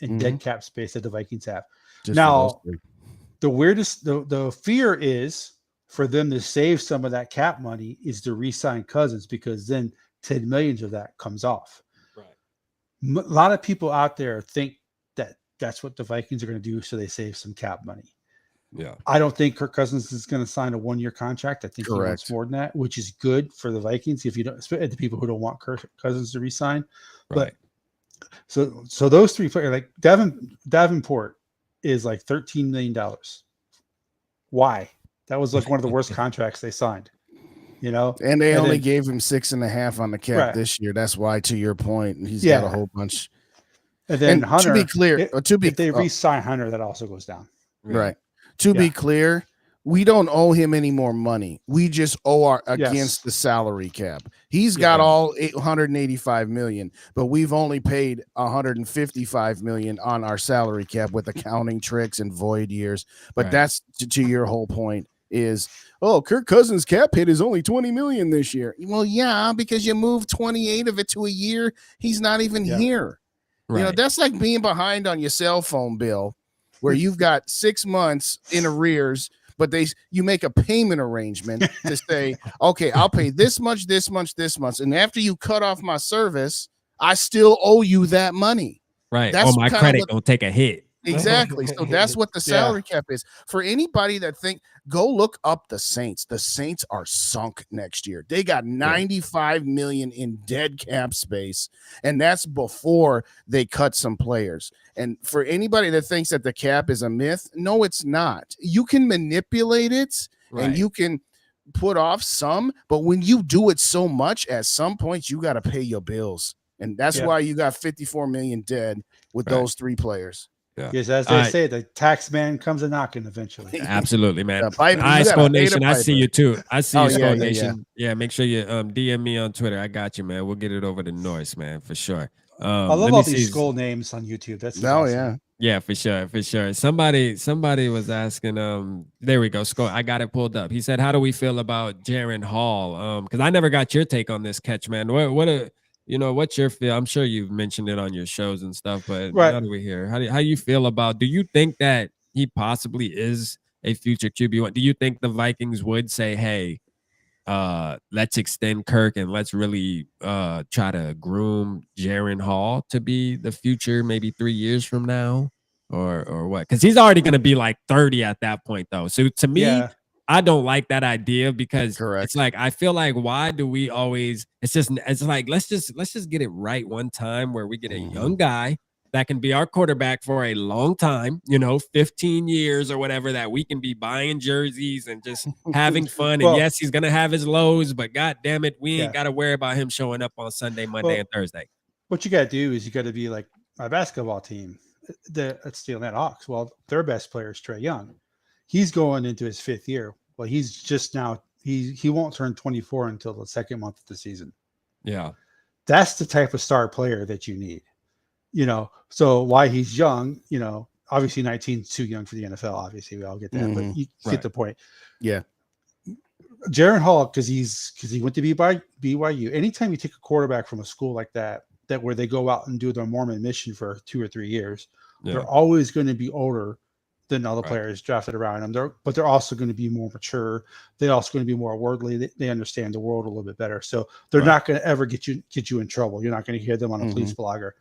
in dead cap space that the Vikings have. Now, the weirdest, the fear is for them to save some of that cap money is to re-sign Cousins, because then 10 million of that comes off. Right. A lot of people out there think that that's what the Vikings are going to do, so they save some cap money. Yeah, I don't think Kirk Cousins is going to sign a 1-year contract. I think he wants more than that, which is good for the Vikings if you don't, the people who don't want Kirk Cousins to resign. Right. But so those three players, like Davenport, is like $13 million. Why? That was like one of the worst contracts they signed. You know, and they only gave him 6.5 on the cap this year. That's why, to your point, he's got a whole bunch. And then Hunter, to be clear, if they re-sign Hunter, that also goes down. Right. To be clear, we don't owe him any more money. We just owe against the salary cap. He's got all $885 million, but we've only paid $155 million on our salary cap with accounting tricks and void years. But that's to your whole point is, Kirk Cousins' cap hit is only $20 million this year. Well, yeah, because you moved 28 of it to a year. He's not even here. Right. You know, that's like being behind on your cell phone bill, where you've got 6 months in arrears but you make a payment arrangement to say, okay, I'll pay this much, this much, this much, and after you cut off my service, I still owe you that money. Right. That's my kinda credit what- don't take a hit. Exactly. So that's what the salary cap is. For anybody that go look up the Saints. The Saints are sunk next year. They got 95 million in dead cap space, and that's before they cut some players. And for anybody that thinks that the cap is a myth, no, it's not. You can manipulate it and you can put off some, but when you do it so much, at some point you got to pay your bills. And that's why you got 54 million dead with those 3 players. Yeah. Yes, as they say, the tax man comes a knocking eventually. Absolutely, man. The piper, All right, you gotta Skull pay the Nation, I see piper. you too. I see Oh, you, Skull yeah, Nation. Yeah, make sure you DM me on Twitter. I got you, man. We'll get it over to Noise, man, for sure. I love all these skull names on YouTube. That's awesome. Yeah, for sure, for sure. Somebody was asking. There we go. Skull, I got it pulled up. He said, "How do we feel about Jaren Hall?" Because I never got your take on this catch, man. What's your feel? I'm sure you've mentioned it on your shows and stuff, but how do we hear? How you feel about? Do you think that he possibly is a future QB1? Do you think the Vikings would say, "Hey, let's extend Kirk and let's really try to groom Jaren Hall to be the future, maybe 3 years from now, or what?" Because he's already going to be like 30 at that point, though. So to me, I don't like that idea because it's like I feel like why do we always? It's like let's just get it right one time where we get a young guy that can be our quarterback for a long time, 15 years or whatever, that we can be buying jerseys and just having fun. And yes, he's gonna have his lows, but god damn it, we ain't got to worry about him showing up on Sunday, Monday, and Thursday. What you got to do is you got to be like my basketball team. That's the Atlanta Hawks. Well, their best player is Trae Young. He's going into his 5th year. Well, he's just now he won't turn 24 until the 2nd month of the season. Yeah, that's the type of star player that you need. So why he's young, obviously 19 is too young for the NFL. Obviously, we all get that, but you get the point. Yeah. Jaren Hall, because he went to BYU. Anytime you take a quarterback from a school like that where they go out and do their Mormon mission for 2 or 3 years, they're always going to be older than other players drafted around them. But they're also going to be more mature. They're also going to be more worldly. They understand the world a little bit better. So they're not going to ever get you in trouble. You're not going to hear them on a police blogger.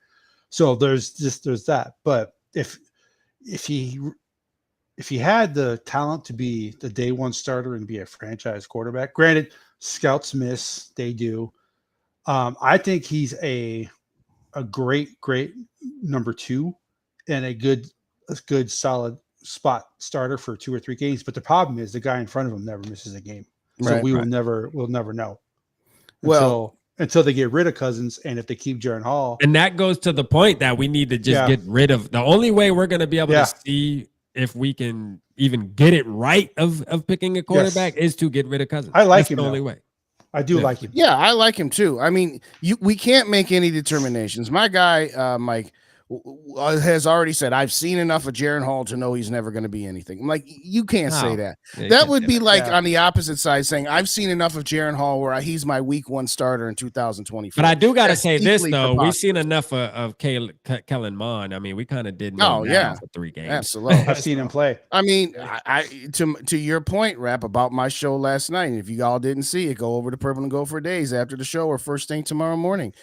So there's that. But if he had the talent to be the day one starter and be a franchise quarterback, granted, scouts miss, they do. I think he's a great number 2 and a good solid spot starter for 2 or 3 games. But the problem is the guy in front of him never misses a game. So we'll never know until they get rid of Cousins. And if they keep Jaren Hall, and that goes to the point that we need to just get rid of. The only way we're going to be able to see if we can even get it right of picking a quarterback is to get rid of Cousins. I like That's him. The only way. I do like him. Yeah, I like him too. I mean, we can't make any determinations. My guy, Mike, has already said, I've seen enough of Jaren Hall to know he's never going to be anything. I'm like, you can't say that. That would be like on the opposite side saying, I've seen enough of Jaren Hall where he's my week 1 starter in 2024. But I do got to say this, though. We've seen enough of Kellen Mond. I mean, we kind of did know for 3 games. Absolutely. I've seen him play. I mean, to your point, Rap, about my show last night, and if you all didn't see it, go over to Purple and Go for Days after the show or first thing tomorrow morning.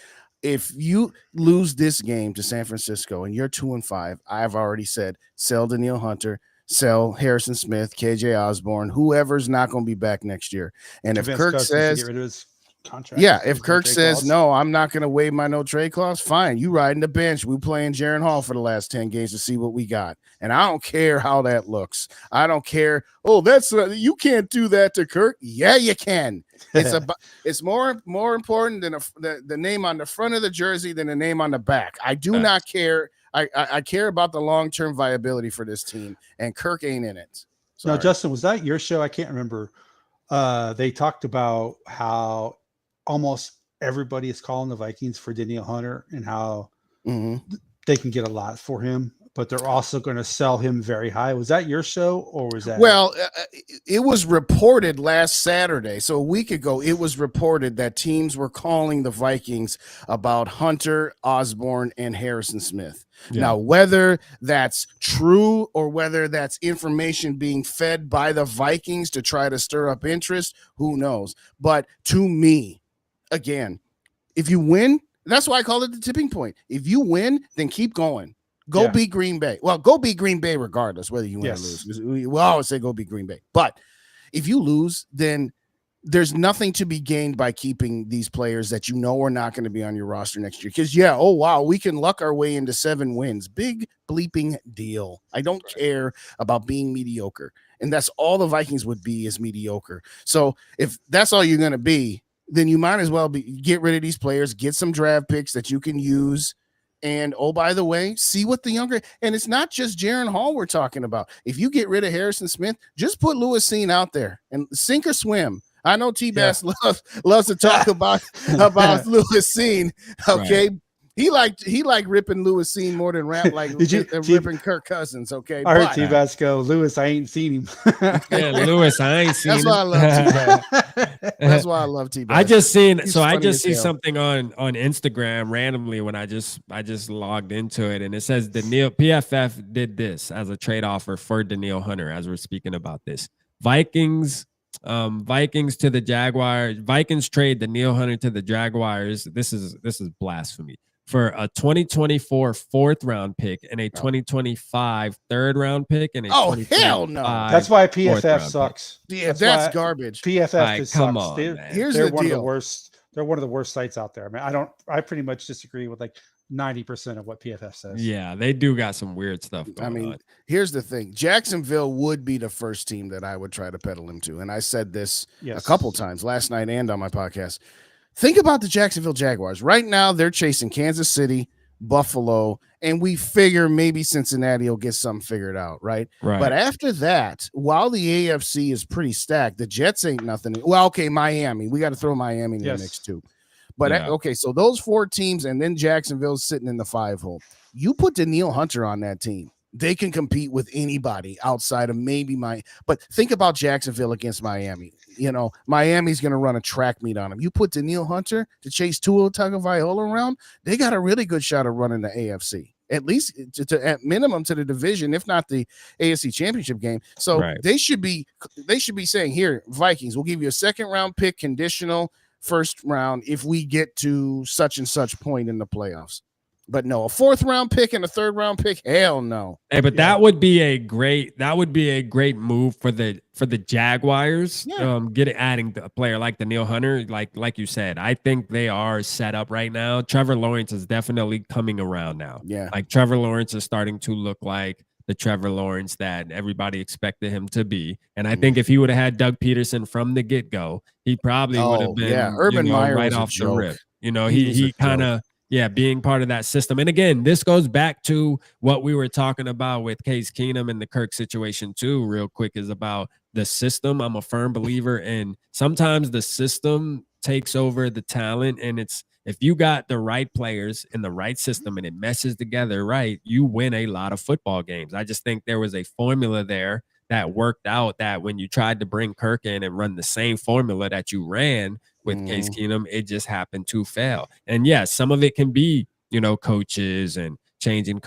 If you lose this game to San Francisco and you're 2-5, I've already said sell Danielle Hunter, sell Harrison Smith, KJ Osborne, whoever's not going to be back next year. And if Kirk says, get rid of his contract, if Kirk says no, I'm not going to waive my no trade clause. Fine, you riding the bench. We playing Jaren Hall for the last 10 games to see what we got, and I don't care how that looks. I don't care. Oh, that's you can't do that to Kirk. Yeah, you can. It's more important than the name on the front of the jersey than the name on the back. I do not care. I care about the long-term viability for this team, and Kirk ain't in it. Now, Justin, was that your show? I can't remember. They talked about how almost everybody is calling the Vikings for Danielle Hunter and how they can get a lot for him. but they're also going to sell him very high. Was that your show or was that? Well, it was reported last Saturday, so a week ago, it was reported that teams were calling the Vikings about Hunter, Osborne, and Harrison Smith. Yeah. Now, whether that's true or whether that's information being fed by the Vikings to try to stir up interest, who knows? But to me, again, if you win, that's why I call it the tipping point. If you win, then keep going. Go beat Green Bay. Well, go beat Green Bay regardless, whether you win or lose. We always say go beat Green Bay. But if you lose, then there's nothing to be gained by keeping these players that you know are not going to be on your roster next year. Because, we can luck our way into 7 wins. Big bleeping deal. I don't care about being mediocre. And that's all the Vikings would be is mediocre. So if that's all you're going to be, then you might as well get rid of these players, get some draft picks that you can use. And, oh, by the way, see what the younger – and it's not just Jaron Hall we're talking about. If you get rid of Harrison Smith, just put Lewis Seen out there and sink or swim. I know T-Bass loves to talk about Lewis Seen, okay? Right. He liked ripping Lewis Seen more than ripping Kirk Cousins, okay? I heard T-Bass go, Lewis, I ain't seen him. Lewis, I ain't seen him. That's why I love T-Bass. That's why I love T-Bass. I just see something on Instagram randomly when I just logged into it, and it says PFF did this as a trade offer for Danielle Hunter as we're speaking about this. Vikings to the Jaguars. Vikings trade Danielle Hunter to the Jaguars. This is blasphemy. For a 2024 4th round pick and a 2025 3rd round pick and a hell no. That's why PFF sucks. Yeah, that's garbage. PFF just come sucks. On, they're one of the worst. They're one of the worst sites out there. I mean, I pretty much disagree with like 90% of what PFF says. Yeah, they do got some weird stuff going on. Here's the thing. Jacksonville would be the first team that I would try to peddle him to. And I said this a couple times last night and on my podcast. Think about the Jacksonville Jaguars. Right now, they're chasing Kansas City, Buffalo, and we figure maybe Cincinnati will get something figured out, right? But after that, while the AFC is pretty stacked, the Jets ain't nothing. Well, okay, Miami. We got to throw Miami in the mix too. But okay, so those 4 teams and then Jacksonville's sitting in the 5 hole. You put Danielle Hunter on that team. They can compete with anybody outside of maybe but think about Jacksonville against Miami. You know, Miami's going to run a track meet on them. You put Danielle Hunter to chase Tua Tagovailoa around, they got a really good shot of running the AFC. At least at minimum to the division, if not the AFC championship game. So they should be saying, here, Vikings, we'll give you a 2nd round pick, conditional 1st round if we get to such and such point in the playoffs. But no, a 4th round pick and a 3rd round pick, hell no. Hey, but that would be a great move for the Jaguars. Adding a player like Danielle Hunter, like you said. I think they are set up right now. Trevor Lawrence is definitely coming around now. Yeah. Like Trevor Lawrence is starting to look like the Trevor Lawrence that everybody expected him to be. And I think if he would have had Doug Peterson from the get-go, he probably would have been Urban Meyer right off the rip. You know, he kind of being part of that system. And again, this goes back to what we were talking about with Case Keenum and the Kirk situation too, real quick, is about the system. I'm a firm believer in sometimes the system takes over the talent, and it's if you got the right players in the right system and it meshes together right, you win a lot of football games. I just think there was a formula there that worked out that when you tried to bring Kirk in and run the same formula that you ran with Case Keenum, it just happened to fail. And yes, some of it can be, coaches and changing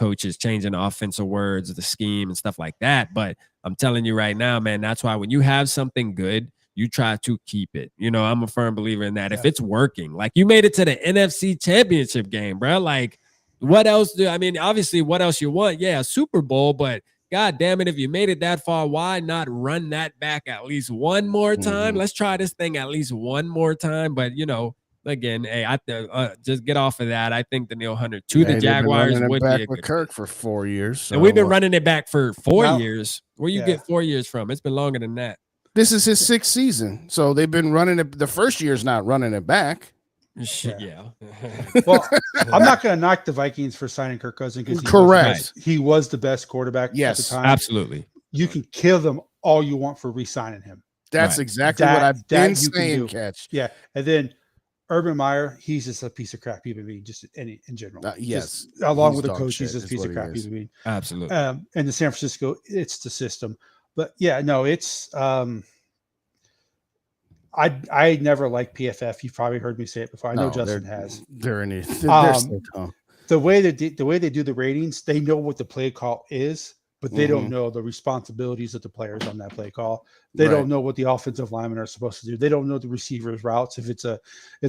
offensive words, the scheme and stuff like that. But I'm telling you right now, man, that's why when you have something good, you try to keep it. I'm a firm believer in that. If it's working, like you made it to the NFC Championship game, bro. Like what else obviously what else you want? Yeah, a Super Bowl, but God damn it, if you made it that far, why not run that back at least one more time? Let's try this thing at least one more time. But, again, hey, just get off of that. I think Danielle Hunter to the Jaguars would be a good Kirk for 4 years. So. And we've been running it back for 4 years. Where you get 4 years from? It's been longer than that. This is his 6th season. So they've been running it. The first year's not running it back. Yeah. Well, I'm not going to knock the Vikings for signing Kirk Cousins because he was the best quarterback at the time. Absolutely. You can kill them all you want for re-signing him. That's exactly what I've been saying, Catch. Yeah. And then Urban Meyer, he's just a piece of crap human being, just in general. Yes, Just, along he's with the dog coach, shit, he's just a is piece what of he crap is. human being. Absolutely. And the San Francisco, it's the system. But yeah, no, it's I never liked PFF. You've probably heard me say it before. I know No, Justin has. they're so dumb. The way they do the ratings, they know what the play call is, but they don't know the responsibilities of the players on that play call. They don't know what the offensive linemen are supposed to do. They don't know the receivers' routes. If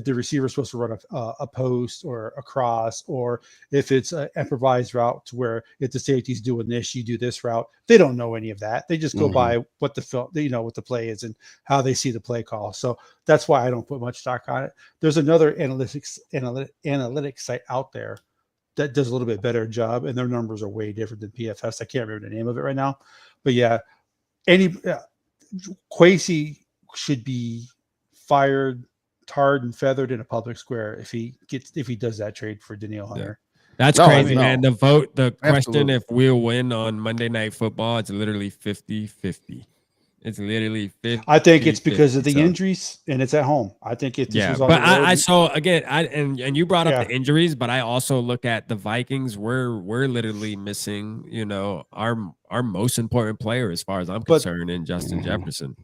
the receiver's supposed to run a post or a cross, or if it's an improvised route to where if the safety's doing this, you do this route. They don't know any of that. They just go by what what the play is and how they see the play call. So that's why I don't put much stock on it. There's another analytics site out there that does a little bit better job, and their numbers are way different than PFS. I can't remember the name of it right now, but yeah, Kwesi should be fired, tarred and feathered in a public square if he does that trade for Danielle Hunter. That's crazy, man. The question if we'll win on Monday Night Football, it's literally 50-50. It's literally 50. I think it's because of the injuries, and it's at home. I think if this was on but the road, I saw again. And you brought up the injuries, but I also look at the Vikings. We're literally missing, our most important player as far as I'm concerned, in Justin Jefferson.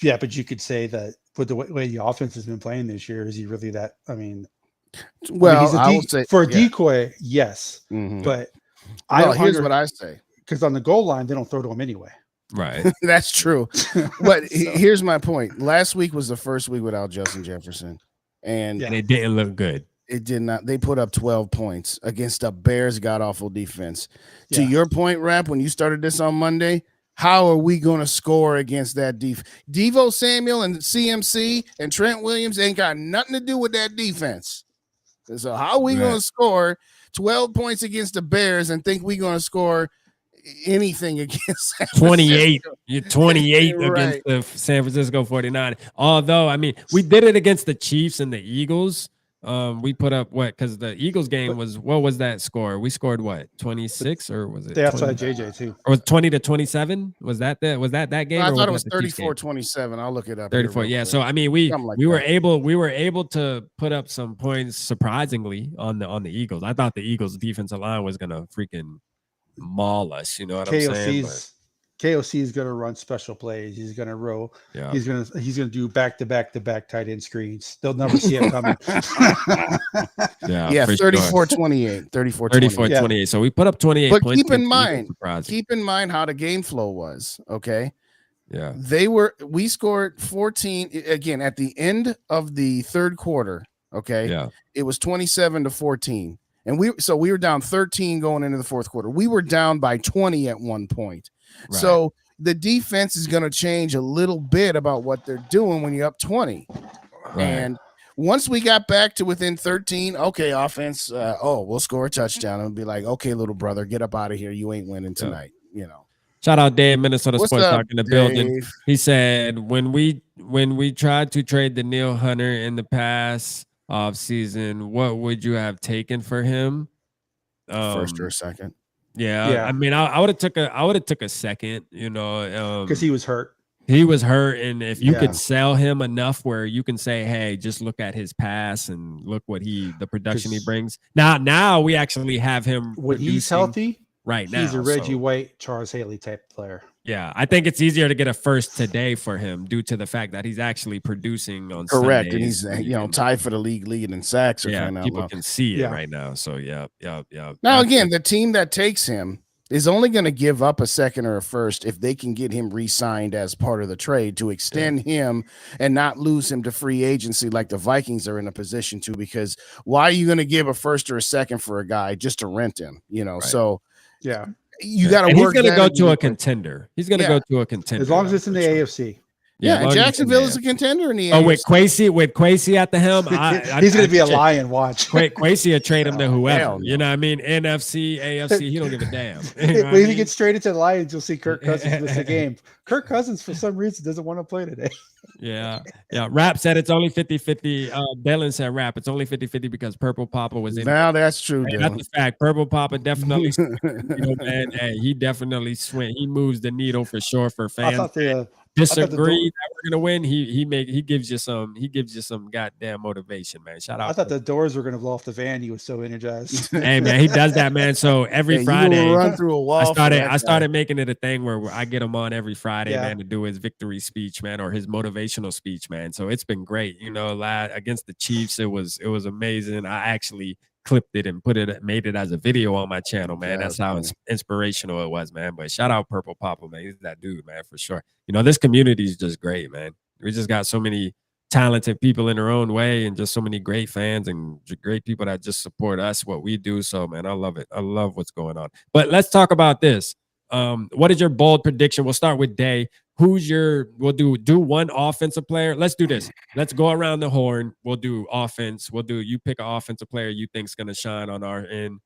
Yeah, but you could say that with the way the offense has been playing this year, is he really that? I mean, well, I will say for a decoy, yes, but here's what I say: because on the goal line, they don't throw to him anyway. Right. That's true. But here's my point. Last week was the first week without Justin Jefferson. And it didn't look good. It did not. They put up 12 points against a Bears god-awful defense. Yeah. To your point, Rap, when you started this on Monday, how are we going to score against that defense? Devo Samuel and CMC and Trent Williams ain't got nothing to do with that defense. So how are we going to score 12 points against the Bears and think we're going to score anything against 28? You're 28 against the San Francisco 49. Although, I mean, we did it against the Chiefs and the Eagles. We put up because the Eagles game was, what was that score? We scored what, 26, or was it? They outside JJ too. Or was 20-27? Was that that game? No, I thought it was 34-27. I'll look it up. 34. Yeah. So I mean, we were able to put up some points surprisingly on the Eagles. I thought the Eagles defensive line was gonna freaking maul us. You know what I'm saying? KOC is going to run special plays. He's going to roll. Yeah. He's going to do back-to-back tight end screens. They'll never see it coming. Yeah, 34-28. 34-28. Yeah. So we put up 28 but points. Keep in mind how the game flow was, okay? Yeah. We scored 14 again at the end of the third quarter, okay? Yeah. It was 27-14. And we were down 13 going into the fourth quarter. We were down by 20 at one point. Right. So the defense is going to change a little bit about what they're doing when you're up 20. Right. And once we got back to within 13, okay, offense, we'll score a touchdown and be like, okay, little brother, get up out of here. You ain't winning tonight, Shout out Dave, Minnesota Sports Talk in the building. Dave? He said, when we tried to trade Danielle Hunter in the past off season, what would you have taken for him? First or a second? Yeah. I mean, I would have took a second, because he was hurt. He was hurt, and if you could sell him enough where you can say, "Hey, just look at his pass and look what the production he brings." Now we actually have him when he's healthy. Right now, he's a Reggie White, Charles Haley type player. Yeah, I think it's easier to get a first today for him due to the fact that he's actually producing on correct, Sundays. And he's tied for the league lead in sacks. People can see it right now. So yeah. Now again, the team that takes him is only going to give up a second or a first if they can get him re-signed as part of the trade to extend him and not lose him to free agency like the Vikings are in a position to. Because why are you going to give a first or a second for a guy just to rent him? Right. So yeah. You got to work. He's going to go to a contender. He's going to go to a contender as long as it's in the AFC. Yeah, and Jacksonville is a contender in the AFC. Oh, with Kwesi at the helm, he's going to be a lion. Watch. Kwesi will trade him to whoever. You know what I mean? NFC, AFC, he don't give a damn. When he gets traded to the Lions, you'll see Kirk Cousins miss a game. Kirk Cousins, for some reason, doesn't want to play today. Yeah. Rap said it's only 50-50. Dylan said, Rap, it's only 50-50 because Purple Papa was in. Now that's true, Dylan. That's a fact. Purple Papa definitely, man, he definitely swing. He moves the needle for sure for fans. I thought disagree that we're gonna win, he gives you some goddamn motivation, man. Shout out. I thought the doors were gonna blow off the van. He was so energized. Hey man, he does that, man. So every Hey, Friday, you will run through a wall. I started making it a thing where I get him on every Friday, Yeah. man, to do his victory speech, man, or his motivational speech, man. So it's been great. You know, against the Chiefs, it was amazing. I actually clipped it and made it as a video on my channel, man. That's how inspirational it was, man. But shout out Purple Papa, man. He's that dude, man, for sure. You know, this community is just great, man. We just got so many talented people in their own way and just so many great fans and great people that just support us, what we do. So, man, I love it. I love what's going on. But let's talk about this. What is your bold prediction? We'll start with Day. We'll do one offensive player. Let's do this. Let's go around the horn. We'll do offense. You pick an offensive player you think's going to shine on our end.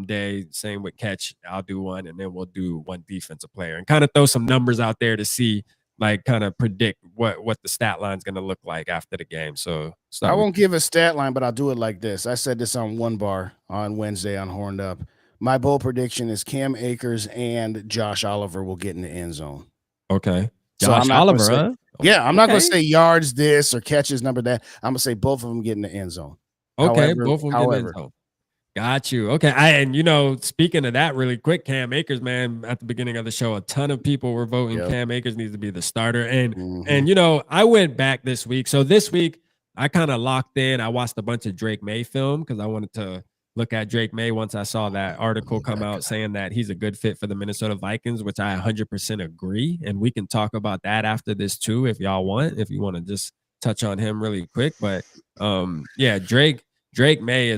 Day, same with Catch. I'll do one, and then we'll do one defensive player and kind of throw some numbers out there to see, like, kind of predict what the stat line's going to look like after the game. So I won't give a stat line, but I'll do it like this. I said this on One Bar on Wednesday on Horned Up. My bold prediction is Cam Akers and Josh Oliver will get in the end zone. Okay. So Josh Oliver, huh? Yeah, I'm not going to say yards this or catches number that. I'm going to say both of them get in the end zone. Okay, both of them get in the end zone. Got you. Okay. And, you know, speaking of that really quick, Cam Akers, man, at the beginning of the show, a ton of people were voting Cam Akers needs to be the starter. And you know, I went back this week. So this week, I kind of locked in. I watched a bunch of Drake May film because I wanted to look at Drake May once I saw that article come out saying that he's a good fit for the Minnesota Vikings, which I 100% agree. And we can talk about that after this too, if y'all want, if you want to just touch on him really quick. But yeah, Drake May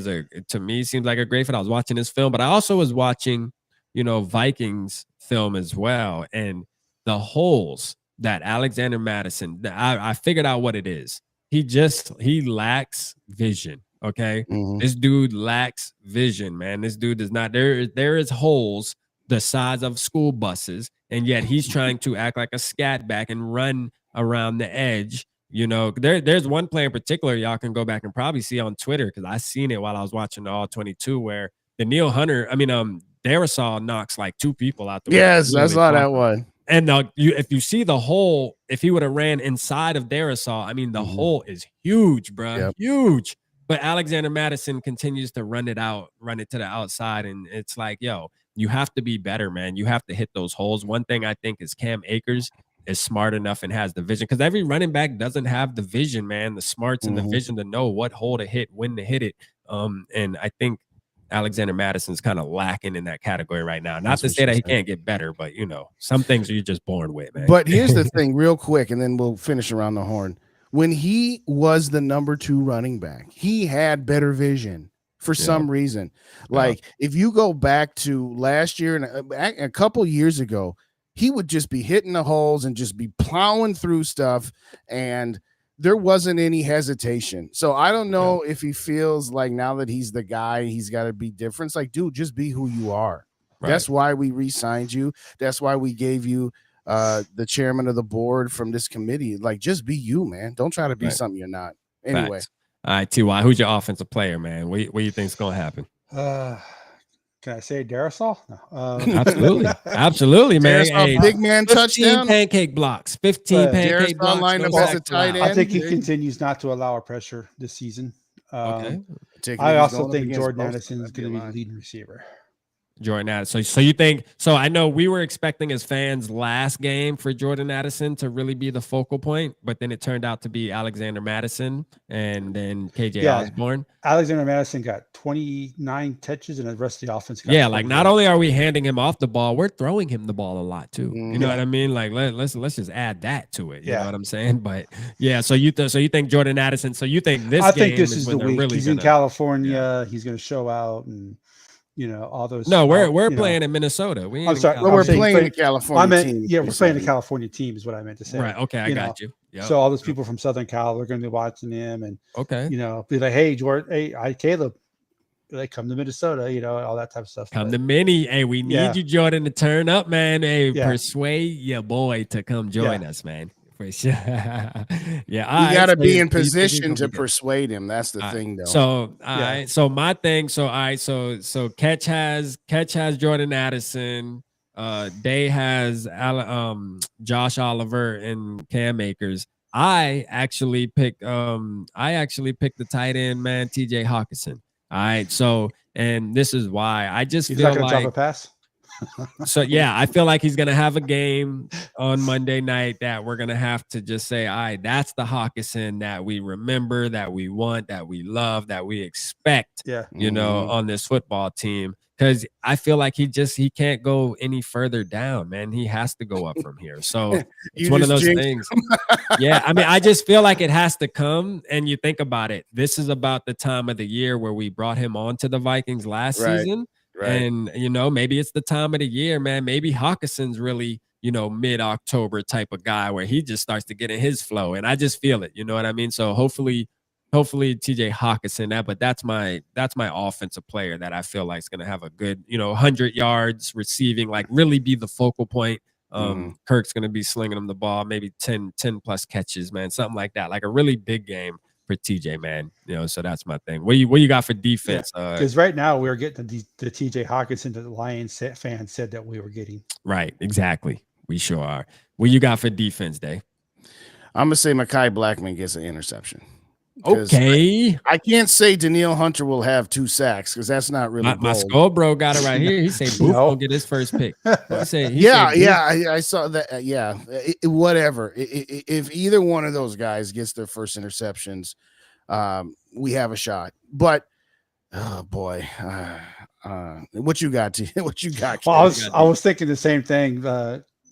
to me seems like a great fit. I was watching this film, but I also was watching, you know, Vikings film as well. And the holes that Alexander Mattison, I figured out what it is. He lacks vision. Okay. This dude lacks vision, man. This dude does not, there is holes the size of school buses. And yet he's trying to act like a scat back and run around the edge. You know, there's one play in particular y'all can go back and probably see on Twitter because I seen it while I was watching the All 22 where Darrisaw knocks like two people out the way. Yes, I saw that one. And if you see the hole, if he would have ran inside of Darrisaw, I mean, the hole is huge, bro. Huge. But Alexander Mattison continues to run it to the outside. And it's like, yo, you have to be better, man. You have to hit those holes. One thing I think is Cam Akers is smart enough and has the vision because every running back doesn't have the vision, man, the smarts and the vision to know what hole to hit, when to hit it. And I think Alexander Madison's kind of lacking in that category right now. Not to say that he can't get better, but you know, some things you're just born with, man. But here's the thing, real quick, and then we'll finish around the horn. When he was the number 2 running back, he had better vision for some reason. Like if you go back to last year and a couple years ago, he would just be hitting the holes and just be plowing through stuff, and there wasn't any hesitation. So I don't know if he feels like now that he's the guy, he's got to be different. It's like, dude, just be who you are. Right. That's why we re-signed you. That's why we gave you the chairman of the board from this committee. Like, just be you, man. Don't try to be something you're not. Anyway. Facts. All right, T.Y., who's your offensive player, man? What do you think's going to happen? Can I say Darrisaw? No. Absolutely. Absolutely, man. Hey, big man 15 touchdown. Pancake blocks. 15 pancake blocks. Line up as a tight end. I think he continues not to allow pressure this season. Okay. I also think Jordan Addison is going to be the leading receiver. Jordan Addison. So you think, so I know we were expecting as fans last game for Jordan Addison to really be the focal point, but then it turned out to be Alexander Mattison and then KJ Osborne. Alexander Mattison got 29 touches and the rest of the offense got like not only are we handing him off the ball, we're throwing him the ball a lot too. You know what I mean? Like let's just add that to it. You know what I'm saying? But yeah, so you think Jordan Addison, so you think this I game think this is the week. Really he's in California, he's going to show out and you know, all those. No, we're playing in Minnesota. I'm sorry. We're playing the California team. Yeah, we're playing the California team is what I meant to say. Right. Okay, I got you. Yep. So all those people from Southern Cal, they're going to be watching him and, you know, be like, hey, Jordan, hey, Caleb, like come to Minnesota, you know, all that type of stuff. Come to Minnie. Hey, we need you, Jordan, to turn up, man. Hey, persuade your boy to come join us, man. For sure. You got to be in position to persuade him. That's the thing, though. So, so my thing. So, so Catch has Jordan Addison. Day has Josh Oliver and Cam Akers. I actually picked the tight end, man, TJ Hawkinson. All right. So, and this is why I just He's feel not going to drop like a pass. so yeah, I feel like he's gonna have a game on Monday night that we're gonna have to just say, all right, that's the Hawkinson that we remember, that we want, that we love, that we expect, Yeah. you know, on this football team. Because I feel like he can't go any further down, man. He has to go up from here. So it's one of those things. Yeah, I mean, I just feel like it has to come. And you think about it, this is about the time of the year where we brought him on to the Vikings last season. Right. And, you know, maybe it's the time of the year, man. Maybe Hawkinson's really, you know, mid-October type of guy where he just starts to get in his flow. And I just feel it, you know what I mean? So hopefully TJ Hawkinson, that's my offensive player that I feel like is going to have a good, you know, 100 yards receiving, like really be the focal point. Kirk's going to be slinging him the ball, maybe 10 plus catches, man, something like that, like a really big game for TJ, man. You know, so that's my thing. What you got for defense? Because right now we're getting the TJ Hawkinson that the Lions fans said that we were getting. Right, exactly. We sure are. What you got for defense, Dave? I'm gonna say Mekhi Blackman gets an interception. Okay. I can't say Danielle Hunter will have 2 sacks because that's not really my skull bro got it right here. He said Boop will get his first pick. I saw that. Whatever. If either one of those guys gets their first interceptions, we have a shot. But oh boy, what you got? What you got? Well, I was thinking the same thing.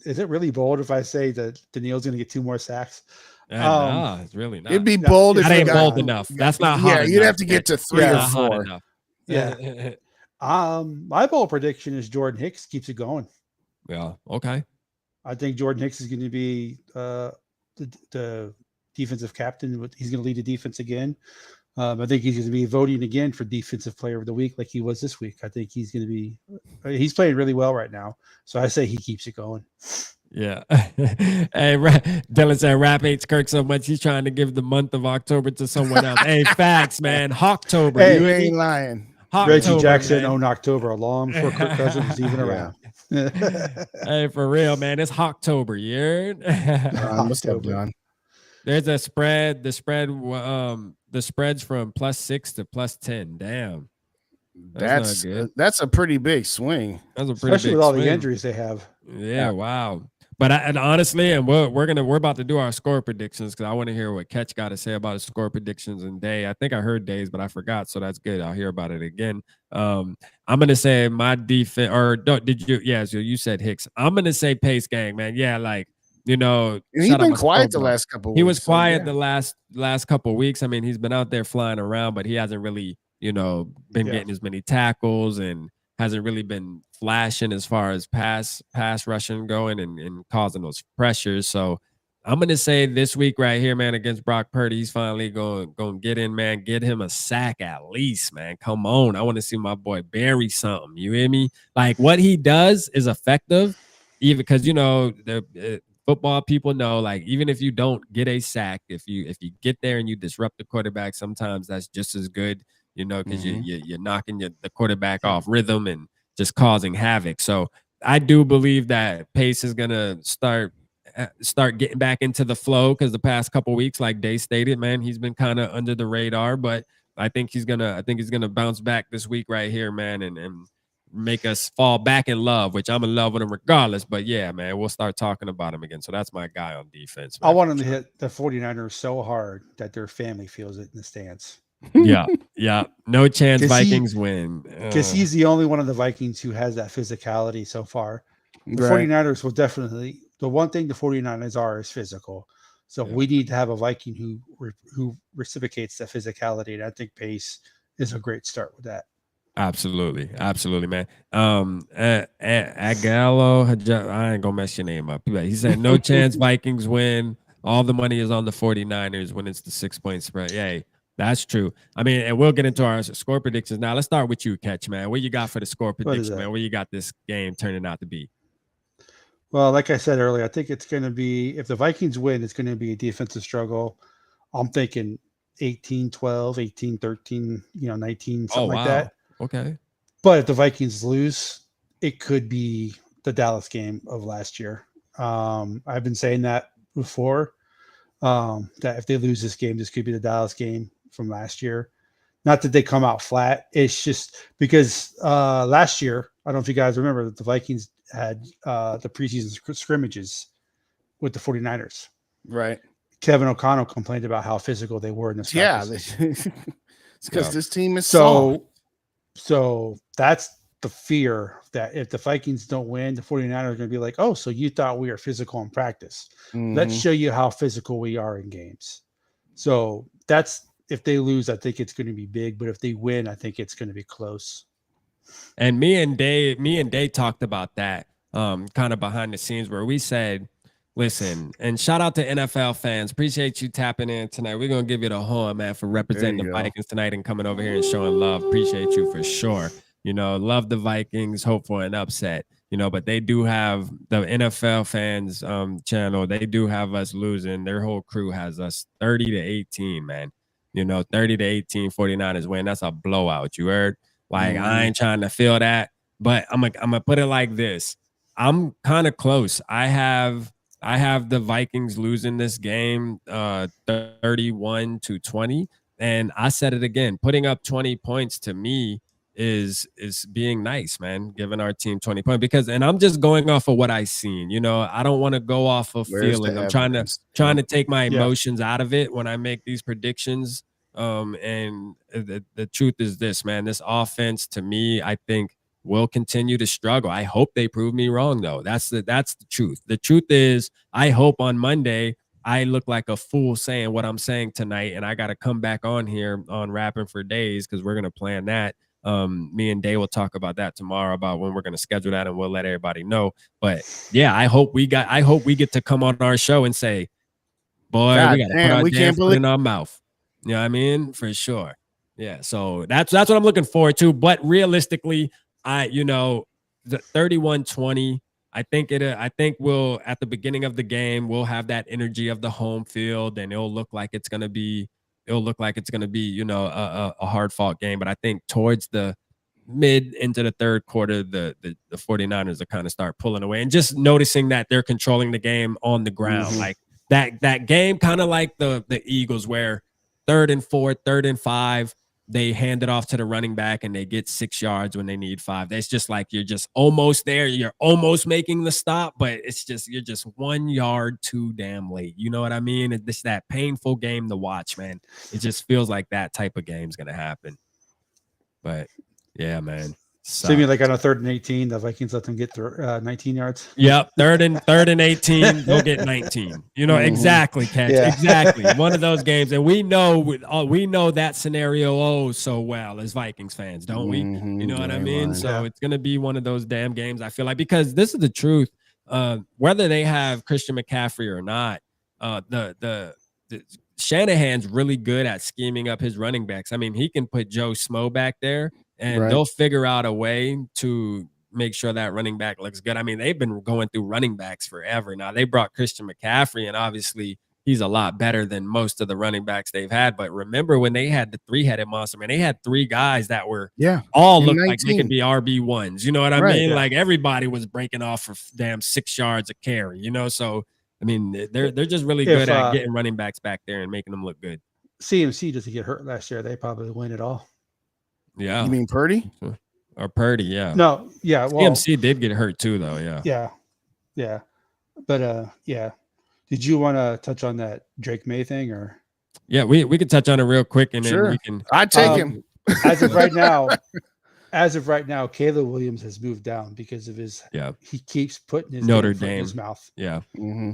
Is it really bold if I say that Danielle's going to get 2 more sacks? No, it's really not. It'd be bold if that ain't bold enough. That's not hot enough. You'd have to get to 3 or 4. Yeah. My bold prediction is Jordan Hicks keeps it going. Yeah. Okay. I think Jordan Hicks is going to be the defensive captain. He's going to lead the defense again. I think he's going to be voting again for defensive player of the week like he was this week. I think he's going to be he's playing really well right now. So I say he keeps it going. Yeah. Hey, Dylan said Rap hates Kirk so much he's trying to give the month of October to someone else. Hey, facts, man. Hawktober. Hey, you ain't lying. Hawktober, Reggie Jackson owned October long before Kirk Cousins was even around. Hey, for real, man. It's Hawktober. You heard? What's up, John? There's a spread. The spread's from +6 to +10. Damn. That's a pretty big swing. That's a pretty especially big with all swing. the injuries they have. Yeah, wow. But and honestly, and we're about to do our score predictions because I want to hear what Catch got to say about his score predictions and Day. I think I heard Days, but I forgot, so that's good. I'll hear about it again. I'm gonna say my defense, or did you? Yeah, so you said Hicks. I'm gonna say Pace Gang, man. Yeah, like you know, he's been quiet the last couple weeks. He was quiet the last couple of weeks. I mean, he's been out there flying around, but he hasn't really, you know, been getting as many tackles and hasn't really been flashing as far as pass rushing going and causing those pressures. So I'm gonna say this week right here, man, against Brock Purdy, he's finally going to get in, man. Get him a sack at least, man. Come on, I want to see my boy bury something. You hear me? Like what he does is effective, even because you know the football people know, like even if you don't get a sack, if you get there and you disrupt the quarterback, sometimes that's just as good. You know, because you're knocking the quarterback off rhythm and just causing havoc. So I do believe that Pace is gonna start getting back into the flow because the past couple of weeks, like Day stated, man, he's been kind of under the radar. But I think he's gonna bounce back this week right here, man, and make us fall back in love, which I'm in love with him regardless. But yeah, man, we'll start talking about him again. So that's my guy on defense, man. I want him to hit the 49ers so hard that their family feels it in the stands. Yeah. No chance Vikings win. Because he's the only one of the Vikings who has that physicality so far. The 49ers will definitely, the one thing the 49ers are is physical. So we need to have a Viking who reciprocates that physicality. And I think Pace is a great start with that. Absolutely, man. Agallo, I ain't gonna mess your name up. He said no chance Vikings win. All the money is on the 49ers when it's the 6-point spread. Yay. That's true. I mean, and we'll get into our score predictions now. Let's start with you, Catch, man. What you got for the score prediction, man? What you got this game turning out to be? Well, like I said earlier, I think it's going to be, if the Vikings win, it's going to be a defensive struggle. I'm thinking 18-12, 18-13, 19, something like that. Okay. But if the Vikings lose, it could be the Dallas game of last year. I've been saying that before, that if they lose this game, this could be the Dallas game from last year. Not that they come out flat. It's just because last year, I don't know if you guys remember that the Vikings had the preseason scrimmages with the 49ers. Right. Kevin O'Connell complained about how physical they were in this practice. It's because this team is so that's the fear that if the Vikings don't win, the 49ers are going to be like, oh, so you thought we were physical in practice. Let's show you how physical we are in games. So that's, if they lose, I think it's going to be big, but if they win, I think it's going to be close. And me and Dave talked about that kind of behind the scenes where we said, listen, and shout out to NFL fans. Appreciate you tapping in tonight. We're going to give you the horn, man, for representing the Vikings tonight and coming over here and showing love. Appreciate you for sure. You know, love the Vikings, hope for an upset, you know, but they do have the NFL fans channel. They do have us losing. Their whole crew has us 30-18, man. You know, 30-18, 49ers win. That's a blowout. You heard? Like, I ain't trying to feel that, but I'm gonna put it like this. I'm kind of close. I have the Vikings losing this game 31-20. And I said it again, putting up 20 points to me is being nice, man, giving our team 20 points because, and I'm just going off of what I seen, you know, I don't want to go off of feeling. I'm trying to take my emotions out of it when I make these predictions. And the truth is this, man, this offense to me, I think will continue to struggle. I hope they prove me wrong though. That's the truth. The truth is I hope on Monday I look like a fool saying what I'm saying tonight. And I got to come back on here on Rapping for Days because we're going to plan that. Me and Day will talk about that tomorrow about when we're going to schedule that and we'll let everybody know. But yeah, I hope we get to come on our show and say, boy, we got to put our damn foot in our mouth. You know what I mean? For sure. Yeah. So that's what I'm looking forward to. But realistically, the 31-20, I think we'll, at the beginning of the game, we'll have that energy of the home field and it'll look like it's going to be, you know, a hard fought game. But I think towards the mid into the third quarter, the 49ers will kind of start pulling away and just noticing that they're controlling the game on the ground. Like that game, kind of like the Eagles where 3rd and 4, 3rd and 5, they hand it off to the running back and they get 6 yards when they need 5. That's just like you're just almost there. You're almost making the stop, but it's just you're just 1 yard too damn late. You know what I mean? It's that painful game to watch, man. It just feels like that type of game's gonna happen. But yeah, man. So you mean like on a 3rd and 18, the Vikings let them get 19 yards? Yep, 3rd and 18, they'll get 19. You know, exactly, Catch. Yeah. Exactly. One of those games. And we know that scenario so well as Vikings fans, don't we? You know what I mean? So it's going to be one of those damn games, I feel like, because this is the truth. Whether they have Christian McCaffrey or not, the Shanahan's really good at scheming up his running backs. I mean, he can put Joe Smo back there, and they'll figure out a way to make sure that running back looks good. I mean, they've been going through running backs forever. Now, they brought Christian McCaffrey, and obviously he's a lot better than most of the running backs they've had. But remember when they had the 3-headed monster, man, they had 3 guys that were all looked like they could be RB1s. You know what I mean? Like everybody was breaking off for damn 6 yards a carry, you know? So, I mean, they're just really good at getting running backs back there and making them look good. CMC doesn't get hurt last year. They probably win it all. Yeah. You mean Purdy? Or Purdy, yeah. No, yeah. Well, CMC did get hurt too, though. Yeah. Yeah. But yeah. Did you want to touch on that Drake May thing or? Yeah, we could touch on it real quick and then we can. I'd take him. As of right now, Caleb Williams has moved down because of his. Yeah. He keeps putting his Notre Dame in his mouth. Yeah.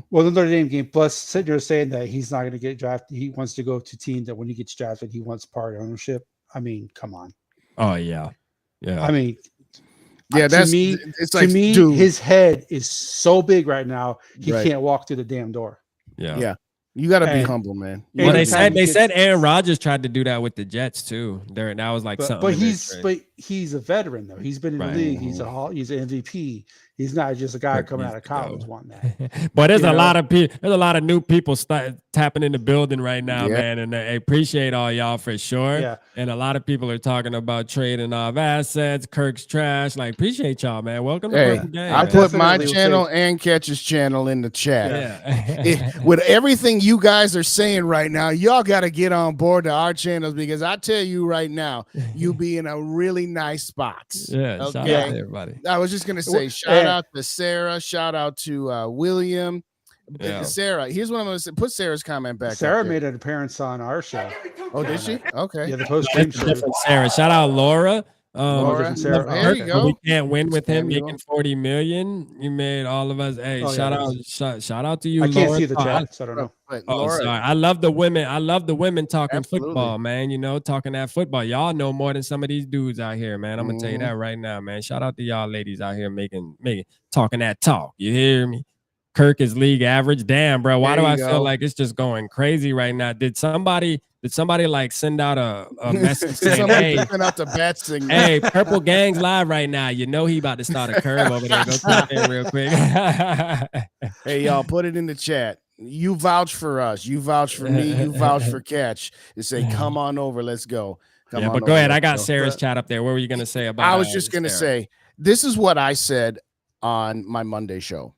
Well, the Notre Dame game. Plus, sitting there saying that he's not going to get drafted. He wants to go to a team that when he gets drafted, he wants part ownership. I mean, come on. Oh yeah. Yeah. I mean, that's to me. It's like, dude, his head is so big right now. He can't walk through the damn door. Yeah. You got to be humble, man. Well, they said Aaron Rodgers tried to do that with the Jets too. That was like something. But he's a veteran though. He's been in the Right. league. He's an MVP. He's not just a guy Kirk coming out needs of to go. college wanting that. But there's You a know? lot of people. There's a lot of new people tapping in the building right now, Yeah. man. And I appreciate all y'all for sure. Yeah. And a lot of people are talking about trading off assets. Kirk's trash. Like, appreciate y'all, man. Welcome to Hey, Purple Gang. I man. put my Definitely will channel say- and Catch's channel in the chat. Yeah. With everything you guys are saying right now, y'all got to get on board to our channels, because I tell you right now, you be in a really nice spot. Yeah. Shout out Okay. to everybody. I was just gonna say, shout out to Sarah, shout out to William. Yeah. Sarah, here's what I'm gonna say. Put Sarah's comment back. Sarah up there. made an appearance on our show. Oh, did she? Okay. Yeah, the post That's game a show. different Sarah. Shout out Laura. Laura, different Sarah. there you Okay. go. We can't win with him Samuel. making 40 million. You made all of us. Hey, Oh, yeah, shout it out, shout out to you. I can't Laura. see the Oh, chat, so I don't know. But Oh, Laura, sorry. I love the women. I love the women talking Absolutely. football, man. You know, talking that football. Y'all know more than some of these dudes out here, man. I'm gonna tell you Mhm. that right now, man. Shout out to y'all ladies out here making talking that talk. You hear me? Kirk is league average. Damn, bro. Why There do you I go. feel like it's just going crazy right now? Did somebody like send out a message saying, somebody hey, picking out the bat signal. hey, Purple Gang's live right now. You know he about to start a curve over there. Go tap in real quick. Hey, y'all, put it in the chat. You vouch for us. You vouch for me. You vouch for Catch. And say, come on over. Let's go. Come Yeah, on but go over, ahead. I let's got go. Sarah's chat up there. What were you gonna say about? I was just gonna say, this is what I said on my Monday show.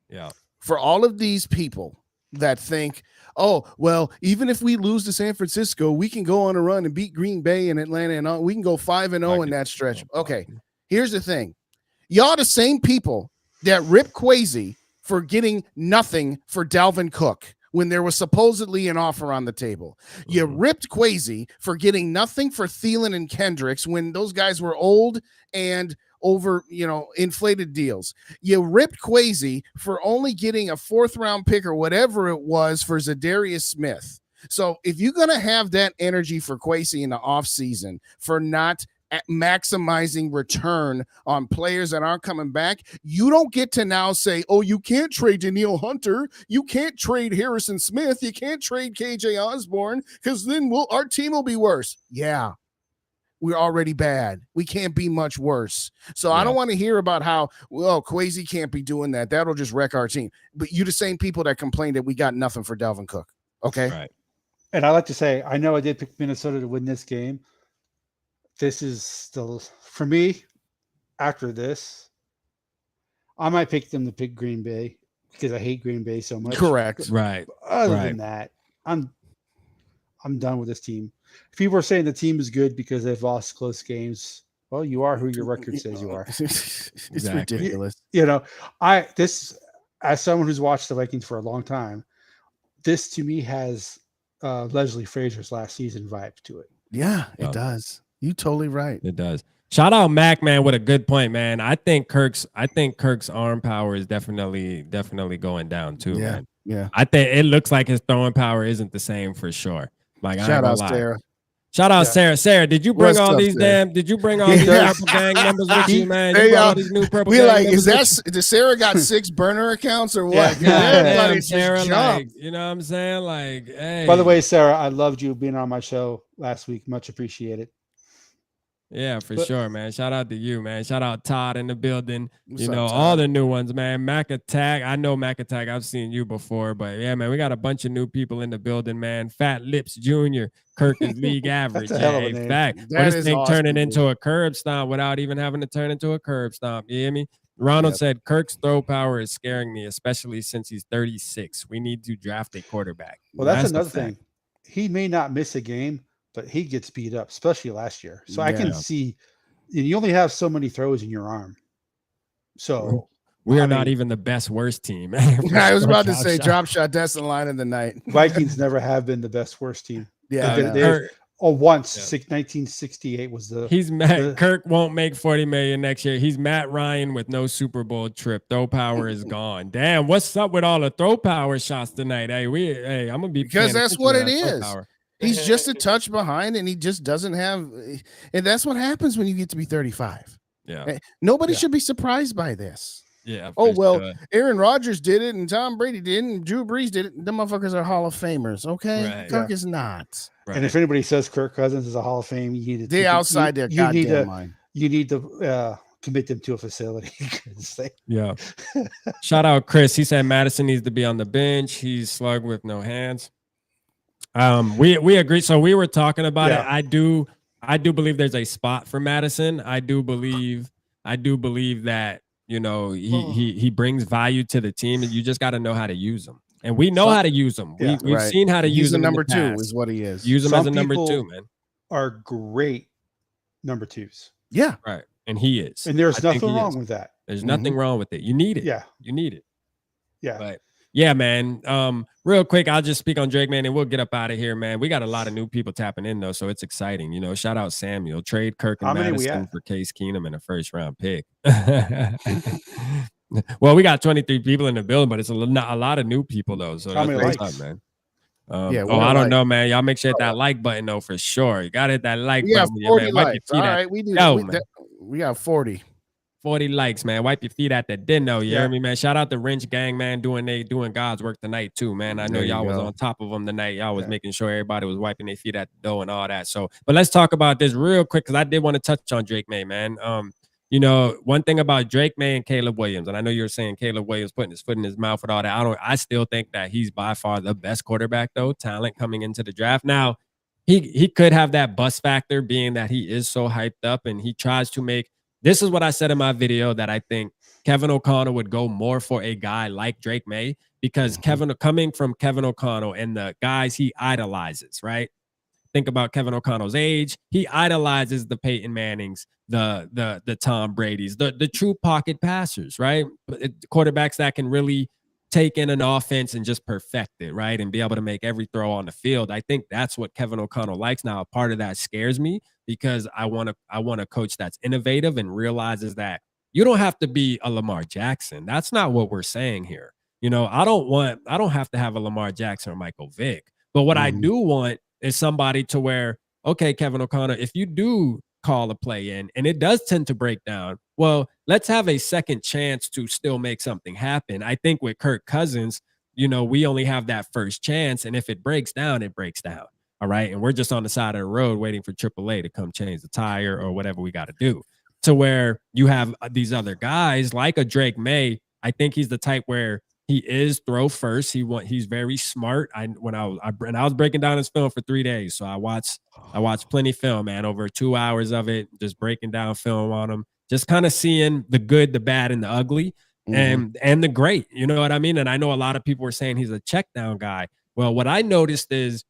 Yeah. For all of these people that think, oh, well, even if we lose to San Francisco, we can go on a run and beat Green Bay and Atlanta, and we can go 5-0 in that stretch. Okay, here's the thing. Y'all the same people that rip Kwesi for getting nothing for Dalvin Cook when there was supposedly an offer on the table. You ripped Kwesi for getting nothing for Thielen and Kendricks when those guys were old and over, inflated deals. You ripped Kwesi for only getting a 4th round pick or whatever it was for Zadarius Smith. So if you're going to have that energy for Kwesi in the offseason for not maximizing return on players that aren't coming back, you don't get to now say, oh, you can't trade Daniil Hunter, you can't trade Harrison Smith, you can't trade KJ Osborne, because then our team will be worse. Yeah, we're already bad. We can't be much worse. So I don't want to hear about how, well, Kwesi can't be doing that. That'll just wreck our team. But you the same people that complained that we got nothing for Dalvin Cook. Okay. Right. And I like to say, I know I did pick Minnesota to win this game. This is still, for me, after this, I might pick them to pick Green Bay because I hate Green Bay so much. Correct. Right. But other than that, I'm done with this team. If people are saying the team is good because they've lost close games, well, you are who your record says you are. It's ridiculous. This, as someone who's watched the Vikings for a long time, this to me has Leslie Frazier's last season vibe to it. Yeah, it does. You totally right. It does. Shout out Mac, man, with a good point, man. I think Kirk's arm power is definitely going down too, man. Yeah. I think it looks like his throwing power isn't the same for sure. Like, Shout out Sarah. Shout out Sarah. Sarah, did you bring What's all up, these Sarah? did you bring all these Purple Gang members with you, man? You brought all these new Purple we Gang like, members is that Sarah got 6 burner accounts or what? Yeah, Everybody just Sarah, jumped. like, you know what I'm saying? Like, hey. By the way, Sarah, I loved you being on my show last week. Much appreciated. Yeah, for sure, man. Shout out to you, man. Shout out Todd in the building. What's up, all Todd? the new ones, man. Mac Attack. I know Mac Attack. I've seen you before, but yeah, man, we got a bunch of new people in the building, man. Fat Lips Jr. Kirk is league average. That's a hell of a Yeah, name. fact. That But this is thing awesome, turning dude. into a curb stomp without even having to turn into a curb stomp. You hear me? Ronald said Kirk's throw power is scaring me, especially since he's 36. We need to draft a quarterback. Well, that's the another fact. thing. He may not miss a game, but he gets beat up, especially last year. So I Yeah. can see you only have so many throws in your arm. So We are I not mean, even the best worst team. I was about to say Drop drop shot. That's the line of the night. Vikings never have been the best worst team. Yeah, Once Yeah. 1968 was the He's Matt. Kirk won't make 40 million next year. He's Matt Ryan with no Super Bowl trip. Throw power is gone. Damn, what's up with all the throw power shots tonight? Hey, I'm gonna be because paying that's attention what to it that throw is. power. He's just a touch behind, and he just doesn't have. And that's what happens when you get to be 35. Yeah, Nobody should be surprised by this. yeah. Oh, for well, sure. Aaron Rodgers did it, and Tom Brady did it, and Drew Brees did it. Them motherfuckers are Hall of Famers, okay? Right. Kirk is not. Right. And if anybody says Kirk Cousins is a Hall of Fame, you need to They outside their you need goddamn to mind. you need to commit them to a facility. Yeah. Shout out Chris. He said Madison needs to be on the bench. He's slugged with no hands. We agree. So we were talking about it. I do believe there's a spot for Madison. I do believe that, you know, he brings value to the team, and you just got to know how to use him. And we know how to use him. We've seen how to use him. Number two is what he is. Use him as a number two, man. Are great number twos. Yeah. Right. And he is. And there's nothing wrong with that. There's nothing wrong with it. You need it. Yeah. You need it. Yeah. But yeah, man. Real quick, I'll just speak on Drake, man, and we'll get up out of here, man. We got a lot of new people tapping in, though, so it's exciting. You know, shout out Samuel. Trade Kirk and Madison for Case Keenum and a first-round pick. Well, we got 23 people in the building, but it's a lot of new people, though. So that's what's up, man. I don't know, man. Y'all make sure hit that like button, though, for sure. You got to hit that like button. Yeah, 40 likes. All right, we got 40. 40 likes, man. Wipe your feet at the dinner. You hear me, man? Shout out the Wrench Gang, man, doing God's work tonight, too, man. I know y'all was on top of them tonight. Y'all was making sure everybody was wiping their feet at the door and all that. So, but let's talk about this real quick, because I did want to touch on Drake May, man. You know, one thing about Drake May and Caleb Williams, and I know you're saying Caleb Williams putting his foot in his mouth with all that. I still think that he's by far the best quarterback, though, talent coming into the draft. Now, he could have that bust factor, being that he is so hyped up and he tries to make. This is what I said in my video, that I think Kevin O'Connell would go more for a guy like Drake May, because coming from Kevin O'Connell and the guys he idolizes, right? Think about Kevin O'Connell's age. He idolizes the Peyton Mannings, the Tom Brady's, the true pocket passers, right? Quarterbacks that can really take in an offense and just perfect it, right? And be able to make every throw on the field. I think that's what Kevin O'Connell likes. Now, a part of that scares me, because I want a coach that's innovative and realizes that you don't have to be a Lamar Jackson. That's not what we're saying here. You know, I don't have to have a Lamar Jackson or Michael Vick. But what I do want is somebody to where, okay, Kevin O'Connell, if you do call a play in and it does tend to break down, well, let's have a second chance to still make something happen. I think with Kirk Cousins, you know, we only have that first chance, and if it breaks down, it breaks down. All right. And we're just on the side of the road waiting for AAA to come change the tire or whatever we got to do. To where you have these other guys like a Drake May. I think he's the type where he is throw first. He's very smart. I was breaking down his film for 3 days. So I watched plenty of film, man, over 2 hours of it, just breaking down film on him, just kind of seeing the good, the bad, and the ugly, and the great. You know what I mean? And I know a lot of people were saying he's a check down guy. Well, what I noticed is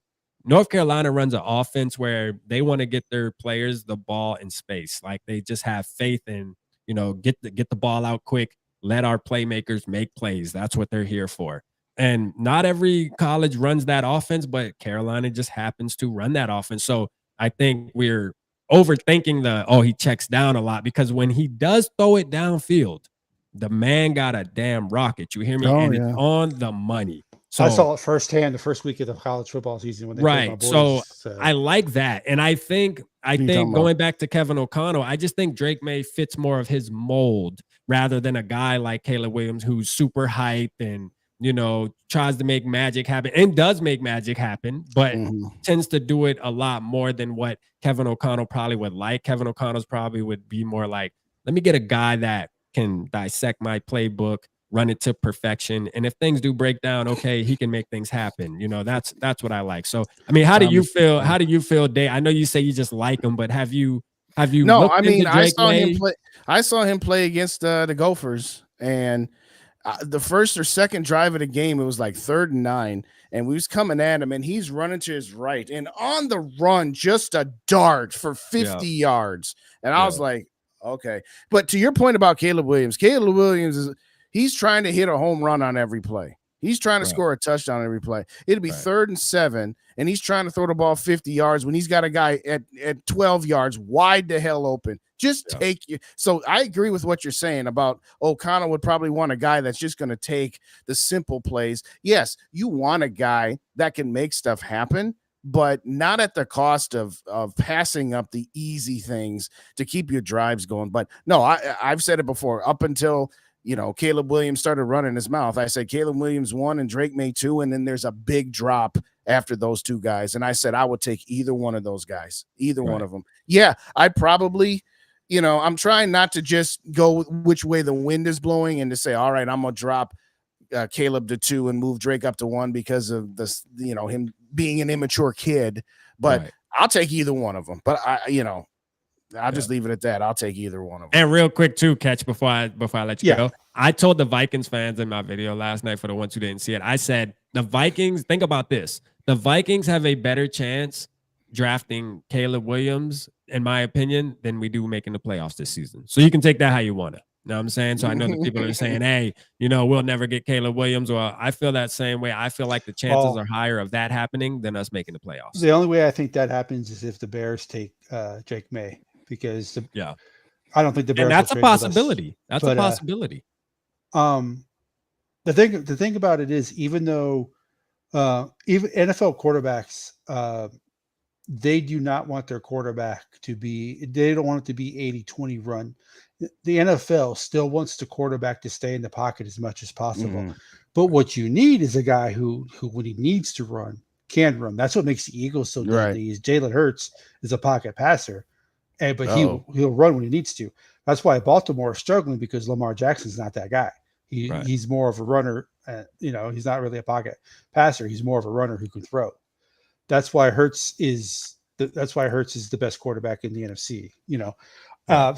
North Carolina runs an offense where they want to get their players the ball in space. Like, they just have faith in, you know, get the ball out quick. Let our playmakers make plays. That's what they're here for. And not every college runs that offense, but Carolina just happens to run that offense. So I think we're overthinking he checks down a lot, because when he does throw it downfield, the man got a damn rocket. You hear me? It's on the money. So I saw it firsthand the first week of the college football season when they played my boys. So I like that. And I think going back to Kevin O'Connell, I just think Drake May fits more of his mold rather than a guy like Caleb Williams, who's super hype and, you know, tries to make magic happen and does make magic happen, but tends to do it a lot more than what Kevin O'Connell probably would like. Kevin O'Connell's probably would be more like, let me get a guy that can dissect my playbook, run it to perfection, and if things do break down, okay, he can make things happen. You know, that's what I like. So, I mean, how do you feel? How do you feel, Dave? I know you say you just like him, but have you? No, I mean, I saw him play against the Gophers, and the first or second drive of the game, it was like 3rd and 9, and we was coming at him, and he's running to his right, and on the run, just a dart for 50 yards, and I was like, okay. But to your point about Caleb Williams he's trying to hit a home run on every play. He's trying to score a touchdown every play. It'll be 3rd and 7, and he's trying to throw the ball 50 yards when he's got a guy at 12 yards wide the hell open. Just take you. So I agree with what you're saying about O'Connell would probably want a guy that's just going to take the simple plays. Yes, you want a guy that can make stuff happen, but not at the cost of passing up the easy things to keep your drives going. But no, I've said it before, up until – you know, Caleb Williams started running his mouth. I said Caleb Williams 1 and Drake May 2, and then there's a big drop after those two guys. And I said I would take either one of those guys, one of them. Yeah, I'd probably you know, I'm trying not to just go which way the wind is blowing and to say, all right, I'm gonna drop Caleb to 2 and move Drake up to 1 because of this, you know, him being an immature kid. But Right. I'll take either one of them. But I'll just leave it at that. I'll take either one of them. And real quick too, Catch, before I let you Yeah. go, I told the Vikings fans in my video last night, for the ones who didn't see it, I said the Vikings, think about this. The Vikings have a better chance drafting Caleb Williams, in my opinion, than we do making the playoffs this season. So you can take that how you want to. You know what I'm saying? So I know that people are saying, hey, you know, we'll never get Caleb Williams. Or I feel that same way. I feel like the chances are higher of that happening than us making the playoffs. The only way I think that happens is if the Bears take Drake May, because I don't think the Bears. And that's will a trade with us. possibility. That's a possibility. The thing about it is, even though even NFL quarterbacks, they do not want their quarterback to be, they don't want it to be 80-20 run. The NFL still wants the quarterback to stay in the pocket as much as possible. Mm-hmm. But what you need is a guy who when he needs to run, can run. That's what makes the Eagles so deadly. Is Jalen Hurts is a pocket passer, but he'll run when he needs to. That's why Baltimore is struggling, because Lamar Jackson's not that guy. He's more of a runner. He's not really a pocket passer. He's more of a runner who can throw. That's why Hurts is the best quarterback in the NFC.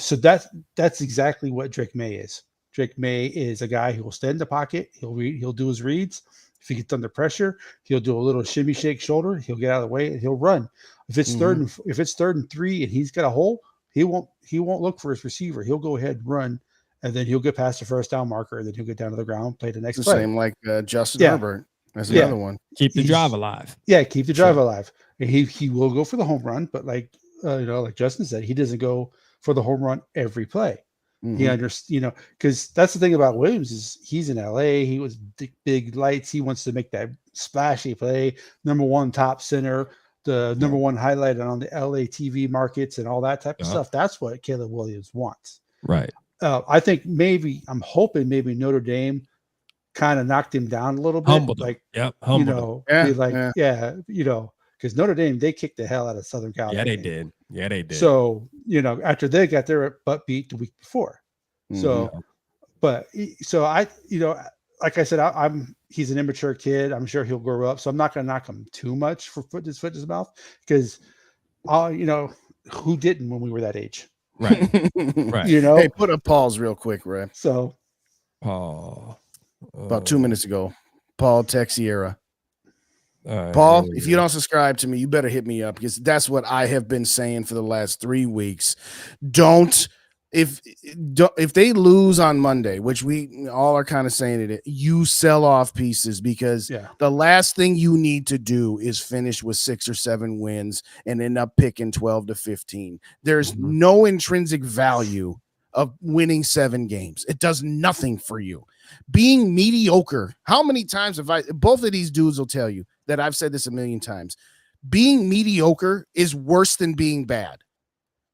So that's exactly what Drake May is. Drake May is a guy who will stand in the pocket. He'll do his reads. If he gets under pressure, he'll do a little shimmy shake shoulder. He'll get out of the way and he'll run. If it's third and 3 and he's got a hole, he won't look for his receiver. He'll go ahead and run, and then he'll get past the first down marker, and then he'll get down to the ground, play the next play. Same like Justin Herbert. That's another one. Keep the drive alive. Yeah, keep the drive alive. And he will go for the home run, but like Justin said, he doesn't go for the home run every play. He understands, because that's the thing about Williams is he's in LA. He was big lights. He wants to make that splashy play. Number 1 top center, the number 1 highlighted on the LA TV markets and all that type of stuff. That's what Caleb Williams wants. Right. I think I'm hoping Notre Dame kind of knocked him down a little bit. Humbled him. Humbled him. Because Notre Dame, they kicked the hell out of Southern California. Yeah, they did. So, after they got their butt beat the week before. So, like I said, he's an immature kid. I'm sure he'll grow up. So I'm not going to knock him too much for putting his foot in his mouth, because, who didn't when we were that age? Right. Right. Hey, put a pause real quick, Ray. So, Paul. About 2 minutes ago, Paul Texiera. Right, Paul, if you don't subscribe to me, you better hit me up, because that's what I have been saying for the last 3 weeks. If they lose on Monday, which we all are kind of saying it, you sell off pieces, because the last thing you need to do is finish with 6 or 7 wins and end up picking 12 to 15. There's no intrinsic value of winning 7 games. It does nothing for you. Being mediocre. How many times both of these dudes will tell you that I've said this a million times. Being mediocre is worse than being bad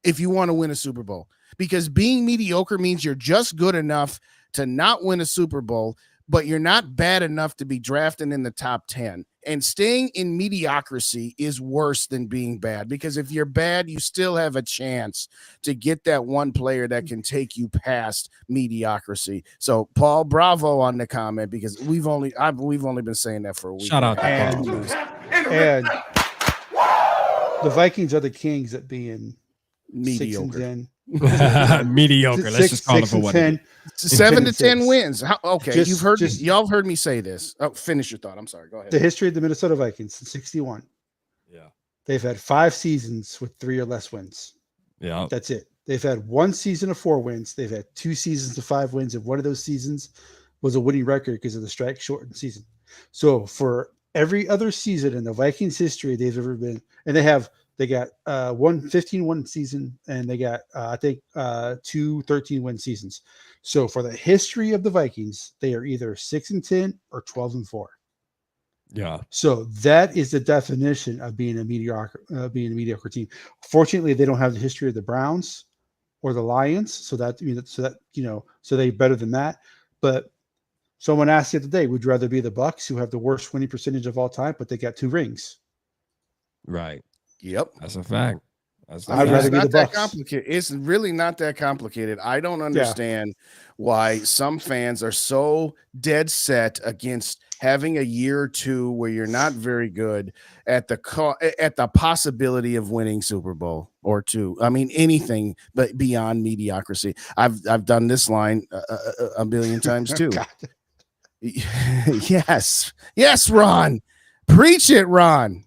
if you want to win a Super Bowl, because being mediocre means you're just good enough to not win a Super Bowl, but you're not bad enough to be drafted in the top 10. And staying in mediocrity is worse than being bad, because if you're bad, you still have a chance to get that one player that can take you past mediocrity. So, Paul, bravo on the comment, because we've only been saying that for a week. Shout out to and the Vikings are the kings at being mediocre. Mediocre. Let's just call it for what it is. 7 to 10 wins. Okay, Just y'all heard me say this. Oh, finish your thought. I'm sorry. Go ahead. The history of the Minnesota Vikings since 1961. Yeah. They've had 5 seasons with 3 or less wins. Yeah. That's it. They've had 1 season of 4 wins. They've had 2 seasons of 5 wins, and one of those seasons was a winning record because of the strike shortened season. So for every other season in the Vikings history they've ever been, and they got 1 15-win season, and they got I think 2 13-win seasons. So for the history of the Vikings, they are either 6-10 or 12-4. Yeah. So that is the definition of being a mediocre team. Fortunately, they don't have the history of the Browns or the Lions, so they're better than that. But someone asked the other day, would you rather be the Bucks, who have the worst winning percentage of all time, but they got 2 rings? Right. Yep. That's a fact. I'd rather be the Bucks. Complicated. It's really not that complicated. I don't understand why some fans are so dead set against having a year or two where you're not very good at the possibility of winning Super Bowl or two. I mean, anything but beyond mediocrity. I've done this line a billion times too. Yes, Ron, preach it, Ron.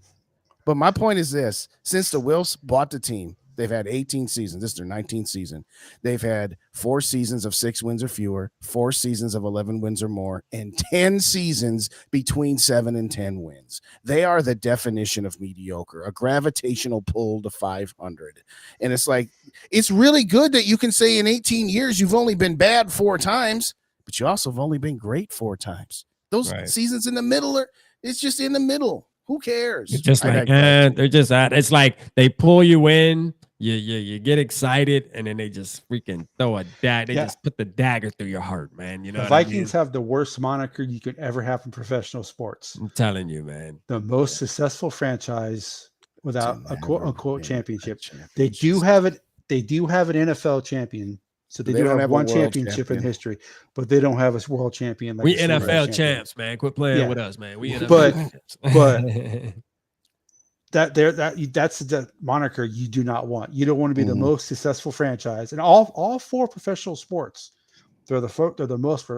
But my point is this: since the Wills bought the team, they've had 18 seasons. This is their 19th season. They've had 4 seasons of 6 wins or fewer, 4 seasons of 11 wins or more, and 10 seasons between 7 and 10 wins. They are the definition of mediocre, a gravitational pull to 500. And it's like, it's really good that you can say in 18 years you've only been bad 4 times, but you also have only been great 4 times. Those seasons in the middle it's just in the middle. Who cares? It's just like, they're just at. It's like they pull you in, you get excited, and then they just freaking throw a dagger. They just put the dagger through your heart, man. You know, the Vikings have the worst moniker you could ever have in professional sports. I'm telling you, man. The most successful franchise without a quote unquote championship. They do have it. They do have an NFL champion. So they do have one championship in history, but they don't have a world champion. Like we NFL champs, man. Quit playing with us, man. We NFL champs. But that's the moniker you do not want. You don't want to be the most successful franchise in all 4 professional sports. They're the most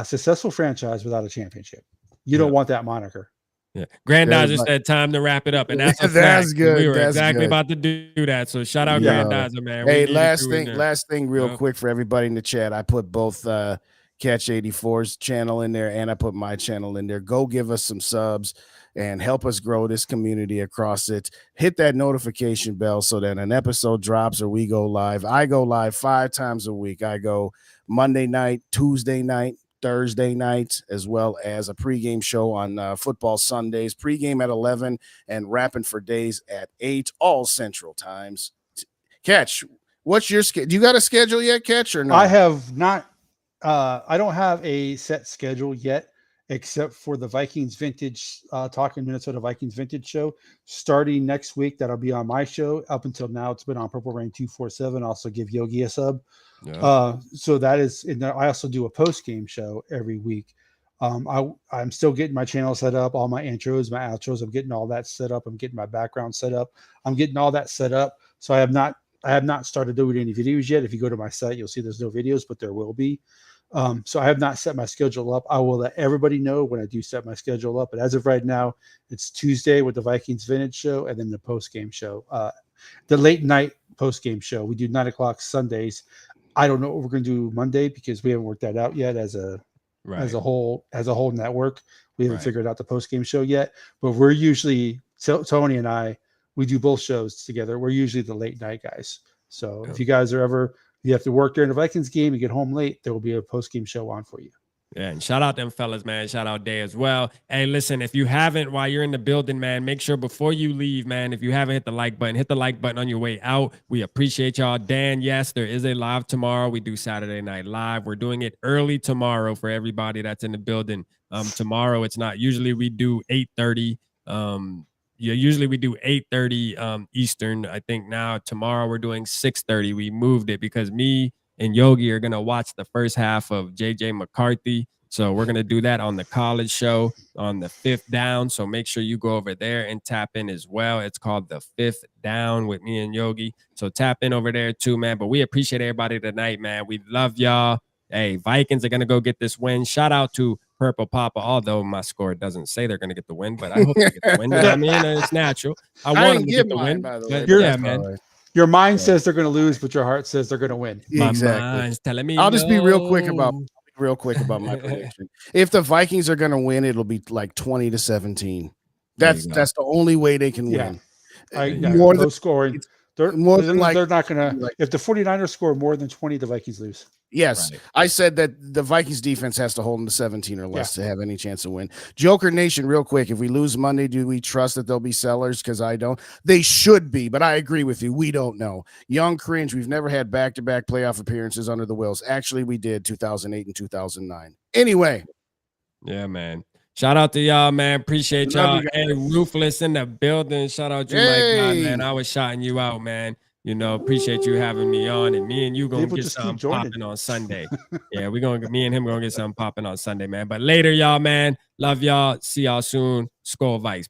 successful franchise without a championship. You don't want that moniker. Yeah, Grandizer said time to wrap it up, and that's good. We were that's exactly good. about to do that. So shout out Grandizer, man. Hey, last thing, real quick for everybody in the chat. I put both Catch 84's channel in there, and I put my channel in there. Go give us some subs and help us grow this community across it. Hit that notification bell so that an episode drops or we go live. I go live 5 times a week. I go Monday night, Tuesday night, Thursday night, as well as a pregame show on football Sundays, pregame at 11 and rapping for days at 8, all Central times. Catch, what's your schedule? Do you got a schedule yet, Catch, or no? I have not. I don't have a set schedule yet, except for the Vikings Vintage Talking Minnesota Vikings Vintage show starting next week. That'll be on my show. Up until now, it's been on Purple Rain 247. Also give Yogi a sub. Yeah. So that is, and I also do a post game show every week. I'm still getting my channel set up, all my intros, my outros. I'm getting all that set up. I'm getting my background set up. I'm getting all that set up. So I have not started doing any videos yet. If you go to my site, you'll see there's no videos, but there will be. So I have not set my schedule up. I will let everybody know when I do set my schedule up. But as of right now, it's Tuesday with the Vikings Vintage show, and then the post game show, the late night post game show. We do 9 o'clock Sundays. I don't know what we're going to do Monday because we haven't worked that out yet as a whole network. We haven't figured out the post game show yet. But we're usually Tony and I. We do both shows together. We're usually the late night guys. So if you guys are ever you have to work during the Vikings game, you get home late, there will be a post game show on for you. Yeah, and shout out them fellas, man. Shout out Day as well. Hey, listen, if you haven't, while you're in the building, man, make sure before you leave, man, if you haven't hit the like button on your way out. We appreciate y'all. Dan, yes, there is a live tomorrow. We do Saturday Night Live. We're doing it early tomorrow for everybody that's in the building. Tomorrow, it's not, usually we do 8:30. Usually we do 8:30 Eastern. I think now tomorrow we're doing 6:30. We moved it because me and Yogi are going to watch the first half of JJ McCarthy. So we're going to do that on the college show on the 5th Down. So make sure you go over there and tap in as well. It's called the 5th Down with me and Yogi. So tap in over there too, man. But we appreciate everybody tonight, man. We love y'all. Hey, Vikings are going to go get this win. Shout out to Purple Papa, although my score doesn't say they're going to get the win, but I hope they get the win. You know what I mean? It's natural. I want them to get the win. By the way. Yeah, man. Your mind says they're going to lose, but your heart says they're going to win. Exactly. My mind's telling me I'll just be real quick about my prediction. If the Vikings are going to win, it'll be like 20-17. That's the only way they can win. More than scoring. They're not going to. Like, if the 49ers score more than 20, the Vikings lose. Yes, right. I said that the Vikings defense has to hold them to 17 or less to have any chance to win. Joker Nation, real quick, if we lose Monday, do we trust that they'll be sellers? Because I don't. They should be, but I agree with you. We don't know. Young Cringe, we've never had back-to-back playoff appearances under the Wills. Actually, we did 2008 and 2009. Anyway. Yeah, man. Shout out to y'all, man. Appreciate Love y'all. you Hey, Ruthless in the building. Shout out you, my guy, man. Hey. I was shouting you out, man. You know, appreciate you having me on, and me and you gonna People get just keep something joining. popping on Sunday. Yeah, me and him gonna get something popping on Sunday, man. But later, y'all, man. Love y'all. See y'all soon. Skol Vikes, baby.